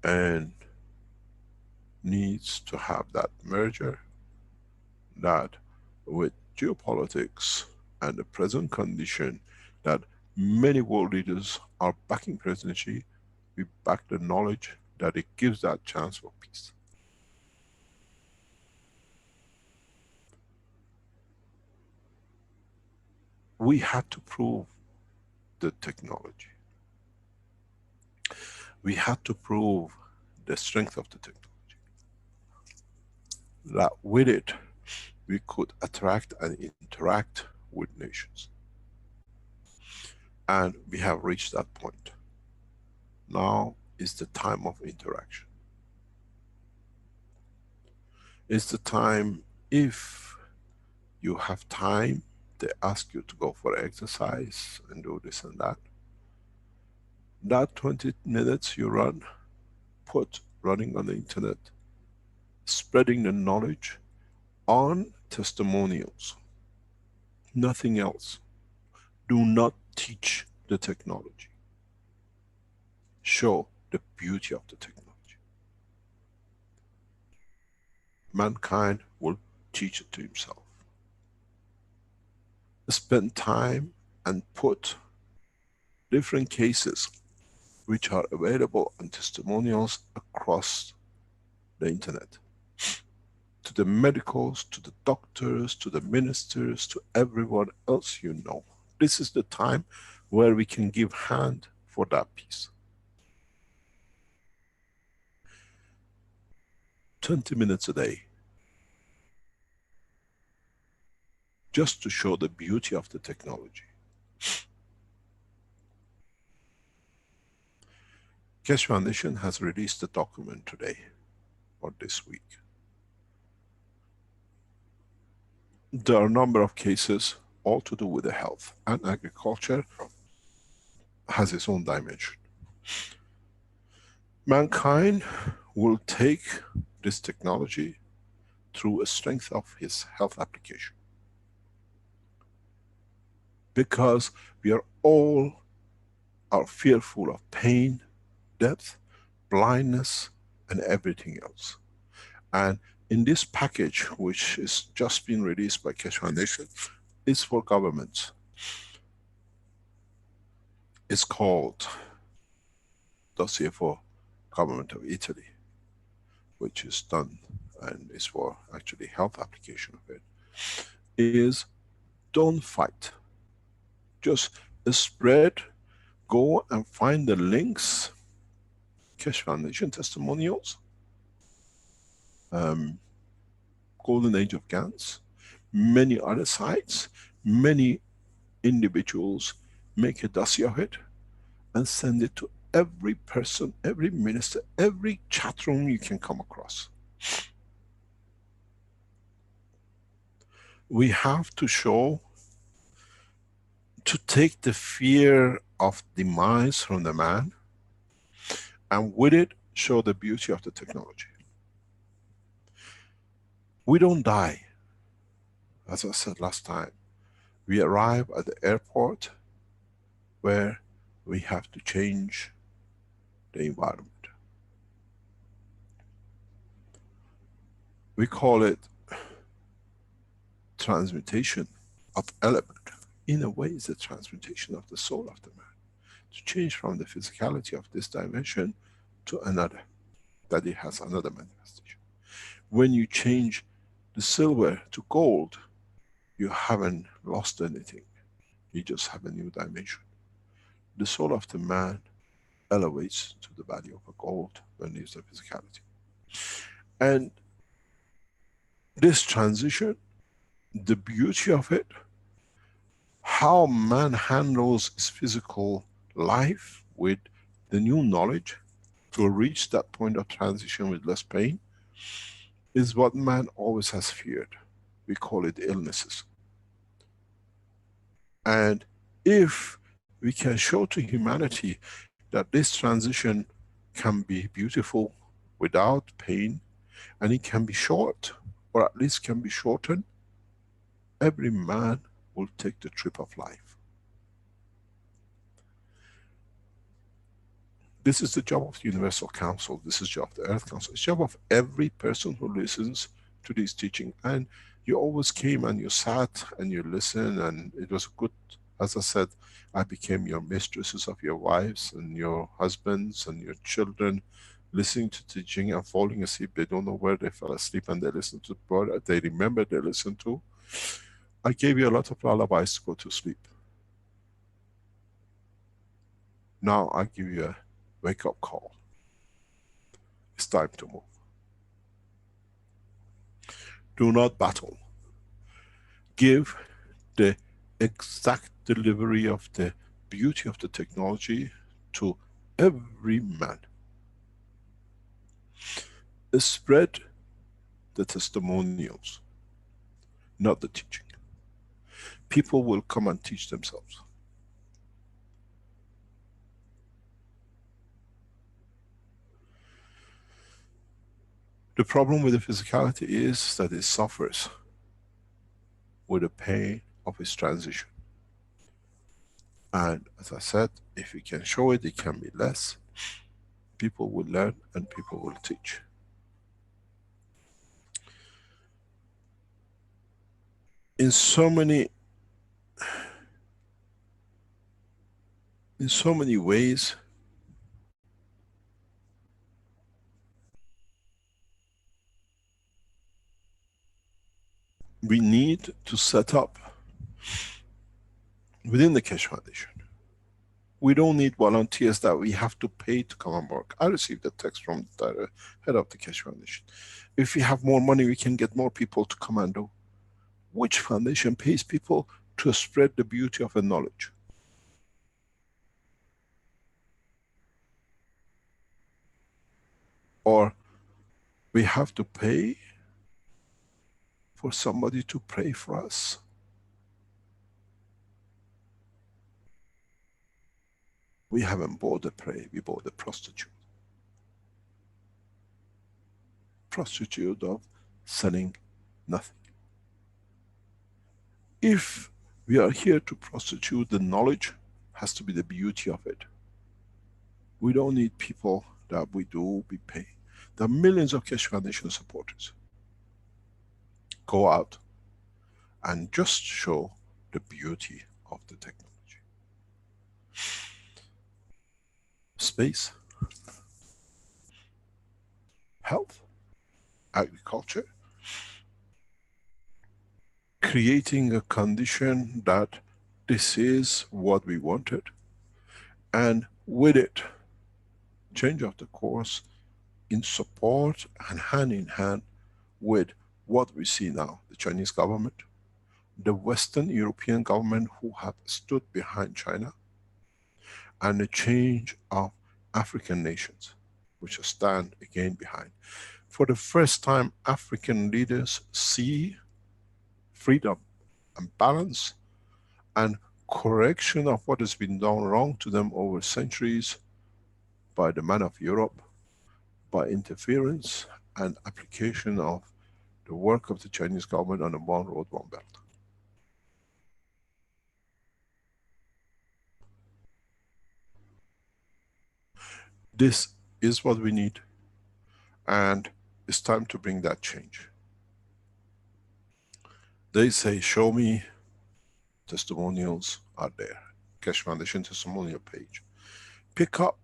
and needs to have that merger, that with geopolitics and the present condition, that many world leaders are backing presidency, we back the knowledge that it gives that chance for peace. We had to prove the technology. We had to prove the strength of the technology. That with it, we could attract and interact with nations. And we have reached that point. Now is the time of interaction. It's the time, if you have time, they ask you to go for exercise and do this and that. That 20 minutes you run, put running on the internet, spreading the knowledge on testimonials. Nothing else. Do not teach the technology. Show the beauty of the technology. Mankind will teach it to himself. Spend time and put different cases which are available on testimonials across the internet. To the medicals, to the doctors, to the ministers, to everyone else you know. This is the time where we can give hand for that peace. 20 minutes a day. Just to show the beauty of the technology. Keshe Foundation has released a document today, or this week. There are a number of cases, all to do with the health, and agriculture has its own dimension. Mankind will take this technology through a strength of his health application. Because we are all fearful of pain, death, blindness, and everything else. And in this package, which is just being released by Keshe Foundation, is for governments. It's called Dossier for Government of Italy, which is done and is for actually health application of it, is don't fight. Just spread Go and find the links, Keshe Foundation testimonials, Golden Age of Gans, many other sites, many individuals make a dossier of it and send it to every person, every minister, every chat room you can come across. We have to show, to take the fear of demise from the man, and with it show the beauty of the technology. We don't die. As I said last time, we arrive at the airport where we have to change the environment. We call it transmutation of element. In a way, it's a transmutation of the soul of the man, to change from the physicality of this dimension to another, that it has another manifestation. When you change the silver to gold, you haven't lost anything. You just have a new dimension. The soul of the man elevates to the value of a gold when it leaves the physicality. And this transition, the beauty of it, how man handles his physical life with the new knowledge to reach that point of transition with less pain, is what man always has feared. We call it illnesses. And if we can show to humanity that this transition can be beautiful without pain, and it can be short, or at least can be shortened, every man will take the trip of life. This is the job of the Universal Council. This is the job of the Earth Council. It's the job of every person who listens to this teaching. And you always came and you sat and you listened, and it was good. As I said, I became your mistresses of your wives and your husbands and your children, listening to teaching and falling asleep. They don't know where they fell asleep, and they listen to the, they remember they listened to. I gave you a lot of lullabies to go to sleep. Now I give you a wake-up call. It's time to move. Do not battle. Give the exact delivery of the beauty of the technology to every man. Spread the testimonials, not the teaching. People will come and teach themselves. The problem with the physicality is that it suffers with the pain of its transition. And as I said, if we can show it, it can be less. People will learn and people will teach. In so many ways, we need to set up within the Keshe Foundation. We don't need volunteers that we have to pay to come and work. I received a text from the head of the Keshe Foundation. If we have more money, we can get more people to come and do. Which foundation pays people to spread the beauty of a knowledge? Or we have to pay for somebody to pray for us? We haven't bought a prey, we bought a prostitute. Prostitute of selling nothing. If we are here to prostitute the knowledge, has to be the beauty of it. We don't need people that we pay. There are millions of Keshe Foundation supporters. Go out and just show the beauty of the technology. Space, health, agriculture, creating a condition that this is what we wanted, and with it, change of the course in support and hand in hand with what we see now, the Chinese government, the Western European government who have stood behind China, and the change of African nations, which stand again behind. For the first time, African leaders see freedom and balance and correction of what has been done wrong to them over centuries by the man of Europe, by interference and application of the work of the Chinese government on a one road, one belt. This is what we need, and it's time to bring that change. They say, show me, testimonials are there. Keshe Foundation testimonial page. Pick up,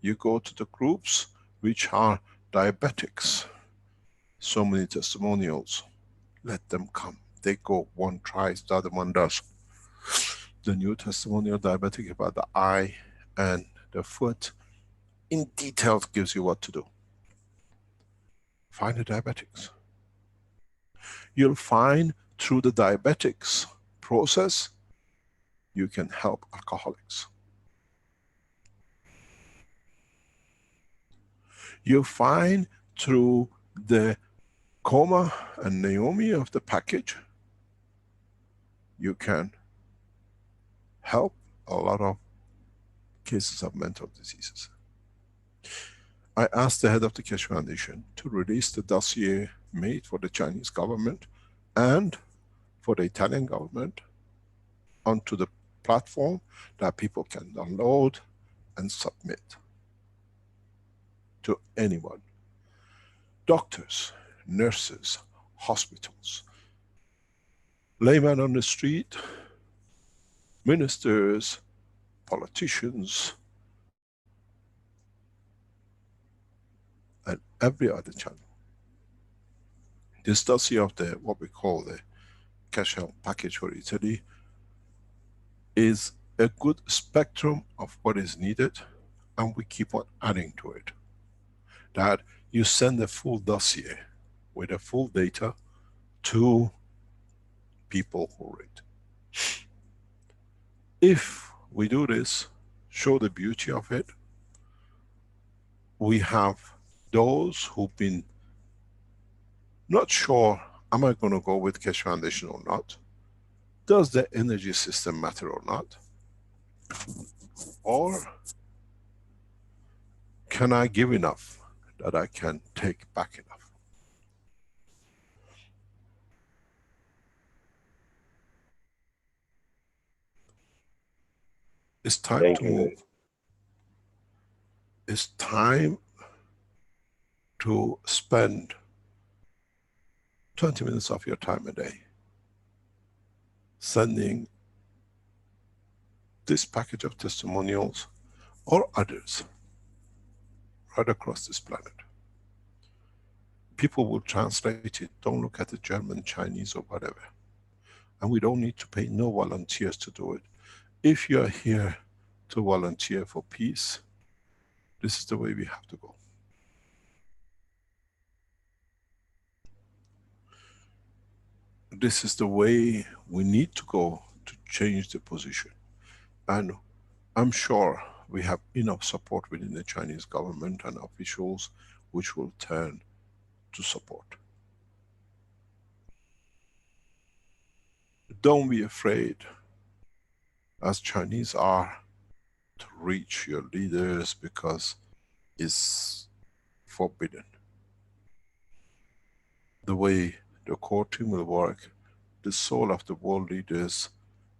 you go to the groups which are diabetics. So many testimonials. Let them come. They go, one tries, the other one does. The new testimonial diabetic about the eye and the foot in detail gives you what to do. Find the diabetics. You'll find through the diabetics process, you can help alcoholics. You find through the Coma and Naomi of the package, you can help a lot of cases of mental diseases. I asked the head of the Keshe Foundation to release the dossier made for the Chinese government and for the Italian government onto the platform that people can download and submit to anyone. Doctors, nurses, hospitals, laymen on the street, ministers, politicians, and every other channel. This dossier of the, what we call the Keshe package for Italy, is a good spectrum of what is needed, and we keep on adding to it. That you send a full dossier with a full data to people who read. If we do this, show the beauty of it, we have those who've been not sure, am I going to go with Keshe Foundation or not? Does the energy system matter or not? Or can I give enough that I can take back enough? It's time to move. It's time to spend 20 minutes of your time a day sending this package of testimonials or others right across this planet. People will translate it. Don't look at the German, Chinese or whatever. And we don't need to pay no volunteers to do it. If you are here to volunteer for peace, this is the way we have to go. This is the way we need to go to change the position. And I'm sure we have enough support within the Chinese government and officials which will turn to support. Don't be afraid, as Chinese are, to reach your leaders because it's forbidden. The way the core team will work, the soul of the world leaders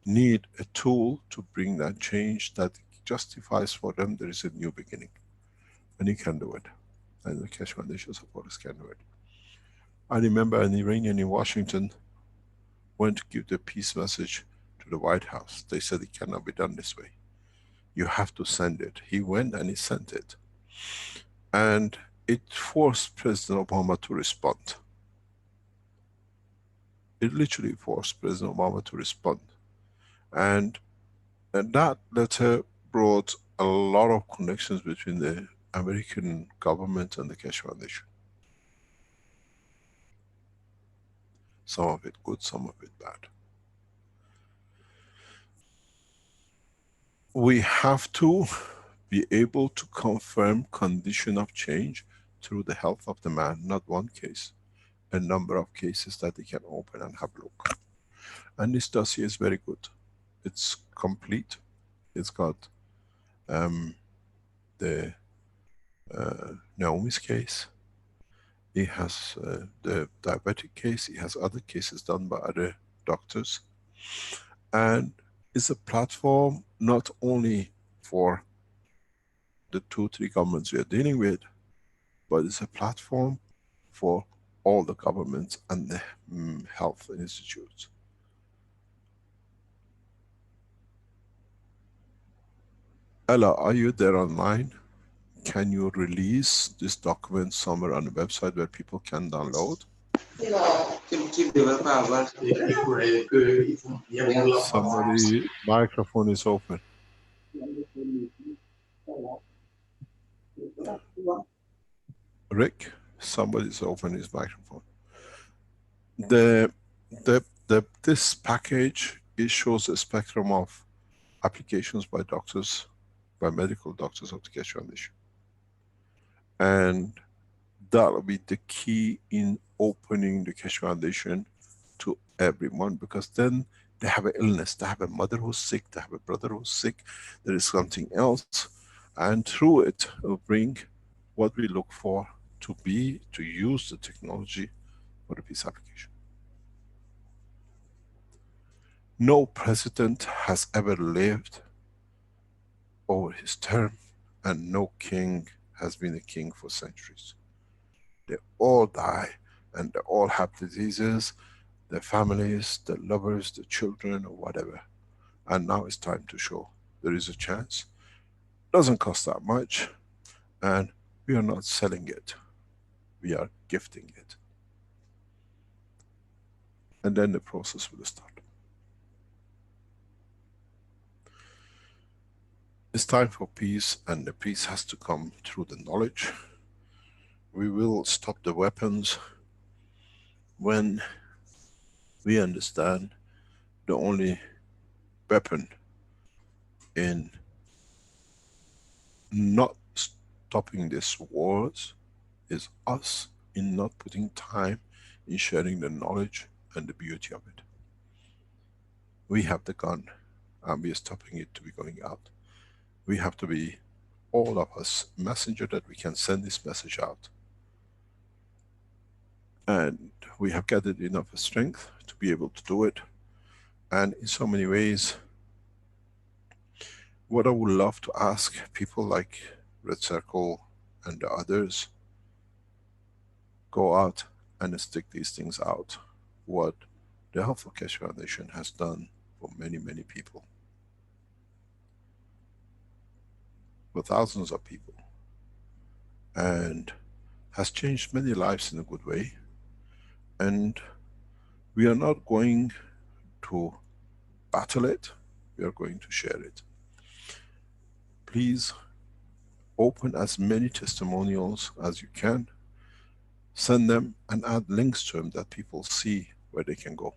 need a tool to bring that change that justifies for them there is a new beginning. And you can do it. And the Keshe Foundation supporters can do it. I remember an Iranian in Washington went to give the peace message to the White House. They said it cannot be done this way. You have to send it. He went and he sent it. And it forced President Obama to respond. It literally forced President Obama to respond. And that letter brought a lot of connections between the American government and the Keshe Foundation. Some of it good, some of it bad. We have to be able to confirm condition of change through the health of the man, not one case, a number of cases that they can open and have a look. And this dossier is very good. It's complete. It's got the Naomi's case. It has the diabetic case. It has other cases done by other doctors. And it's a platform not only for the 2-3 governments we are dealing with, but it's a platform for all the governments and the health institutes. Ella, are you there online? Can you release this document somewhere on the website where people can download? Somebody, microphone is open. Rick, somebody's open his microphone. This package, it shows a spectrum of applications by doctors, by medical doctors of the Keshe Foundation. And that will be the key in opening the Keshe Foundation to everyone, because then they have an illness, they have a mother who's sick, they have a brother who's sick, there is something else, and through it will bring what we look for to use the technology for the peace application. No president has ever lived over his term, and no king has been a king for centuries. They all die, and they all have diseases, their families, their lovers, their children, or whatever. And now it's time to show there is a chance. Doesn't cost that much, and we are not selling it. We are gifting it. And then the process will start. It's time for peace, and the peace has to come through the knowledge. We will stop the weapons when we understand the only weapon in not stopping these wars is us, in not putting time in sharing the knowledge and the beauty of it. We have the gun, and we are stopping it to be going out. We have to be, all of us, messenger that we can send this message out. And we have gathered enough strength to be able to do it. And in so many ways, what I would love to ask people like Red Circle and the others, go out and stick these things out. What the Health for Keshe Foundation has done for many, many people. For thousands of people. And has changed many lives in a good way. And we are not going to battle it, we are going to share it. Please open as many testimonials as you can, send them and add links to them that people see where they can go.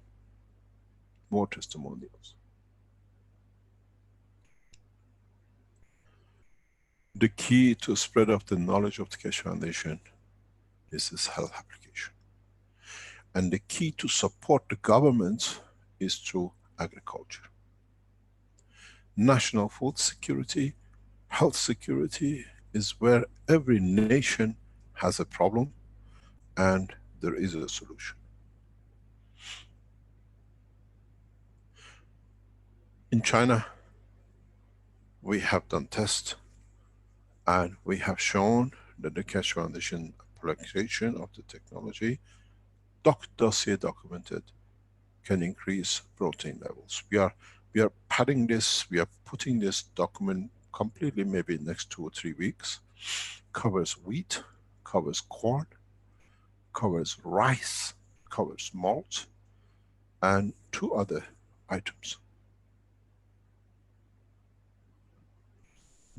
More testimonials. The key to spread of the knowledge of the Keshe Foundation is this health application. And the key to support the governments is through agriculture. National food security, health security is where every nation has a problem and there is a solution. In China, we have done tests and we have shown that the Keshe Foundation application of the technology, dossier documented, can increase protein levels. We are padding this, we are putting this document completely, maybe next 2 or 3 weeks. Covers wheat, covers corn, covers rice, covers malt, and 2 other items.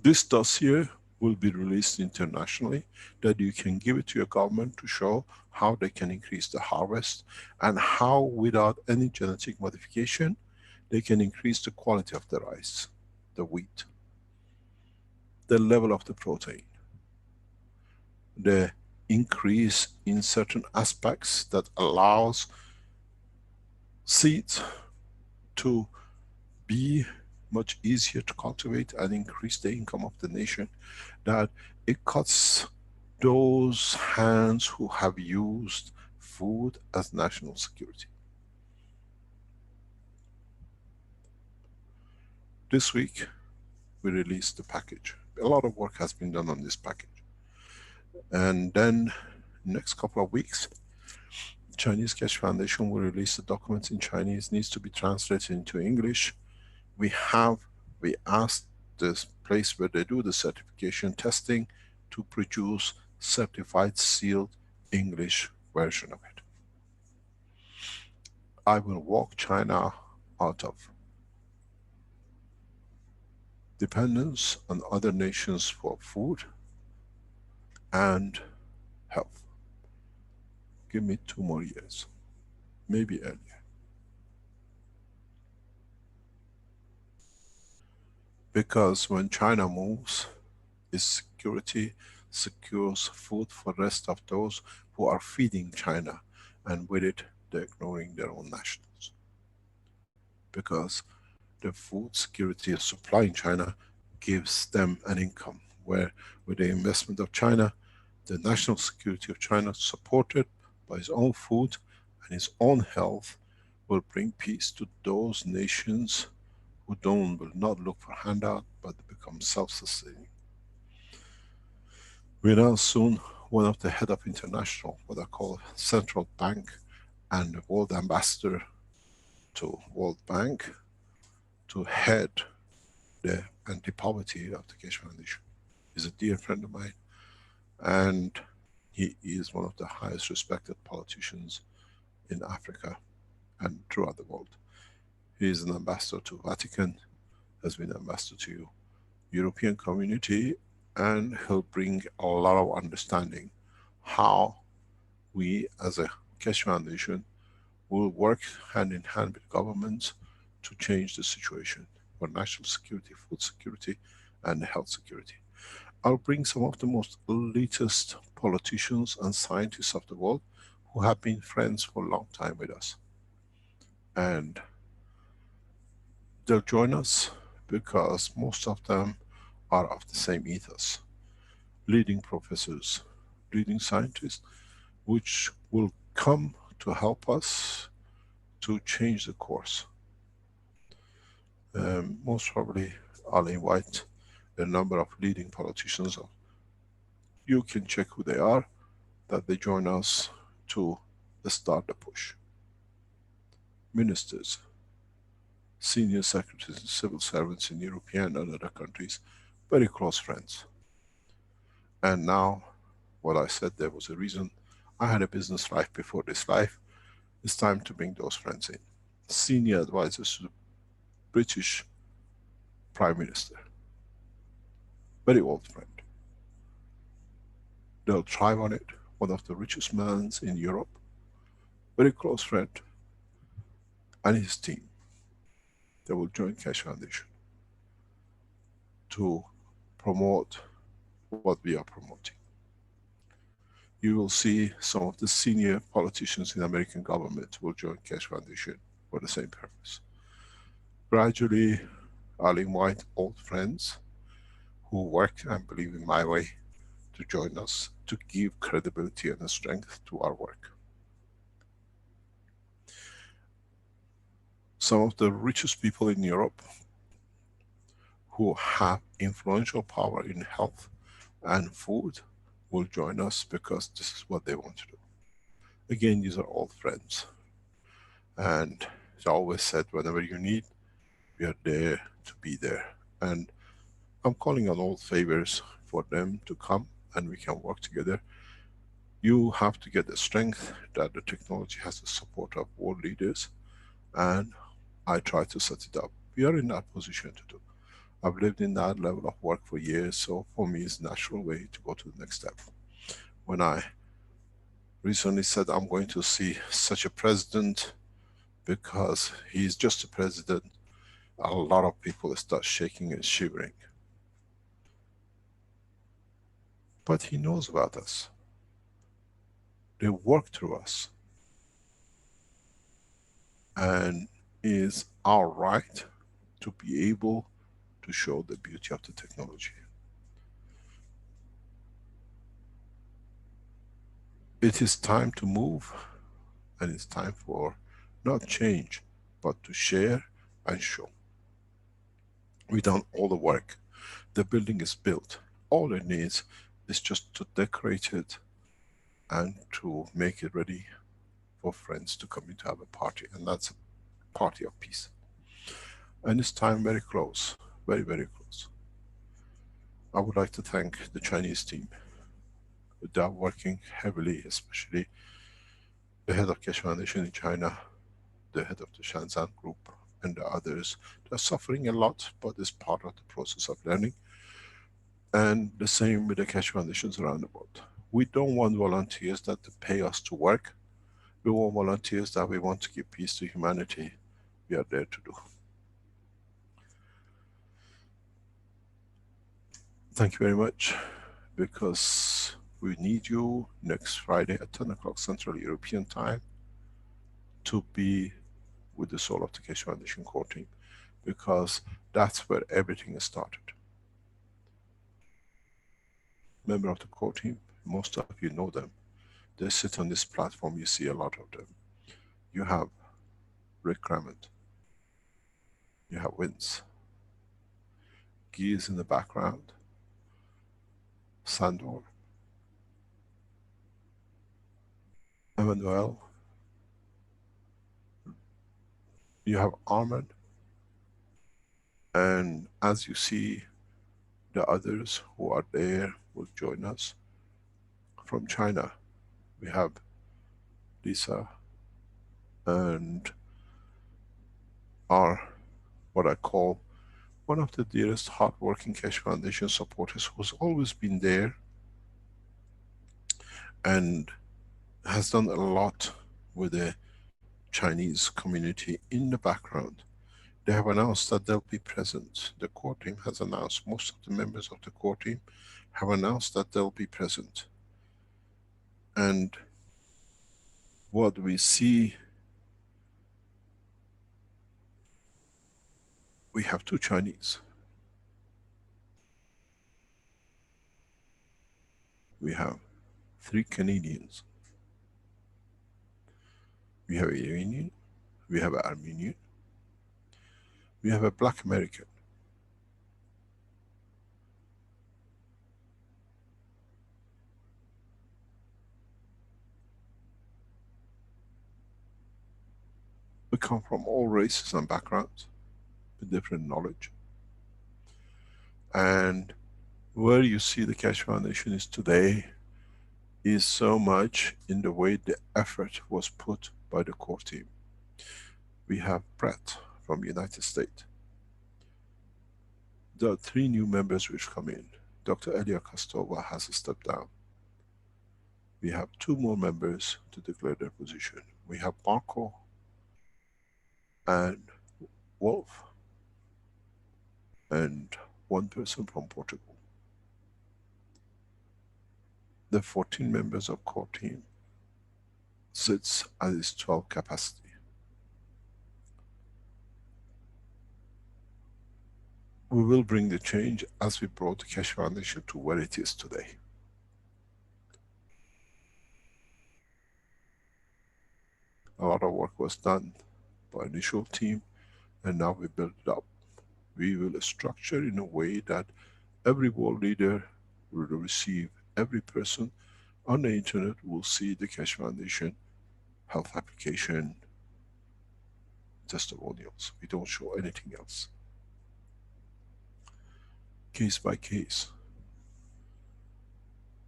This dossier will be released internationally, that you can give it to your government to show how they can increase the harvest and how without any genetic modification they can increase the quality of the rice, the wheat, the level of the protein, the increase in certain aspects that allows seeds to be much easier to cultivate and increase the income of the nation, that it cuts those hands who have used food as national security. This week we released the package. A lot of work has been done on this package. And then next couple of weeks, Chinese Keshe Foundation will release the documents in Chinese, needs to be translated into English. We asked this place where they do the certification testing to produce certified sealed English version of it. I will walk China out of dependence on other nations for food and health. Give me 2 more years, maybe earlier. Because when China moves, its security secures food for the rest of those who are feeding China, and with it they're ignoring their own nationals. Because the food security of supply in China gives them an income, where with the investment of China, the national security of China, supported by its own food and its own health, will bring peace to those nations who will not look for handout, but become self-sustaining. We now soon one of the head of international, what I call central bank, and the world ambassador to World Bank, to head the anti-poverty of the Keshe Foundation. He's a dear friend of mine, and he is one of the highest respected politicians in Africa and throughout the world. He is an ambassador to Vatican, has been ambassador to European community, and he'll bring a lot of understanding how we as a Keshe Foundation will work hand in hand with governments to change the situation for national security, food security, and health security. I'll bring some of the most elitist politicians and scientists of the world who have been friends for a long time with us. And they'll join us because most of them are of the same ethos. Leading professors, leading scientists, which will come to help us to change the course. Most probably I'll invite a number of leading politicians. You can check who they are, that they join us to start the push. Ministers, senior secretaries and civil servants in European and other countries, very close friends. And now, what I said, there was a reason. I had a business life before this life. It's time to bring those friends in. Senior advisors to the British Prime Minister. Very old friend. They'll thrive on it. One of the richest men in Europe. Very close friend. And his team. They will join Keshe Foundation to promote what we are promoting. You will see some of the senior politicians in the American government will join Keshe Foundation for the same purpose. Gradually, I'll invite old friends who work and believe in my way to join us, to give credibility and strength to our work. Some of the richest people in Europe who have influential power in health and food will join us because this is what they want to do. Again, these are old friends. And as I always said, whenever you need, we are there to be there. And I'm calling on old favors for them to come and we can work together. You have to get the strength that the technology has the support of world leaders, and I try to set it up. We are in that position to do. I've lived in that level of work for years, so for me it's a natural way to go to the next step. When I recently said I'm going to see such a president because he's just a president, a lot of people start shaking and shivering. But he knows about us. They work through us. And is our right to be able to show the beauty of the technology. It is time to move, and it's time for not change, but to share and show. We've done all the work. The building is built. All it needs is just to decorate it and to make it ready for friends to come in to have a party, and that's a party of peace. And it's time very close, very, very close. I would like to thank the Chinese team. They are working heavily, especially the head of Keshe Foundation in China, the head of the Shenzhen group, and the others. They are suffering a lot, but it's part of the process of learning. And the same with the Keshe Foundations around the world. We don't want volunteers that pay us to work. We want volunteers that we want to give peace to humanity. We are there to do. Thank you very much, because we need you next Friday at 10 o'clock Central European Time to be with the soul of the Keshe Foundation core team, because that's where everything started. Member of the core team, most of you know them. They sit on this platform, you see a lot of them. You have Rick Clement, you have Vince, Guy is in the background, Sandor, Emmanuel, you have Armand, and as you see, the others who are there will join us. From China, we have Lisa and our, what I call, one of the dearest hard-working Keshe Foundation supporters, who's always been there and has done a lot with the Chinese community in the background. They have announced that they'll be present. The core team has announced, most of the members of the core team have announced that they'll be present. And what we see, we have 2 Chinese. We have 3 Canadians. We have a Iranian, we have an Armenian, we have a Black American. We come from all races and backgrounds with different knowledge. And where you see the Keshe Foundation is today is so much in the way the effort was put by the core team. We have Brett from United States. There are 3 new members which come in. Dr. Elia Kostova has stepped down. We have 2 more members to declare their position. We have Marco and Wolf, and 1 person from Portugal. The 14 members of core team sits at its 12 capacity. We will bring the change as we brought the Keshe Foundation to where it is today. A lot of work was done by initial team, and now we build it up. We will structure in a way that every world leader will receive, every person on the internet will see the Keshe Foundation health application testimonials. We don't show anything else. Case by case.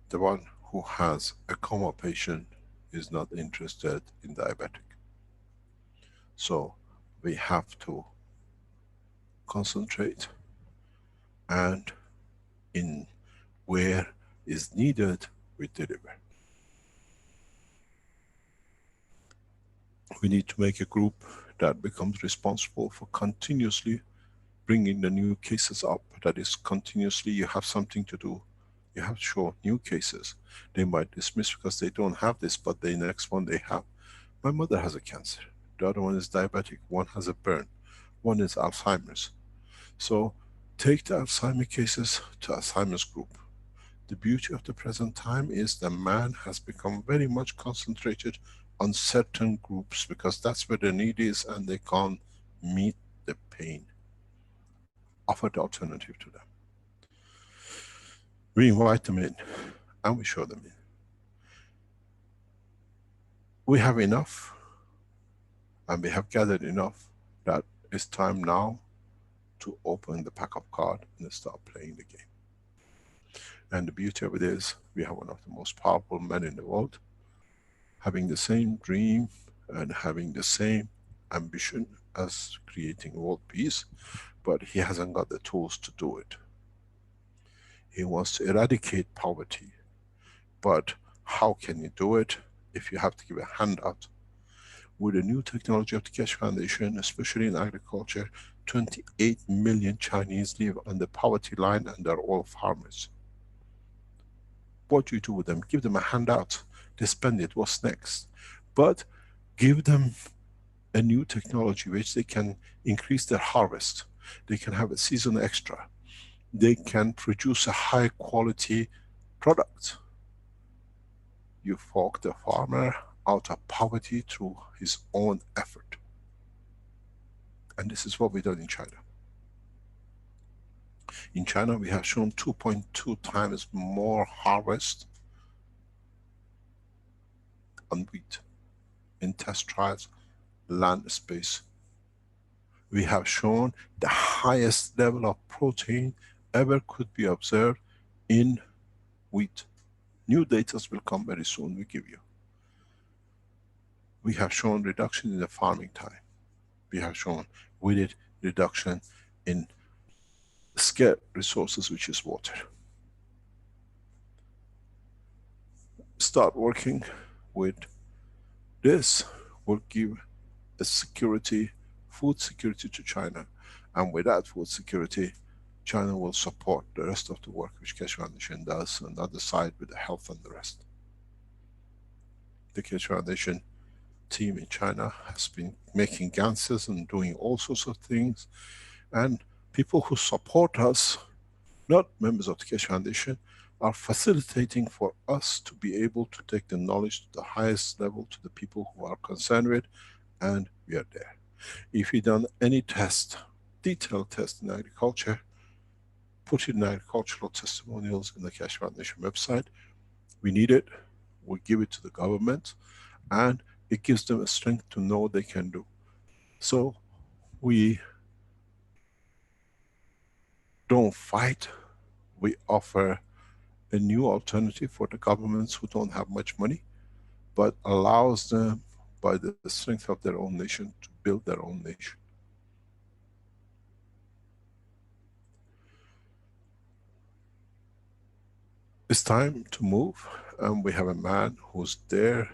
The one who has a coma patient is not interested in diabetic. So we have to concentrate and in where is needed, we deliver. We need to make a group that becomes responsible for continuously bringing the new cases up. That is, continuously you have something to do. You have to show new cases. They might dismiss because they don't have this, but the next one they have. My mother has a cancer. The other one is diabetic. One has a burn. One is Alzheimer's. So take the Alzheimer cases to Alzheimer's group. The beauty of the present time is that man has become very much concentrated on certain groups because that's where the need is and they can't meet the pain. Offer the alternative to them. We invite them in and we show them in. We have enough and we have gathered enough that it's time now to open the pack of cards and start playing the game. And the beauty of it is we have one of the most powerful men in the world having the same dream and having the same ambition as creating world peace, but he hasn't got the tools to do it. He wants to eradicate poverty, but how can you do it if you have to give a handout? With the new technology of the Keshe Foundation, especially in agriculture, 28 million Chinese live on the poverty line and they're all farmers. What do you do with them? Give them a handout. They spend it, what's next? But give them a new technology which they can increase their harvest. They can have a season extra. They can produce a high quality product. You fork the farmer out of poverty through his own effort. And this is what we've done in China. In China, we have shown 2.2 times more harvest on wheat in test trials, land space. We have shown the highest level of protein ever could be observed in wheat. New data will come very soon, we give you. We have shown reduction in the farming time. We have shown with it reduction in scarce resources, which is water. Start working with this will give a security, food security to China. And with that food security, China will support the rest of the work which Keshe Foundation does on the other side with the health and the rest. The Keshe Foundation team in China has been making Ganses and doing all sorts of things. And people who support us, not members of the Keshe Foundation, are facilitating for us to be able to take the knowledge to the highest level to the people who are concerned with, and we are there. If you've done any test, detailed test in agriculture, put it in agricultural testimonials in the Keshe Foundation website. We need it, we give it to the government, and it gives them a strength to know what they can do. So we don't fight, we offer a new alternative for the governments who don't have much money, but allows them by the strength of their own nation to build their own nation. It's time to move, and we have a man who's there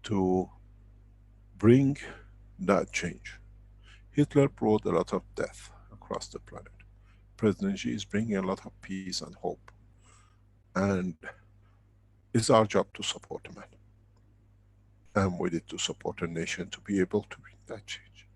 to bring that change. Hitler brought a lot of death across the planet. President Xi is bringing a lot of peace and hope. And it's our job to support the man. And we need to support a nation to be able to bring that change.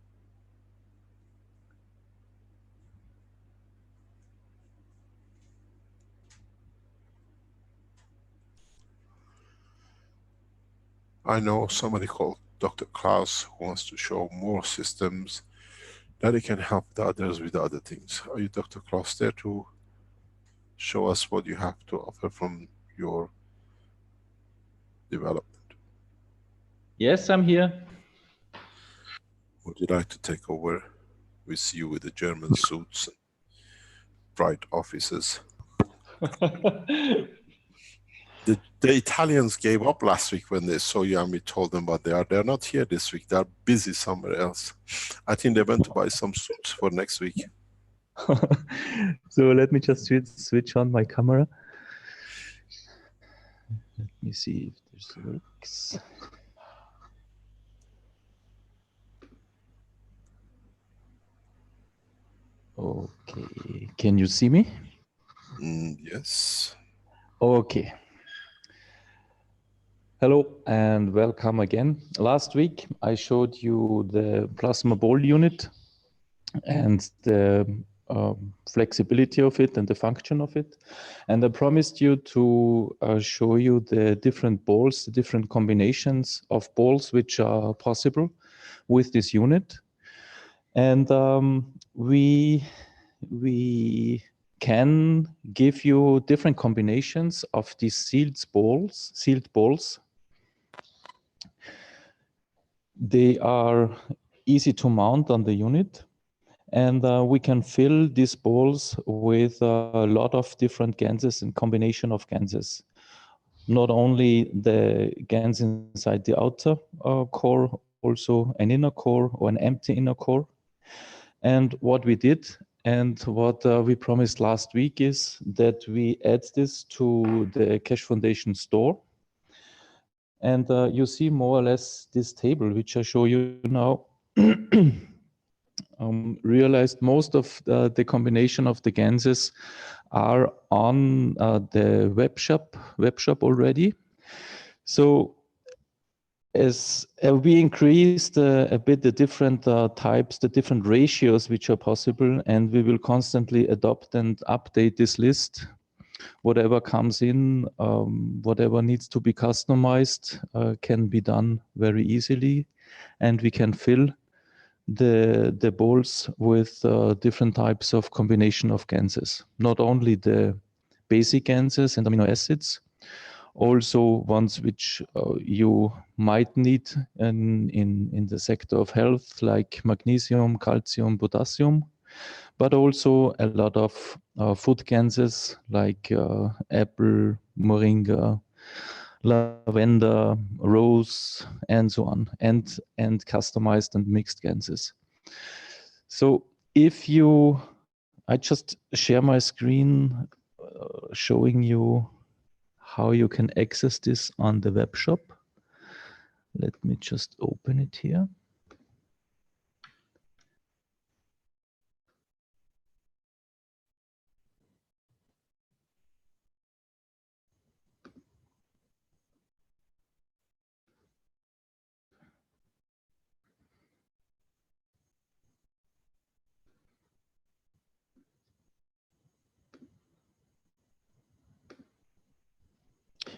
I know somebody called Dr. Klaus who wants to show more systems that he can help the others with other things. Are you, Dr. Klaus, there to show us what you have to offer from your development? Yes, I'm here. Would you like to take over? We see you with the German suits and bright offices. The Italians gave up last week when they saw you, and we told them, but they're not here this week. They're busy somewhere else. I think they went to buy some suits for next week. So let me just switch on my camera. Let me see if this works. Okay, can you see me? Yes. Okay. Hello and welcome again. Last week I showed you the plasma ball unit and the flexibility of it and the function of it. And I promised you to show you the different balls, the different combinations of balls which are possible with this unit. And we can give you different combinations of these sealed balls. They are easy to mount on the unit. And we can fill these balls with a lot of different ganses and combination of ganses. Not only the Gans inside the outer core, also an inner core or an empty inner core. And what we did and what we promised last week is that we add this to the Keshe Foundation store. And you see more or less this table, which I show you now. Realized most of the combination of the ganses are on the web shop already. So as we increased a bit the different types, the different ratios which are possible, and we will constantly adopt and update this list. Whatever comes in, whatever needs to be customized can be done very easily, and we can fill the balls with different types of combination of ganses. Not only the basic ganses and amino acids, also ones which you might need in the sector of health, like magnesium, calcium, potassium, but also a lot of food ganses like apple, moringa, lavender, rose, and so on, and customized and mixed ganses. So if I just share my screen showing you how you can access this on the web shop. Let me just open it here.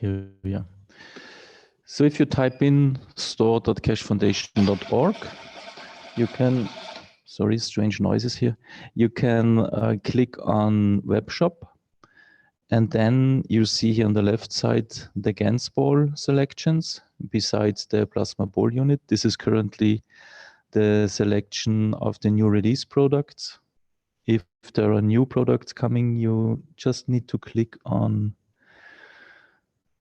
Here we are. So if you type in store.keshefoundation.org, you can, sorry, strange noises here. You can click on web shop, and then you see here on the left side the Gans ball selections besides the plasma ball unit. This is currently the selection of the new release products. If there are new products coming, you just need to click on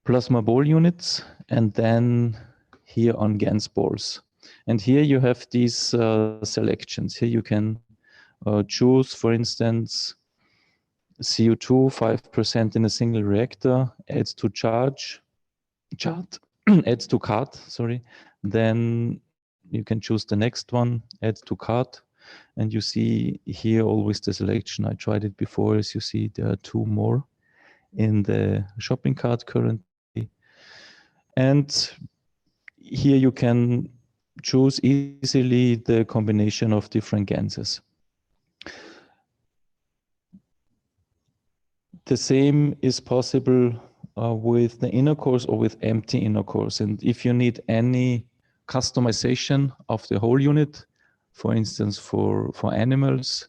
plasma ball units and then here on Gans balls. And here you have these selections. Here you can choose, for instance, CO2 5% in a single reactor, adds to adds to cart, sorry. Then you can choose the next one, add to cart. And you see here always the selection. I tried it before. As you see, there are 2 more in the shopping cart currently. And here you can choose easily the combination of different ganses. The same is possible with the inner cores or with empty inner cores. And if you need any customization of the whole unit, for instance, for animals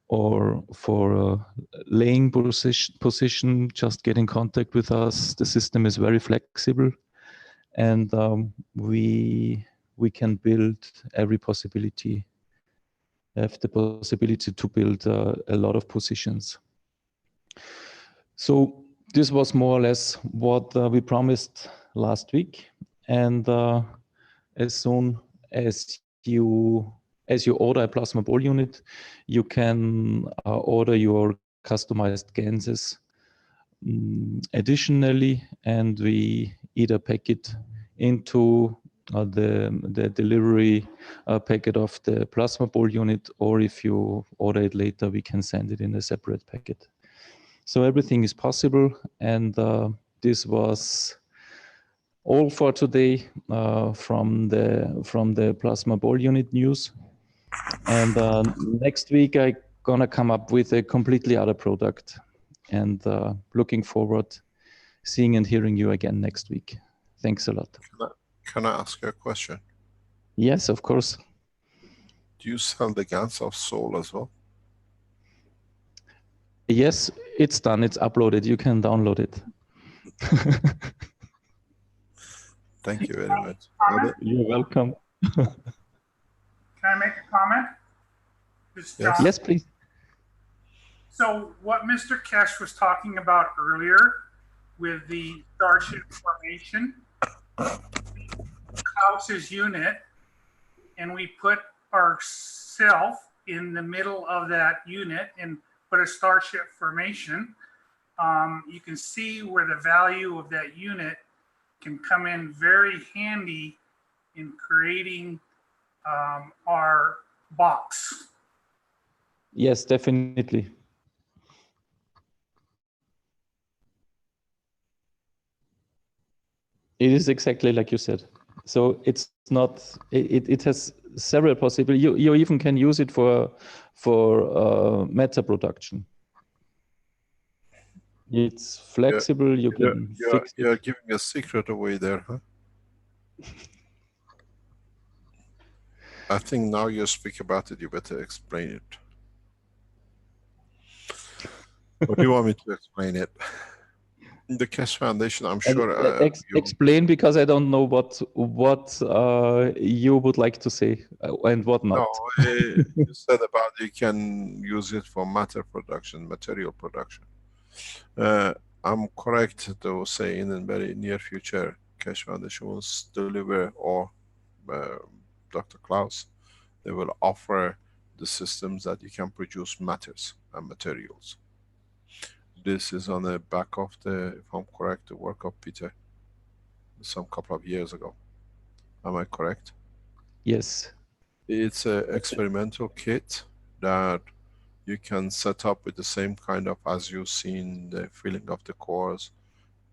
or for laying position, just get in contact with us. The system is very flexible, and we can build every possibility, have the possibility to build a lot of positions. So this was more or less what we promised last week. And as soon as you as you order a plasma ball unit, you can order your customized Ganses additionally, and we either pack it into the delivery packet of the plasma ball unit, or if you order it later, we can send it in a separate packet. So everything is possible, and this was all for today from the plasma ball unit news. And next week I'm gonna come up with a completely other product, and looking forward seeing and hearing you again next week. Thanks a lot. Can I ask you a question? Yes, of course. Do you sell the Gans of Soul as well? Yes, it's done. It's uploaded. You can download it. Thank you very much. You're welcome. Can I make a comment? Yes. Yes, please. So what Mr. Keshe was talking about earlier with the starship formation, Klaus's unit, and we put ourself in the middle of that unit and put a starship formation, you can see where the value of that unit can come in very handy in creating our box. Yes, definitely. It is exactly like you said. So it's not. It has several possibilities. You even can use it for matter production. It's flexible. You can fix it. You're giving a secret away there, huh? I think now you speak about it, you better explain it. Or do you want me to explain it? The Keshe Foundation, I'm sure. Explain, because I don't know what you would like to say and what not. No, you said about you can use it for matter production, material production. I'm correct to say in the very near future, Keshe Foundation will deliver, or Dr. Klaus, they will offer the systems that you can produce matters and materials. This is on the back of the, if I'm correct, the work of Peter some couple of years ago. Am I correct? Yes. It's an experimental kit that you can set up with the same kind of, as you've seen, the filling of the cores,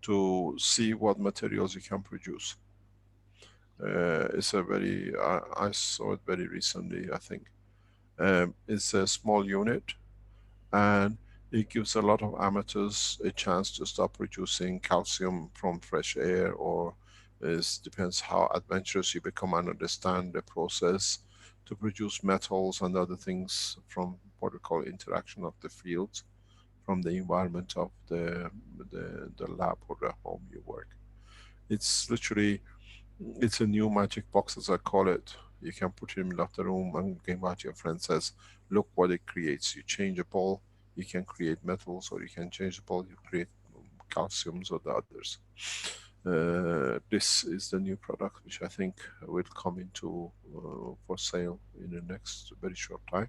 to see what materials you can produce. It's a very, I saw it very recently, I think. It's a small unit, and it gives a lot of amateurs a chance to start producing calcium from fresh air, or it depends how adventurous you become and understand the process to produce metals and other things from what we call interaction of the fields from the environment of the lab or the home you work. It's literally, it's a new magic box, as I call it. You can put it in the other room and game out, your friend says, look what it creates. You change a ball, you can create metals, or you can change the ball, you create calciums or the others. This is the new product which I think will come into for sale in the next very short time.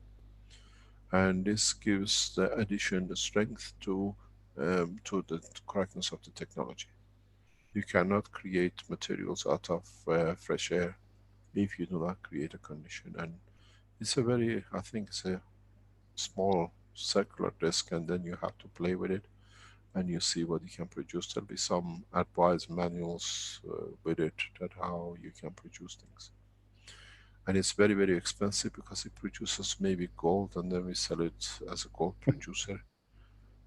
And this gives the addition, the strength to the correctness of the technology. You cannot create materials out of fresh air if you do not create a condition. And it's a very, I think it's a small circular disc, and then you have to play with it and you see what you can produce. There'll be some advice manuals with it, that how you can produce things. And it's very, very expensive because it produces maybe gold, and then we sell it as a gold producer.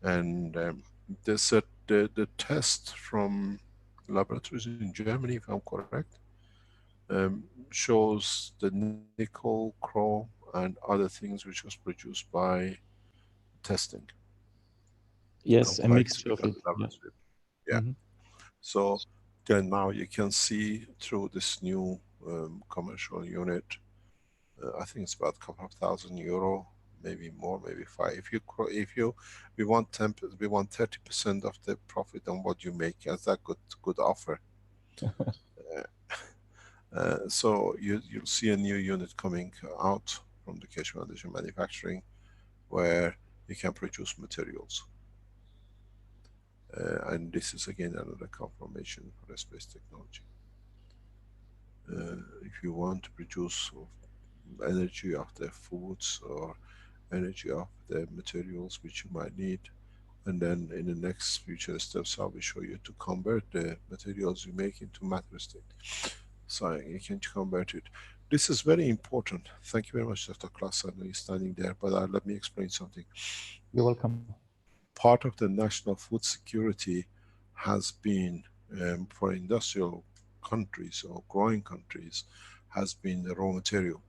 And the test from laboratories in Germany, if I'm correct, shows the nickel, chrome, and other things which was produced by testing. Yes, a mixture of it. Yeah. So then now you can see through this new commercial unit, I think it's about a couple of €1,000, maybe more, maybe 5. We want 30% of the profit on what you make as that good offer. So you'll see a new unit coming out from the Keshe Foundation Manufacturing, where you can produce materials. And this is again another confirmation for the space technology. If you want to produce energy of the foods or energy of the materials which you might need, and then in the next future steps I will show you to convert the materials you make into matter state. So you can convert it. This is very important. Thank you very much, Dr. Klaus. I know you're standing there, but let me explain something. You're welcome. Part of the national food security has been, for industrial countries or growing countries, has been the raw material.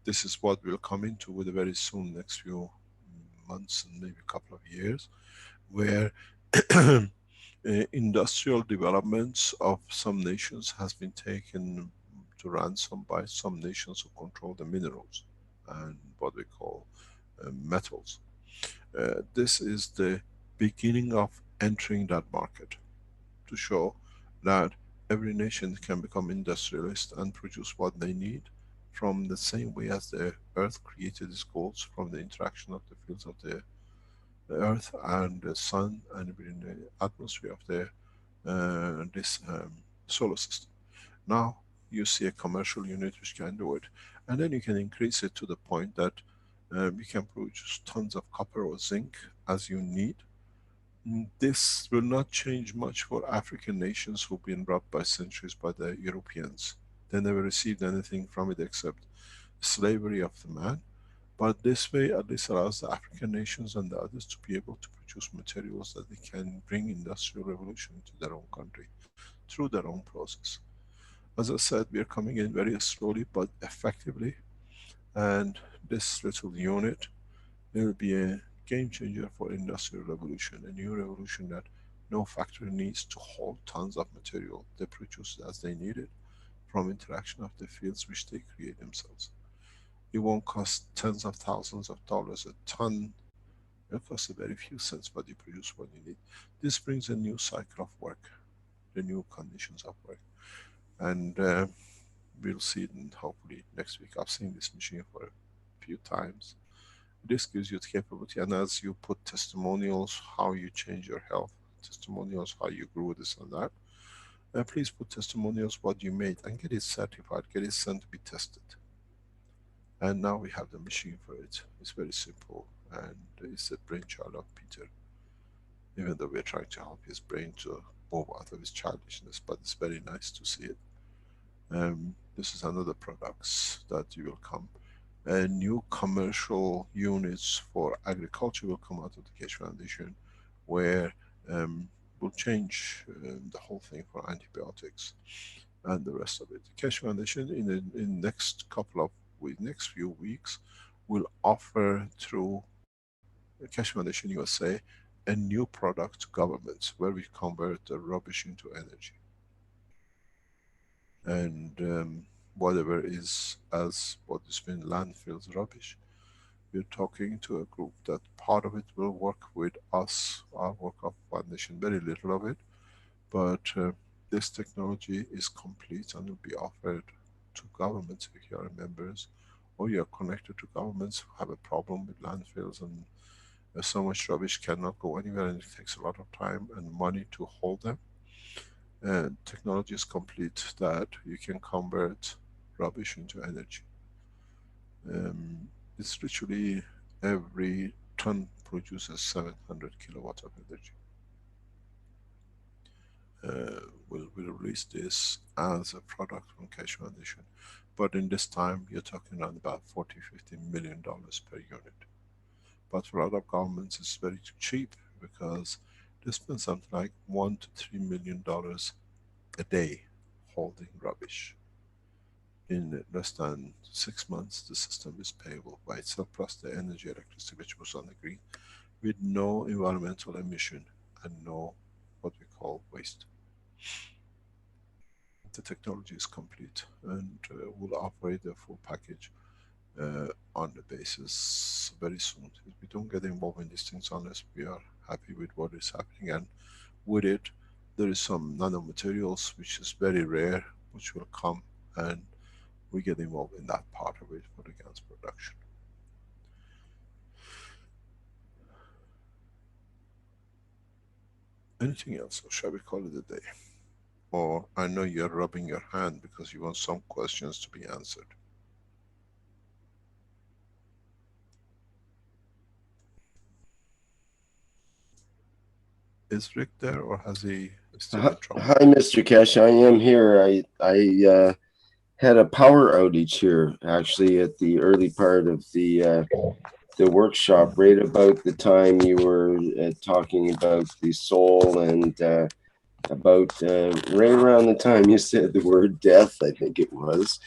This is what we'll come into with very soon, next few months and maybe a couple of years, where industrial developments of some nations has been taken to ransom by some nations who control the minerals and what we call metals. This is the beginning of entering that market, to show that every nation can become industrialist and produce what they need from the same way as the earth created its goals from the interaction of the fields of the earth and the sun and within the atmosphere of the this solar system. Now you see a commercial unit which can do it, and then you can increase it to the point that you can produce tons of copper or zinc as you need. This will not change much for African nations who've been robbed by centuries by the Europeans. They never received anything from it except slavery of the man. But this way at least allows the African nations and the others to be able to produce materials that they can bring industrial revolution to their own country through their own process. As I said, we are coming in very slowly but effectively, and this little unit will be a game changer for industrial revolution, a new revolution that no factory needs to hold tons of material. They produce it as they need it from interaction of the fields which they create themselves. It won't cost tens of thousands of dollars a ton. It'll cost a very few cents, but you produce what you need. This brings a new cycle of work, the new conditions of work. And we'll see it hopefully next week. I've seen this machine for a few times. This gives you the capability, and as you put testimonials, how you change your health, testimonials, how you grew this and that, please put testimonials what you made and get it certified, get it sent to be tested. And now we have the machine for it. It's very simple, and it's the brainchild of Peter. Even though we're trying to help his brain to move out of his childishness, but it's very nice to see it. This is another products that you will come. New commercial units for agriculture will come out of the Keshe Foundation, where will change the whole thing for antibiotics and the rest of it. The Keshe Foundation in next couple of next few weeks will offer through the Keshe Foundation USA a new product to governments where we convert the rubbish into energy. And whatever is as what has been landfills rubbish, we're talking to a group that part of it will work with us, our work of foundation, very little of it, but this technology is complete and will be offered to governments if you are members, or you are connected to governments who have a problem with landfills and so much rubbish cannot go anywhere and it takes a lot of time and money to hold them. And technology is complete that you can convert rubbish into energy. It's literally every ton produces 700 kilowatt of energy. We'll release this as a product from Keshe Foundation, but in this time you're talking around about $40–50 million per unit. But for other governments it's very cheap because they spend something like $1 to $3 million a day holding rubbish. In less than 6 months the system is payable by itself, plus the energy, electricity which was on the grid, with no environmental emission and no what we call waste. The technology is complete, and we'll operate the full package on the basis very soon. We don't get involved in these things unless we are happy with what is happening, and with it there is some nanomaterials which is very rare, which will come, and we get involved in that part of it for the Gans production. Anything else, or shall we call it a day? Or I know you're rubbing your hand because you want some questions to be answered. Is Rick there, or has he still in trouble? Hi, Mr. Keshe. I am here. I had a power outage here, actually, at the early part of the workshop, right about the time you were talking about the soul, and about right around the time you said the word death, I think it was.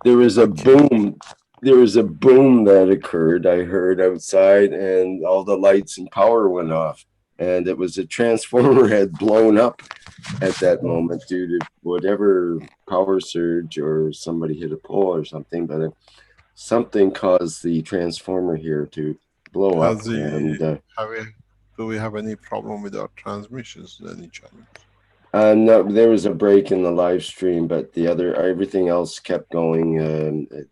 There was a boom. There was a boom that occurred, I heard outside, and all the lights and power went off. And it was a transformer had blown up at that moment due to whatever power surge, or somebody hit a pole or something, but something caused the transformer here to blow up. And do we have any problem with our transmissions, any challenge? no, there was a break in the live stream, but everything else kept going,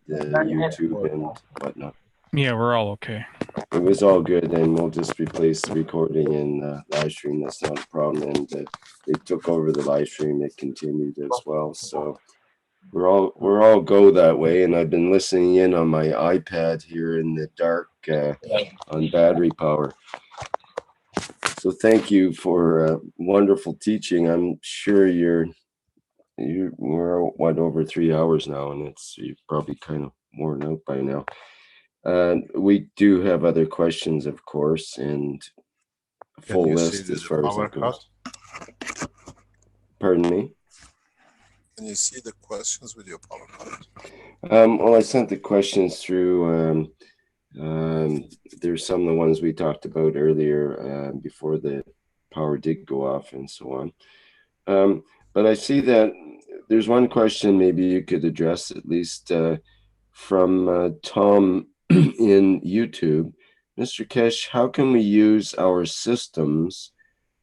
YouTube and whatnot. Yeah, we're all okay. It was all good, and we'll just replace the recording and live stream. That's not a problem. And they took over the live stream; it continued as well. So we're all go that way. And I've been listening in on my iPad here in the dark on battery power. So thank you for wonderful teaching. I'm sure we're what, over 3 hours now, and you're probably kind of worn out by now. We do have other questions, of course, and a full list as far as that goes. Pardon me? Can you see the questions with your power cut? Well, I sent the questions through. There's some of the ones we talked about earlier before the power did go off and so on. But I see that there's one question maybe you could address, at least from Tom in YouTube. Mr. Keshe, how can we use our systems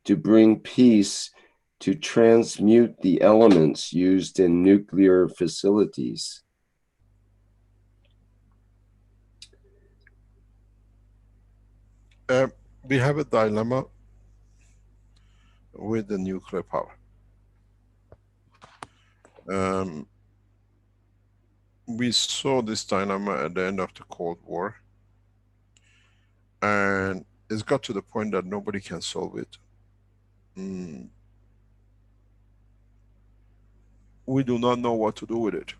to bring peace to transmute the elements used in nuclear facilities? We have a dilemma with the nuclear power. We saw this dilemma at the end of the Cold War, and it's got to the point that nobody can solve it. We do not know what to do with it.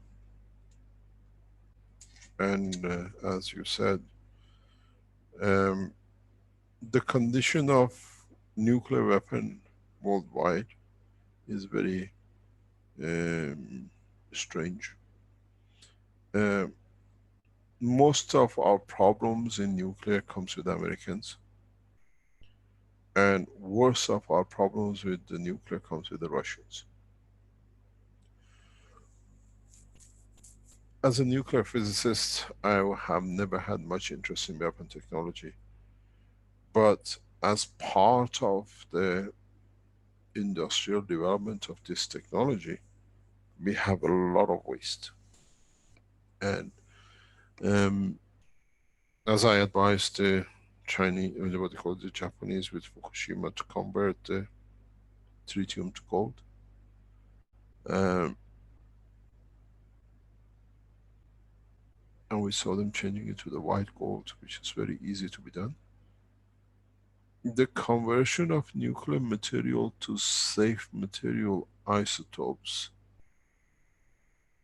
And as you said, the condition of nuclear weapon worldwide is very strange. Most of our problems in nuclear comes with Americans, and worst of our problems with the nuclear comes with the Russians. As a nuclear physicist, I have never had much interest in weapon technology, but as part of the industrial development of this technology, we have a lot of waste. And as I advised the Chinese, what they call the Japanese with Fukushima, to convert the tritium to gold, and we saw them changing it to the white gold, which is very easy to be done. The conversion of nuclear material to safe material isotopes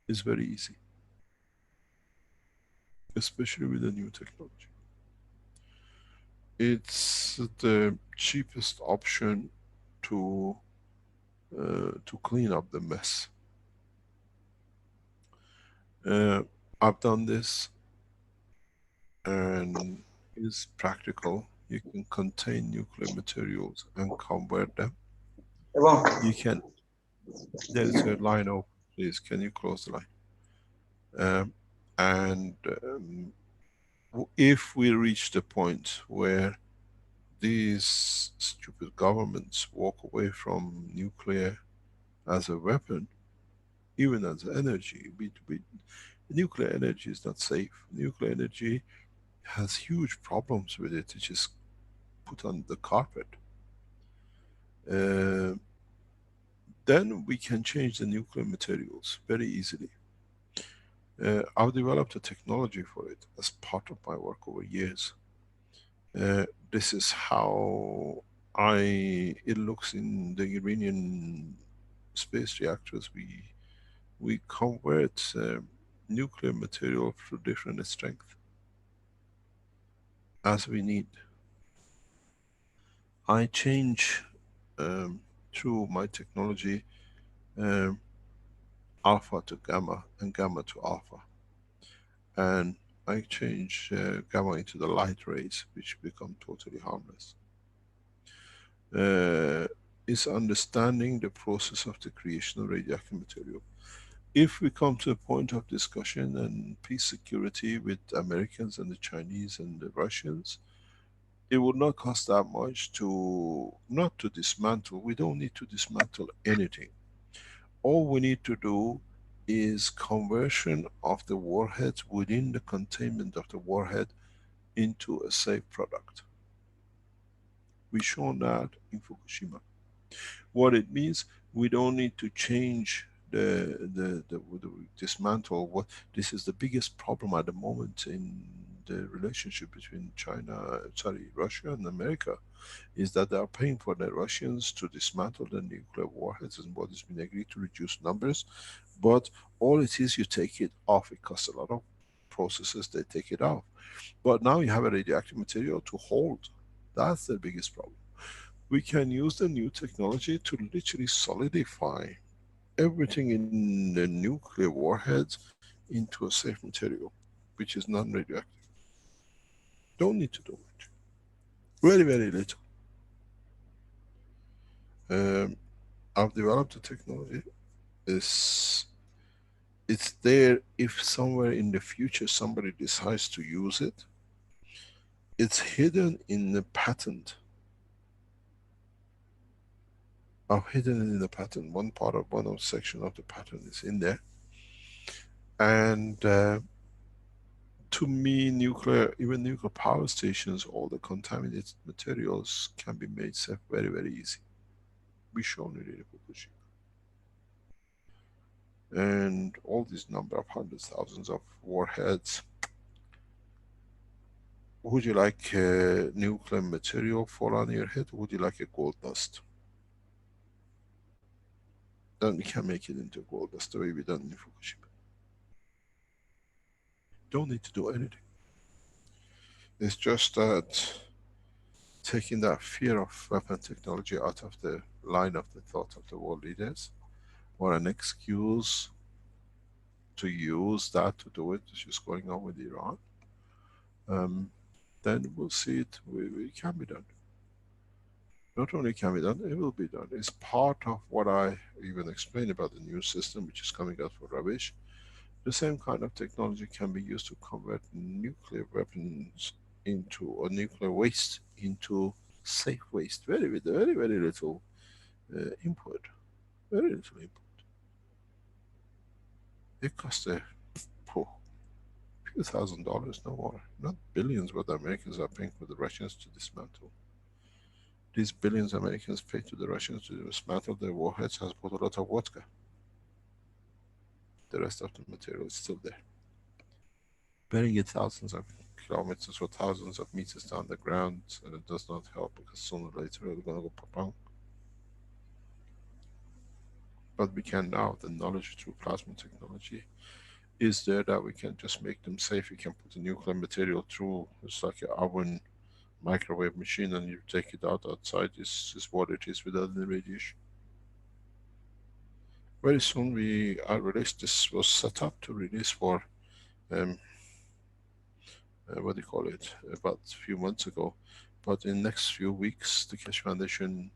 is very easy, especially with the new technology. It's the cheapest option to clean up the mess. I've done this, and it's practical. You can contain nuclear materials and convert them. You can. There is a line open. Please, can you close the line? If we reach the point where these stupid governments walk away from nuclear as a weapon, even as energy, Nuclear energy is not safe. Nuclear energy has huge problems with it, which is put on the carpet. Then we can change the nuclear materials very easily. I've developed a technology for it as part of my work over years. This is how it looks in the Iranian space reactors. We convert nuclear material to different strength as we need. I change through my technology alpha to gamma and gamma to alpha, and I change gamma into the light rays, which become totally harmless. Is understanding the process of the creation of radioactive material. If we come to a point of discussion and peace security with the Americans and the Chinese and the Russians, it would not cost that much not to dismantle. We don't need to dismantle anything. All we need to do is conversion of the warheads within the containment of the warhead into a safe product. We've shown that in Fukushima. What it means, we don't need to change the dismantle. What this is the biggest problem at the moment in the relationship between Russia and America, is that they are paying for the Russians to dismantle the nuclear warheads, and what has been agreed to reduce numbers. But all it is, you take it off. It costs a lot of processes, they take it off. But now you have a radioactive material to hold. That's the biggest problem. We can use the new technology to literally solidify everything in the nuclear warheads into a safe material, which is non-radioactive. Don't need to do much. Very, very little. I've developed a technology. It's there if somewhere in the future somebody decides to use it. It's hidden in the patent. I've hidden it in the patent. One section of the patent is in there. And to me, even nuclear power stations, all the contaminated materials can be made safe very, very easy. We've shown it in Fukushima. And all this number of hundreds, thousands of warheads. Would you like nuclear material fall on your head, or would you like a gold dust? Then we can make it into gold dust the way we done in Fukushima. Don't need to do anything. It's just that taking that fear of weapon technology out of the line of the thought of the world leaders, or an excuse to use that to do it, which is going on with Iran, then we'll see it. It can be done. Not only can be done, it will be done. It's part of what I even explained about the new system, which is coming out for rubbish. The same kind of technology can be used to convert nuclear weapons into, or nuclear waste into safe waste. Very, very, very little input. Very little input. It costs a few $1,000, no more. Not billions what the Americans are paying for the Russians to dismantle. These billions Americans pay to the Russians to dismantle their warheads has bought a lot of vodka. The rest of the material is still there. Burying it thousands of kilometers or thousands of meters down the ground does not help, because sooner or later it's going to go pop. But we can now, the knowledge through plasma technology is there, that we can just make them safe. You can put a nuclear material through, it's like an oven, microwave machine, and you take it out outside. This is what it is without any radiation. Very soon we are released. This was set up to release for what do you call it, about a few months ago. But in the next few weeks, the Keshe Foundation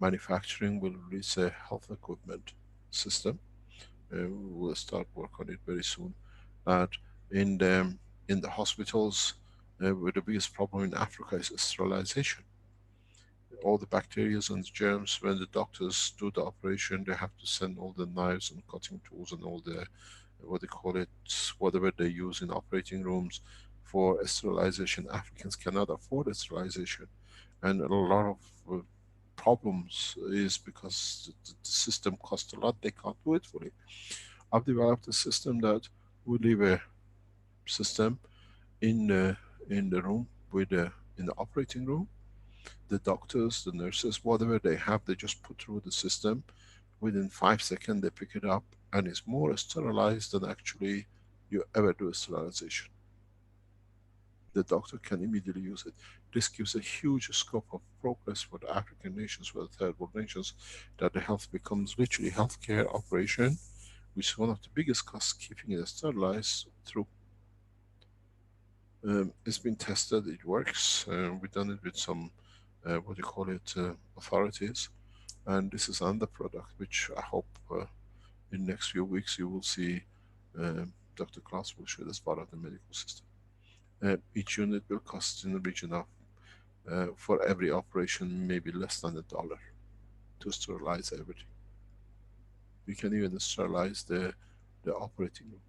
manufacturing will release a health equipment system. We will start work on it very soon. That in the hospitals, where the biggest problem in Africa is sterilization. All the bacteria and germs, when the doctors do the operation, they have to send all the knives and cutting tools and all the what they call it, whatever they use in operating rooms for sterilization. Africans cannot afford sterilization, and a lot of problems is because the system costs a lot. They can't do it fully. I've developed a system that we leave a system in the room with in the operating room. The doctors, the nurses, whatever they have, they just put through the system. Within 5 seconds, they pick it up, and it's more sterilized than actually you ever do a sterilization. The doctor can immediately use it. This gives a huge scope of progress for the African nations, for the third world nations, that the health becomes literally healthcare operation, which is one of the biggest costs, keeping it sterilized through. It's been tested, it works. We've done it with some, what do you call it, authorities. And this is another product, which I hope in the next few weeks you will see Dr. Klaus will show as part of the medical system. Each unit will cost in the region of, for every operation, maybe less than $1 to sterilize everything. We can even sterilize the operating room.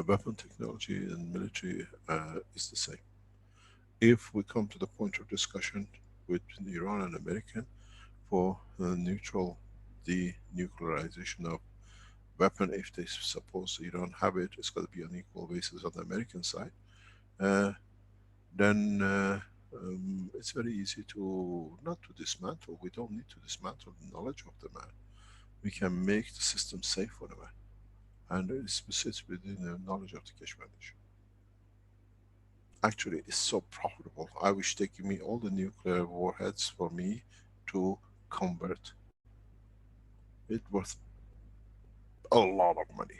Weapon technology and military is the same. If we come to the point of discussion with Iran and American for neutral denuclearization of weapon, if they suppose Iran have it, it's got to be on equal basis on the American side. Then it's very easy to not to dismantle. We don't need to dismantle the knowledge of the man. We can make the system safe for the man, and it sits within the knowledge of the Keshe Foundation. Actually, it's so profitable. I wish they give me all the nuclear warheads for me to convert. It's worth a lot of money.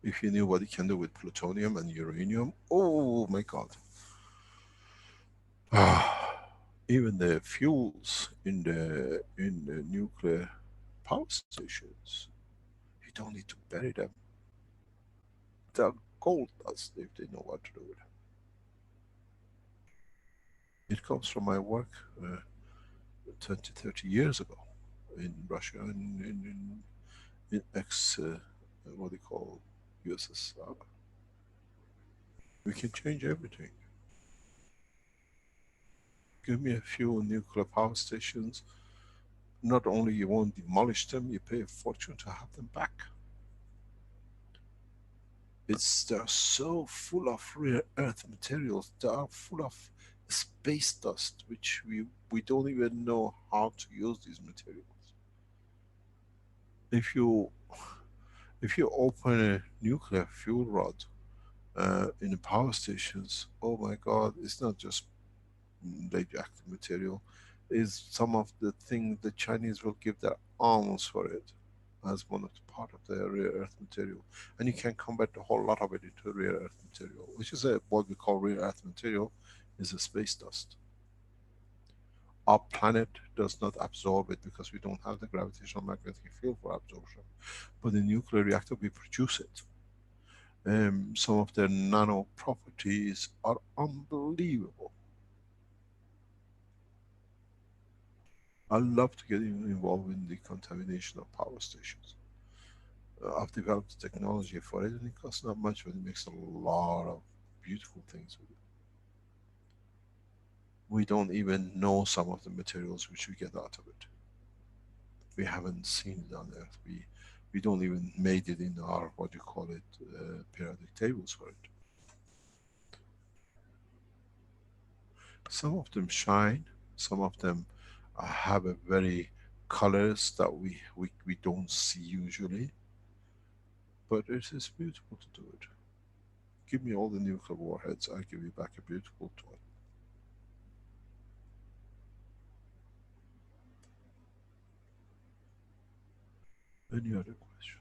If you knew what it can do with plutonium and uranium, oh my God. Even the fuels in the nuclear power stations, you don't need to bury them. They're gold dust if they know what to do with them. It comes from my work 20, 30 years ago in Russia and in what they call USSR. We can change everything. Give me a few nuclear power stations. Not only you won't demolish them, you pay a fortune to have them back. They're so full of rare earth materials. They are full of space dust, which we don't even know how to use these materials. If you open a nuclear fuel rod in the power stations, oh my God, it's not just radioactive material. Is some of the things the Chinese will give their arms for it as one of the part of the rare earth material, and you can convert a whole lot of it into rare earth material, which is what we call rare earth material, is a space dust. Our planet does not absorb it because we don't have the gravitational magnetic field for absorption, but in nuclear reactor we produce it. Some of their nano properties are unbelievable. I love to get involved in the contamination of power stations. I've developed the technology for it, and it costs not much, but it makes a lot of beautiful things with it. We don't even know some of the materials which we get out of it. We haven't seen it on Earth. We don't even made it in our, what you call it, periodic tables for it. Some of them shine, some of them have a very colors that we don't see usually, but it is beautiful to do it. Give me all the nuclear warheads, I'll give you back a beautiful toy. Any other question?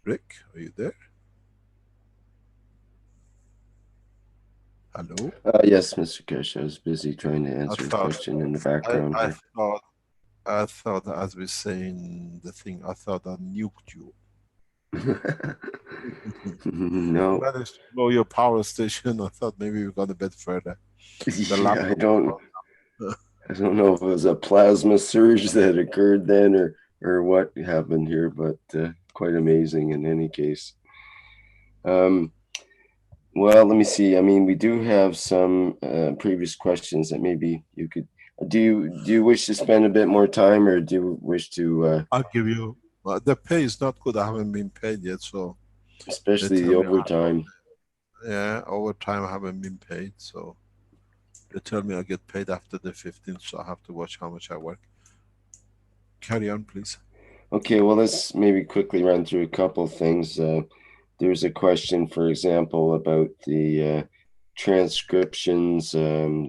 Rick, are you there? Hello? Yes, Mr. Keshe, I was busy trying to answer a question in the background. I thought, as we say in the thing, I thought I nuked you. No. Managed to blow your power station. I thought maybe we got a bit further. Yeah, I don't know if it was a plasma surge that occurred then or what happened here, but quite amazing in any case. Well, let me see. I mean, we do have some previous questions that maybe you could. Do you wish to spend a bit more time, or do you wish to? I'll give you. The pay is not good. I haven't been paid yet, so. Especially the overtime. Yeah, overtime I haven't been paid, so. They tell me I get paid after the 15th, so I have to watch how much I work. Carry on, please. Okay, well, let's maybe quickly run through a couple things. There's a question, for example, about the transcriptions,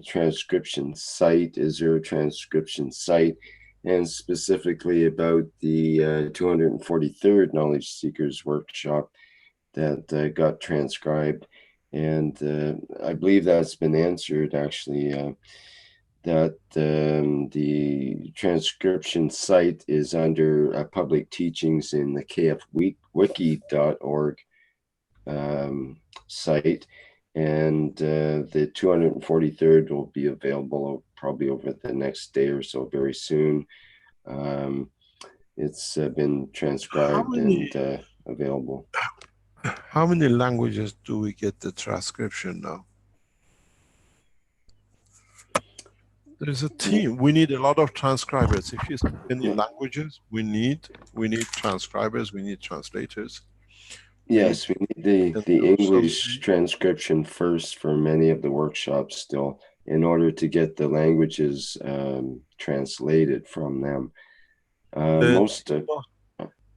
transcription site. Is there a transcription site? And specifically about the 243rd Knowledge Seekers Workshop that got transcribed. And I believe that's been answered, actually, that the transcription site is under public teachings in the kfwiki.org site, and the 243rd will be available probably over the next day or so, very soon. It's been transcribed and available. How many languages do we get the transcription now? There's a team. We need a lot of transcribers. If you speak any languages, we need transcribers, we need translators. Yes, we need the English transcription first for many of the workshops still, in order to get the languages translated from them.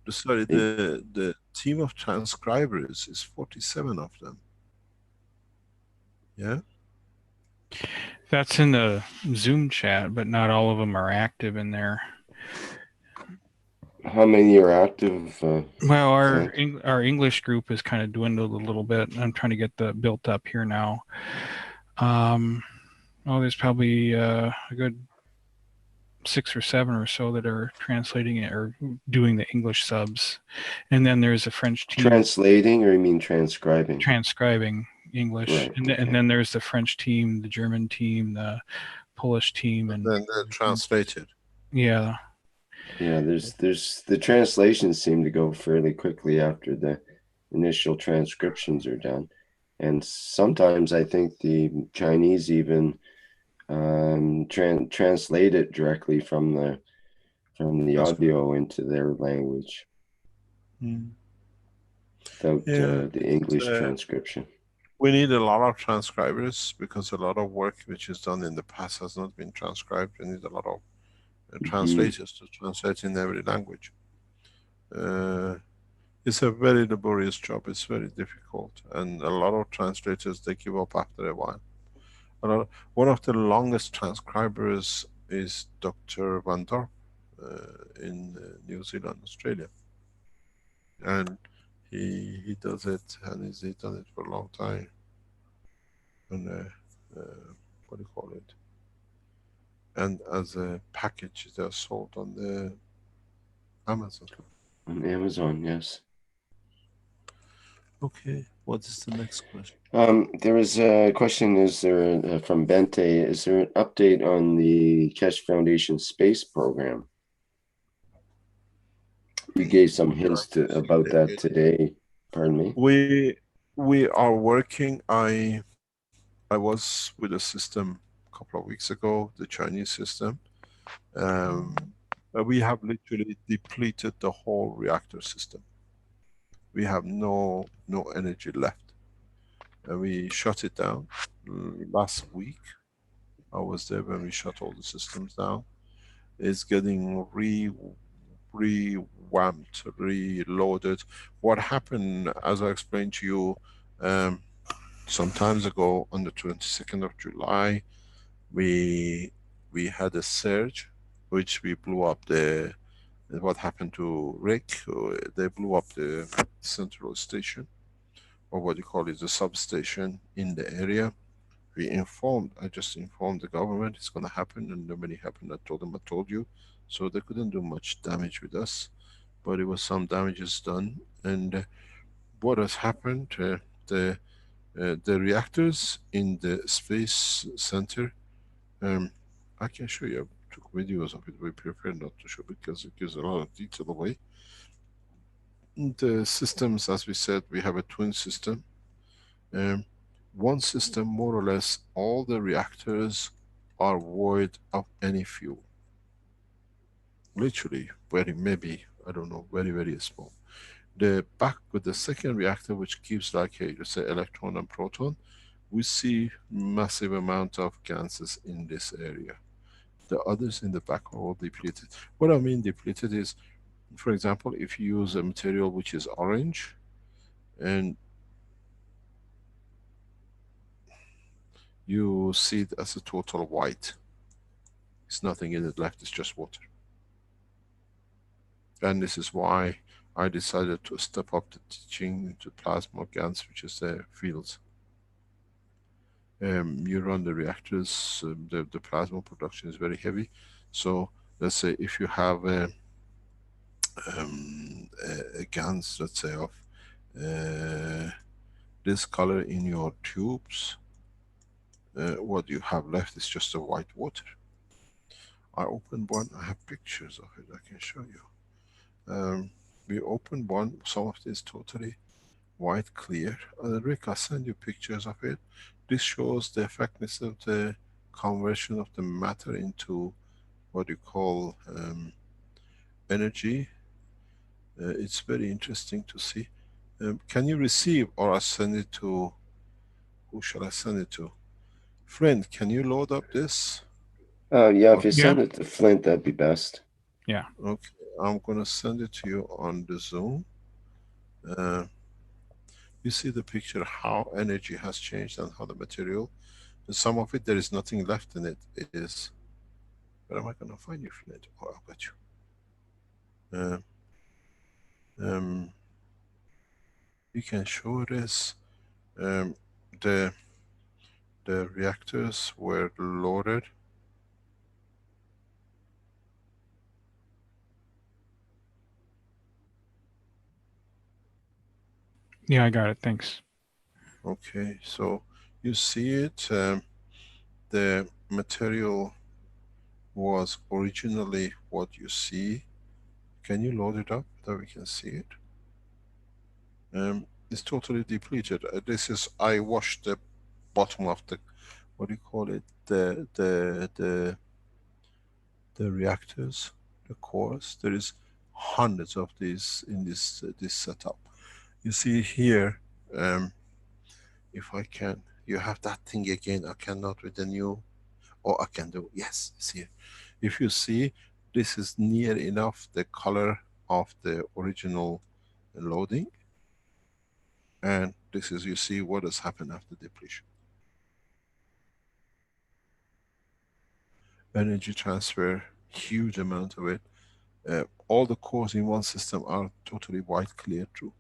The team of transcribers is 47 of them. Yeah? That's in the Zoom chat, but not all of them are active in there. How many are active? Well, our English group is kind of dwindled a little bit. I'm trying to get that built up here now. There's probably a good 6 or 7 or so that are translating it or doing the English subs. And then there's a French team. Translating, or you mean transcribing? Transcribing English. Right, and then there's the French team, the German team, the Polish team. And then they're translated. Yeah. Yeah, there's the translations seem to go fairly quickly after the initial transcriptions are done. And sometimes I think the Chinese even translate it directly from the audio into their language without the English transcription. We need a lot of transcribers because a lot of work which is done in the past has not been transcribed. We need a lot of translators to translate in every language. It's a very laborious job. It's very difficult, and a lot of translators, they give up after a while. One of the longest transcribers is Dr. Van Dorp in New Zealand, Australia, and he does it, and he's done it for a long time. And what do you call it? And as a package, they're sold on the Amazon. On Amazon, yes. Okay, what is the next question? There is a question, from Bente, is there an update on the Keshe Foundation space program? You gave some hints about that today, pardon me. We are working, I was with a system a couple of weeks ago, the Chinese system. We have literally depleted the whole reactor system. We have no energy left. We shut it down last week. I was there when we shut all the systems down. It's getting revamped, reloaded. What happened, as I explained to you some times ago, on the 22nd of July, we had a surge, which we blew up what happened to Rick. They blew up the central station, or what you call it, the substation in the area. I just informed the government it's going to happen, and when it happened, I told them I told you. So they couldn't do much damage with us, but it was some damages done. And what has happened, the reactors in the Space Center, I can show you, I took videos of it, we prefer not to show because it gives a lot of detail away. The systems, as we said, we have a twin system. One system, more or less, all the reactors are void of any fuel. Literally, very, maybe, I don't know, very, very small. The back with the second reactor, which gives like a, let's say, electron and proton, we see massive amount of gases in this area. The others in the back are all depleted. What I mean depleted is, for example, if you use a material which is orange, and you see it as a total white. It's nothing in it left, it's just water. And this is why I decided to step up the teaching into plasma Gans, which is the fields. You run the reactors, the plasma production is very heavy. So let's say if you have a Gans, let's say of this color in your tubes, what you have left is just a white water. I opened one, I have pictures of it, I can show you. We opened one, some of this totally white clear. Rick, I'll send you pictures of it. This shows the effectiveness of the conversion of the matter into what you call energy. It's very interesting to see. Can you receive, or I send it to, who shall I send it to? Friend, can you load up this? Yeah, if you send it to Flint, that'd be best. Yeah. Okay, I'm gonna send it to you on the Zoom. You see the picture, how energy has changed and how the material, and some of it there is nothing left in it. It is, where am I gonna find you, Flint? Oh, I've got you. You can show this. The reactors were loaded. Yeah, I got it. Thanks. Okay, so you see it. The material was originally what you see. Can you load it up that we can see it? It's totally depleted. This is, I washed the bottom of the, what do you call it? The reactors, the cores. There is hundreds of these in this this setup. You see here, if I can, you have that thing again. I cannot with the new, or I can do, yes, see. If you see, this is near enough the color of the original loading. And this is, you see what has happened after depletion. Energy transfer, huge amount of it. All the cores in one system are totally white, clear, true.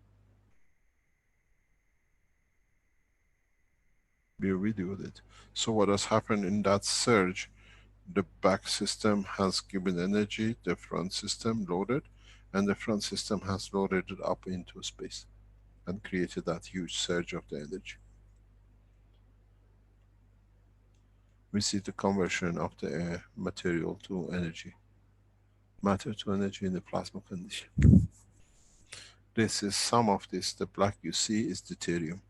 We videoed it. So what has happened in that surge, the back system has given energy, the front system loaded, and the front system has loaded it up into space and created that huge surge of the energy. We see the conversion of the material to energy, matter to energy in the plasma condition. This is some of this, the black you see is deuterium.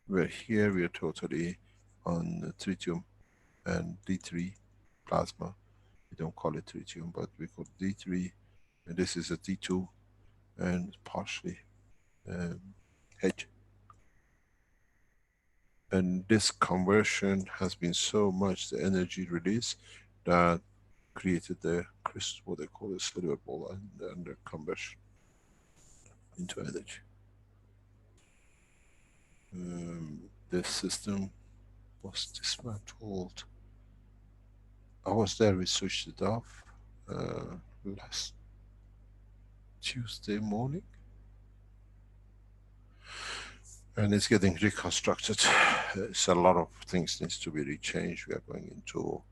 Where here we are totally on tritium and D3 plasma. We don't call it tritium, but we call it D3, and this is a D2 and partially H. And this conversion has been so much, the energy release, that created the crystal, what they call a cellular ball, and the conversion into energy. This system was dismantled. I was there, we switched it off last Tuesday morning. And it's getting reconstructed. It's a lot of things needs to be rechanged. We are going into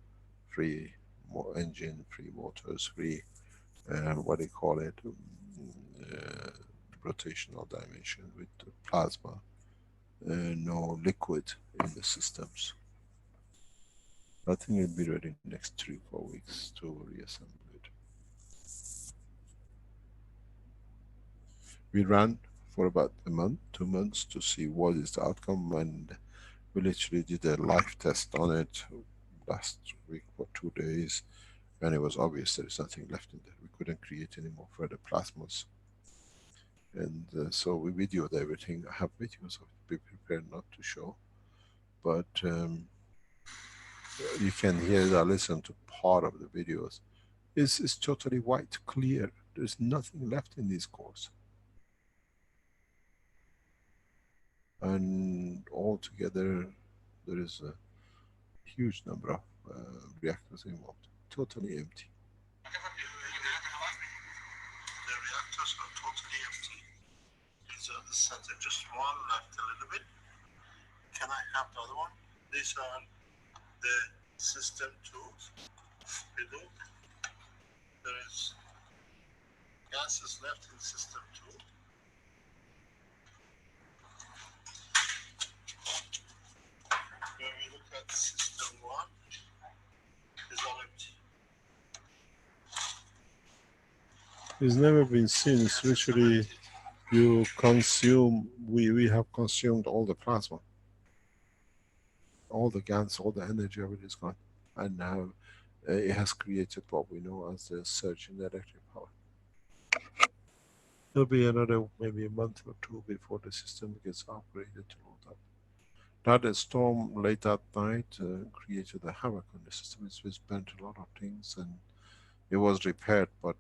free engine, free motors, free, what do you call it, rotational dimension with the plasma, no liquid in the systems. I think it'll be ready in the next 3-4 weeks to reassemble it. We ran for about a month, 2 months to see what is the outcome, and we literally did a live test on it last week for 2 days, and it was obvious there is nothing left in there. We couldn't create any more further plasmas. And so we videoed everything. I have videos of it, be prepared not to show, but you can hear it or listen to part of the videos. It's totally white, clear. There's nothing left in these cores. And altogether, there is a huge number of reactors involved. Totally empty. The reactors are totally empty. These are the center, just one left a little bit. Can I have the other one? These are the system 2 below. There is gases left in system 2. When we look at system 1, it's all empty. It's never been seen. It's literally you consume, we have consumed all the plasma. All the Gans, all the energy of it is gone. And now it has created what we know as the surge in electric power. There'll be another maybe a month or 2 before the system gets upgraded to load up. That a storm late at night created a havoc on the system. It's burnt a lot of things, and it was repaired, but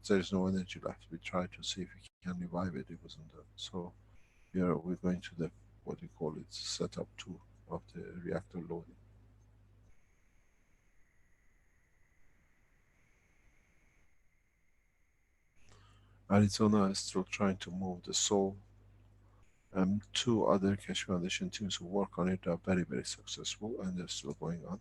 there's no energy left. We tried to see if we can revive it. It wasn't done. So we're going to the, what we call it, setup 2 of the reactor loading. Arizona is still trying to move the soul. 2 other Keshe Foundation teams who work on it are very, very successful, and they're still going on.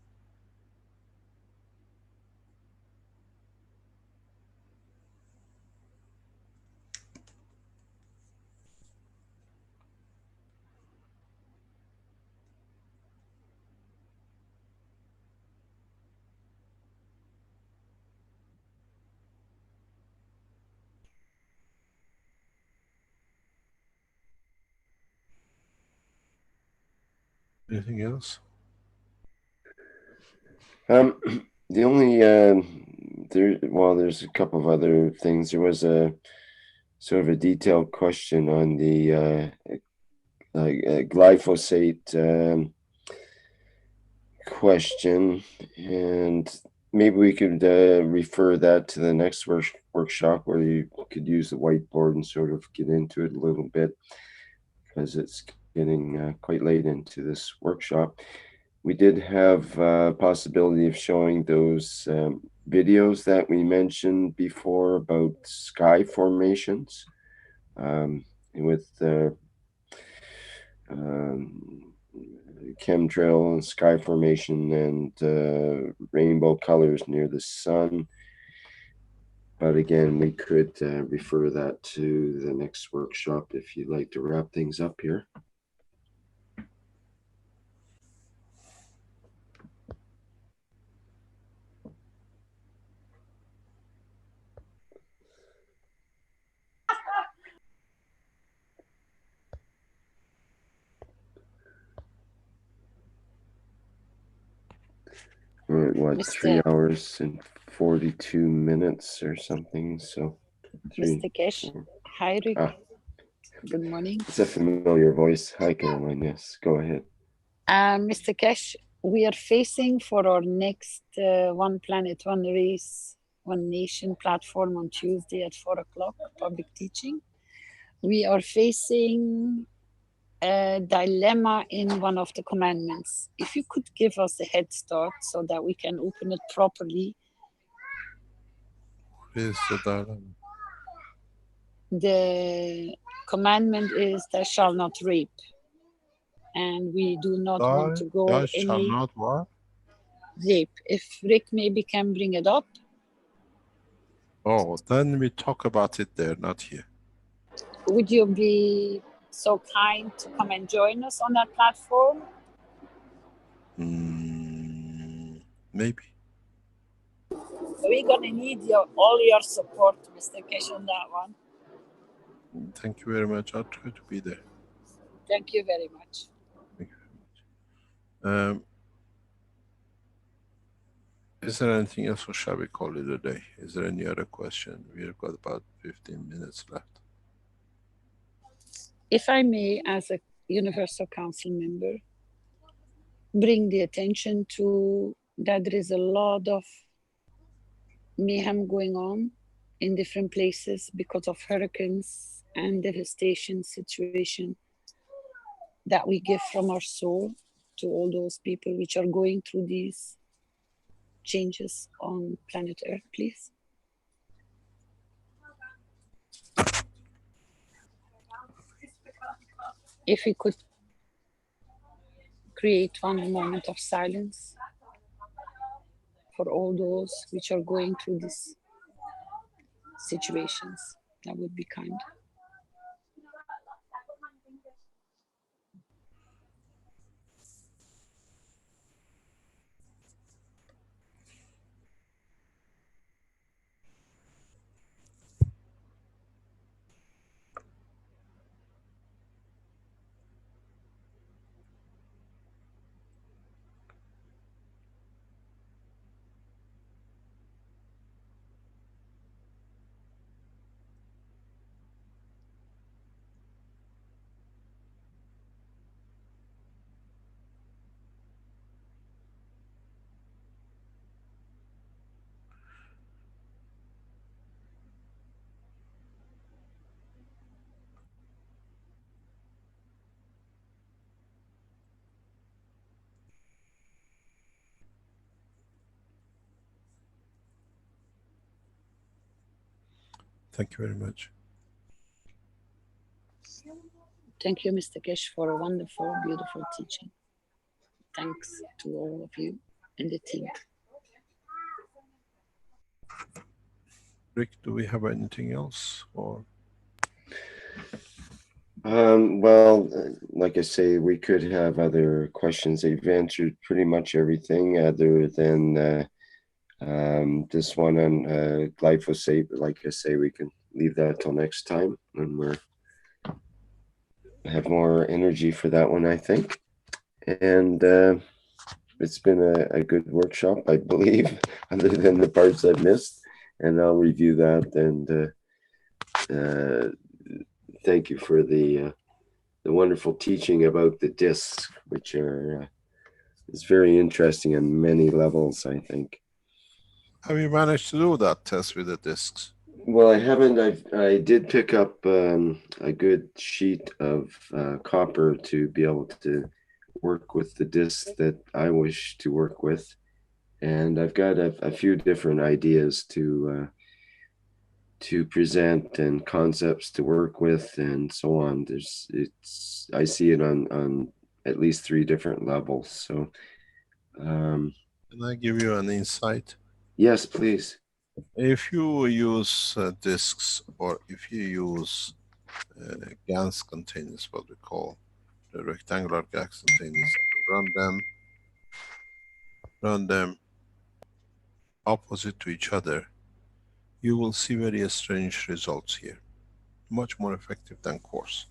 Anything else? The only there's a couple of other things. There was a sort of a detailed question on the glyphosate question, and maybe we could refer that to the next workshop where you could use the whiteboard and sort of get into it a little bit, because it's getting quite late into this workshop. We did have a possibility of showing those videos that we mentioned before about sky formations with chemtrail and sky formation and rainbow colors near the sun. But again, we could refer that to the next workshop if you'd like to wrap things up here. We're at what, 3 hours and 42 minutes or something, so. Mr. Keshe, hi Rick. Good morning. It's a familiar voice. Hi Caroline, yes, go ahead. Mr. Keshe, we are facing for our next One Planet, One Race, One Nation platform on Tuesday at 4 o'clock, public teaching. We are facing a dilemma in one of the commandments. If you could give us a head start so that we can open it properly. What is the dilemma? The commandment is thou shalt not rape. And we do not want to go Thou shalt any not what? rape. If Rick maybe can bring it up. Oh, then we talk about it there, not here. Would you be so kind to come and join us on that platform? Maybe. We're gonna need all your support, Mr. Keshe, on that one. Thank you very much. I'll try to be there. Thank you very much. Thank you very much. Is there anything else, or shall we call it a day? Is there any other question? We've got about 15 minutes left. If I may, as a Universal Council member, bring the attention to that there is a lot of mayhem going on in different places because of hurricanes and devastation situation, that we give from our soul to all those people which are going through these changes on planet Earth, please. If we could create one moment of silence for all those which are going through these situations, that would be kind. Thank you very much. Thank you, Mr. Keshe, for a wonderful, beautiful teaching. Thanks to all of you and the team. Rick, do we have anything else, or? Well, like I say, we could have other questions. They've answered pretty much everything other than this one on glyphosate. But like I say, we can leave that till next time when we're have more energy for that one, I think. And it's been a good workshop, I believe, other than the parts I've missed. And I'll review that. And thank you for the wonderful teaching about the discs, which are is very interesting on many levels, I think. Have you managed to do that test with the discs? Well, I haven't. I did pick up a good sheet of copper to be able to work with the discs that I wish to work with, and I've got a few different ideas to present and concepts to work with and so on. I see it on at least 3 different levels. So, can I give you an insight? Yes, please. If you use discs, or if you use Gans containers, what we call the rectangular gas containers, run them opposite to each other, you will see very strange results here. Much more effective than coarse.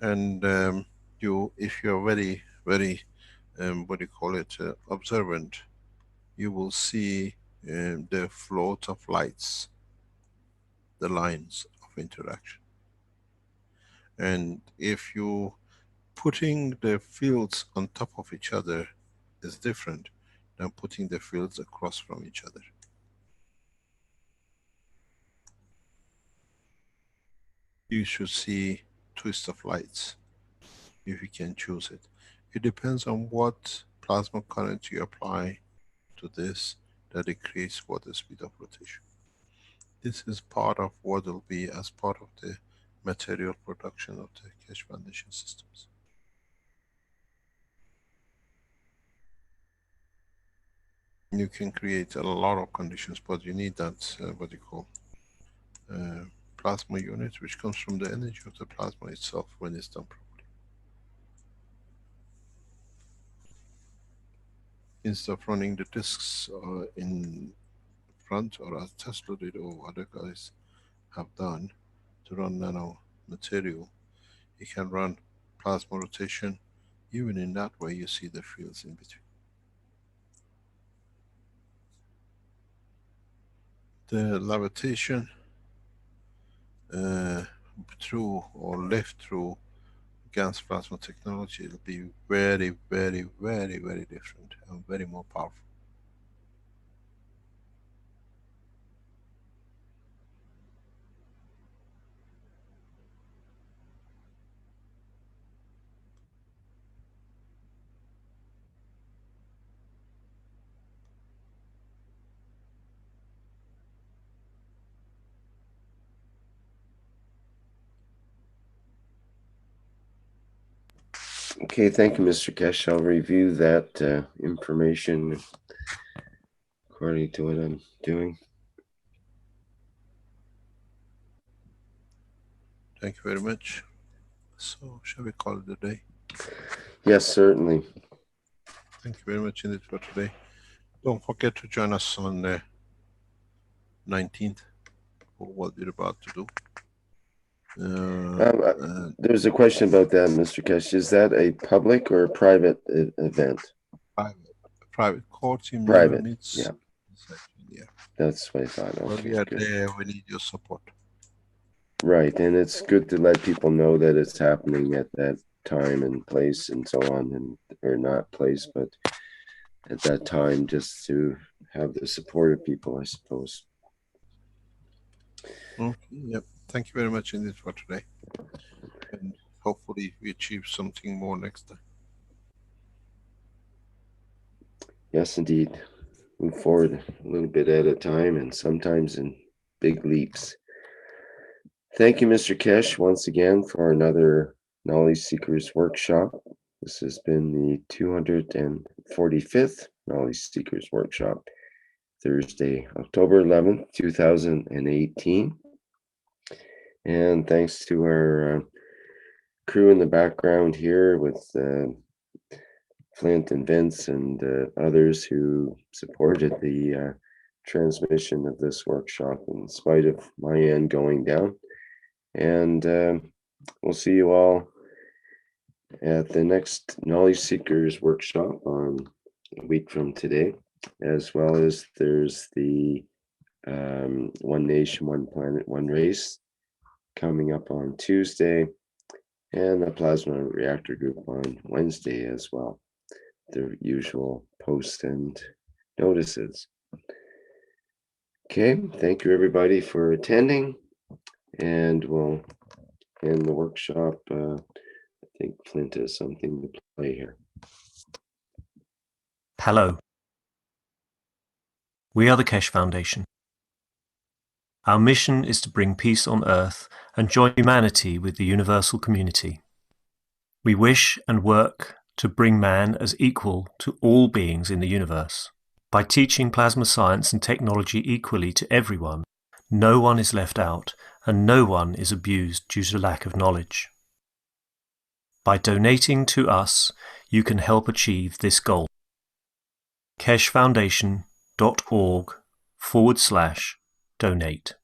And if you're very, very, what do you call it, observant, you will see the float of lights, the lines of interaction. And if you putting the fields on top of each other is different than putting the fields across from each other. You should see twist of lights if you can choose it. It depends on what plasma current you apply to this, that it creates what the speed of rotation. This is part of what will be as part of the material production of the Keshe Foundation systems. you can create a lot of conditions, but you need that, what you call, plasma unit, which comes from the energy of the plasma itself when it's done properly. Instead of running the disks in front, or as Tesla did, or other guys have done, to run nano material, you can run plasma rotation. Even in that way, you see the fields in between. The levitation through or left through Gans plasma technology will be very, very, very, very different and very more powerful. Okay, thank you, Mr. Keshe. I'll review that information according to what I'm doing. Thank you very much. So, shall we call it a day? Yes, certainly. Thank you very much indeed for today. Don't forget to join us on the 19th for what we're about to do. There's a question about that, Mr. Keshe. Is that a public or a private event? Private core team Private, meets. yeah. Yeah. That's what I thought. Okay, well, we are good. there. We need your support. Right, and it's good to let people know that it's happening at that time and place and so on, and or not place, but at that time, just to have the support of people, I suppose. Okay, yep. Thank you very much indeed for today. And hopefully we achieve something more next time. Yes, indeed. Move forward a little bit at a time and sometimes in big leaps. Thank you, Mr. Keshe, once again for another Knowledge Seekers Workshop. This has been the 245th Knowledge Seekers Workshop, Thursday, October 11th, 2018. And thanks to our crew in the background here with Flint and Vince and others who supported the transmission of this workshop in spite of my end going down. And we'll see you all at the next Knowledge Seekers Workshop on a week from today, as well as there's the One Nation, One Planet, One Race coming up on Tuesday, and the Plasma Reactor Group on Wednesday as well. The usual posts and notices. Okay, thank you everybody for attending, and we'll end the workshop. I think Flint has something to play here. Hello. We are the Keshe Foundation. Our mission is to bring peace on Earth and join humanity with the universal community. We wish and work to bring man as equal to all beings in the universe. By teaching plasma science and technology equally to everyone, no one is left out and no one is abused due to lack of knowledge. By donating to us, you can help achieve this goal. keshefoundation.org/donate.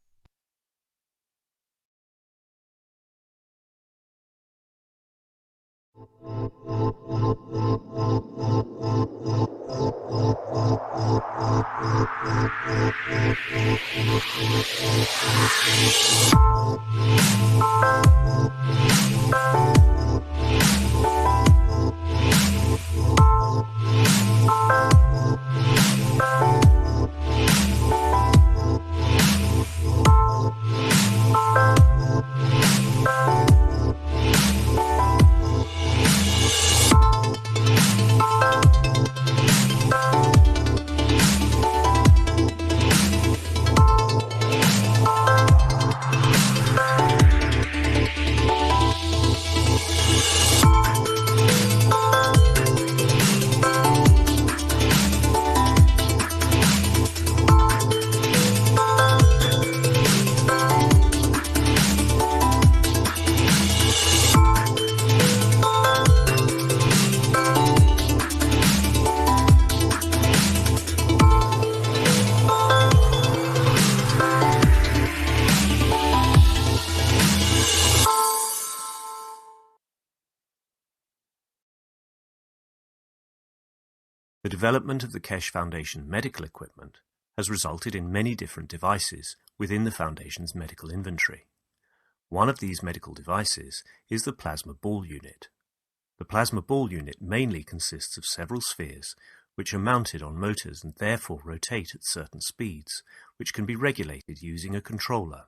The development of the Keshe Foundation medical equipment has resulted in many different devices within the Foundation's medical inventory. One of these medical devices is the plasma ball unit. The plasma ball unit mainly consists of several spheres which are mounted on motors and therefore rotate at certain speeds, which can be regulated using a controller.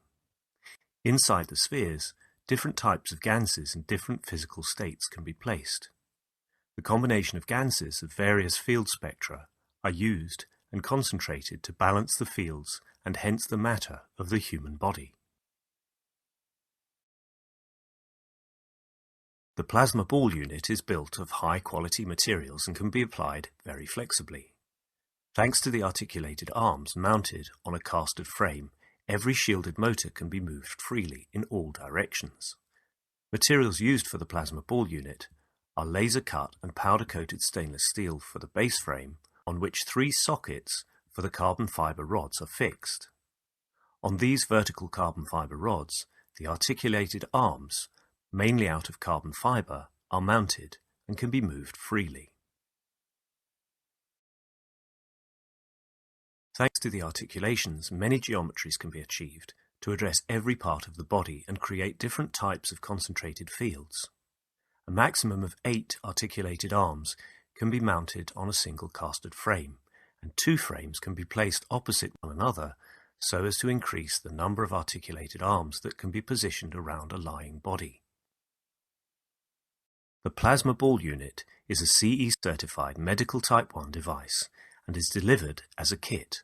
Inside the spheres, different types of Ganses in different physical states can be placed. The combination of Ganses of various field spectra are used and concentrated to balance the fields and hence the matter of the human body. The plasma ball unit is built of high-quality materials and can be applied very flexibly. Thanks to the articulated arms mounted on a casted frame, every shielded motor can be moved freely in all directions. Materials used for the plasma ball unit are laser-cut and powder-coated stainless steel for the base frame, on which 3 sockets for the carbon fiber rods are fixed. On these vertical carbon fiber rods, the articulated arms, mainly out of carbon fiber, are mounted and can be moved freely. Thanks to the articulations, many geometries can be achieved to address every part of the body and create different types of concentrated fields. A maximum of 8 articulated arms can be mounted on a single casted frame, and 2 frames can be placed opposite one another so as to increase the number of articulated arms that can be positioned around a lying body. The plasma ball unit is a CE-certified medical Type 1 device and is delivered as a kit.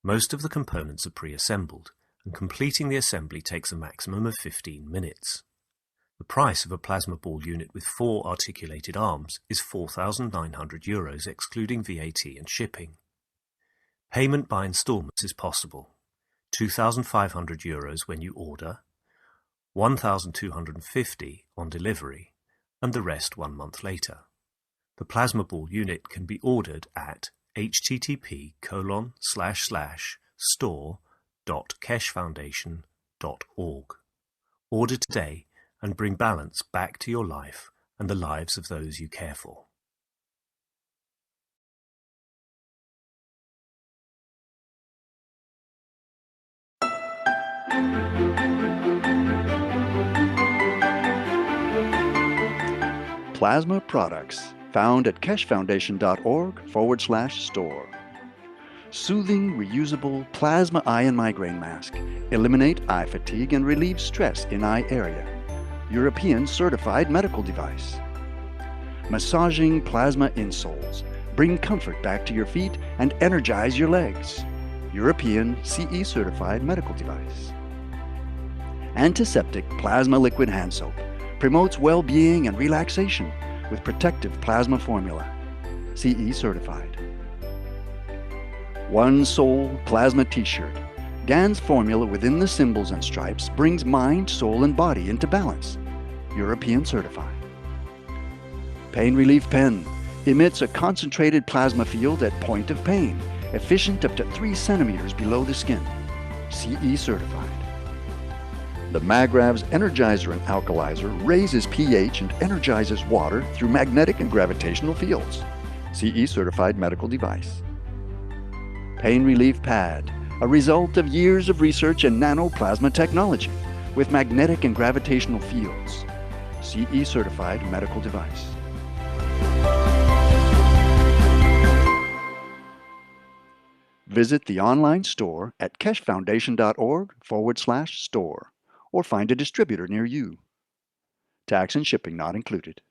Most of the components are pre-assembled, and completing the assembly takes a maximum of 15 minutes. The price of a plasma ball unit with 4 articulated arms is €4,900 excluding VAT and shipping. Payment by installments is possible. €2,500 when you order, €1,250 on delivery, and the rest 1 month later. The plasma ball unit can be ordered at http://store.keshefoundation.org. Order today and bring balance back to your life and the lives of those you care for. Plasma products found at keshefoundation.org/store. Soothing, reusable plasma eye and migraine mask. Eliminate eye fatigue and relieve stress in eye area. European certified medical device. Massaging plasma insoles. Bring comfort back to your feet and energize your legs. European CE certified medical device. Antiseptic plasma liquid hand soap. Promotes well-being and relaxation with protective plasma formula. CE certified. One Soul Plasma T-shirt. Gans formula within the symbols and stripes brings mind, soul, and body into balance. European certified. Pain Relief Pen. Emits a concentrated plasma field at point of pain, efficient up to 3 centimeters below the skin. CE certified. The Magrav's Energizer and Alkalizer raises pH and energizes water through magnetic and gravitational fields. CE certified medical device. Pain Relief Pad, a result of years of research in nanoplasma technology with magnetic and gravitational fields. CE certified medical device. Visit the online store at keshefoundation.org/store or find a distributor near you. Tax and shipping not included.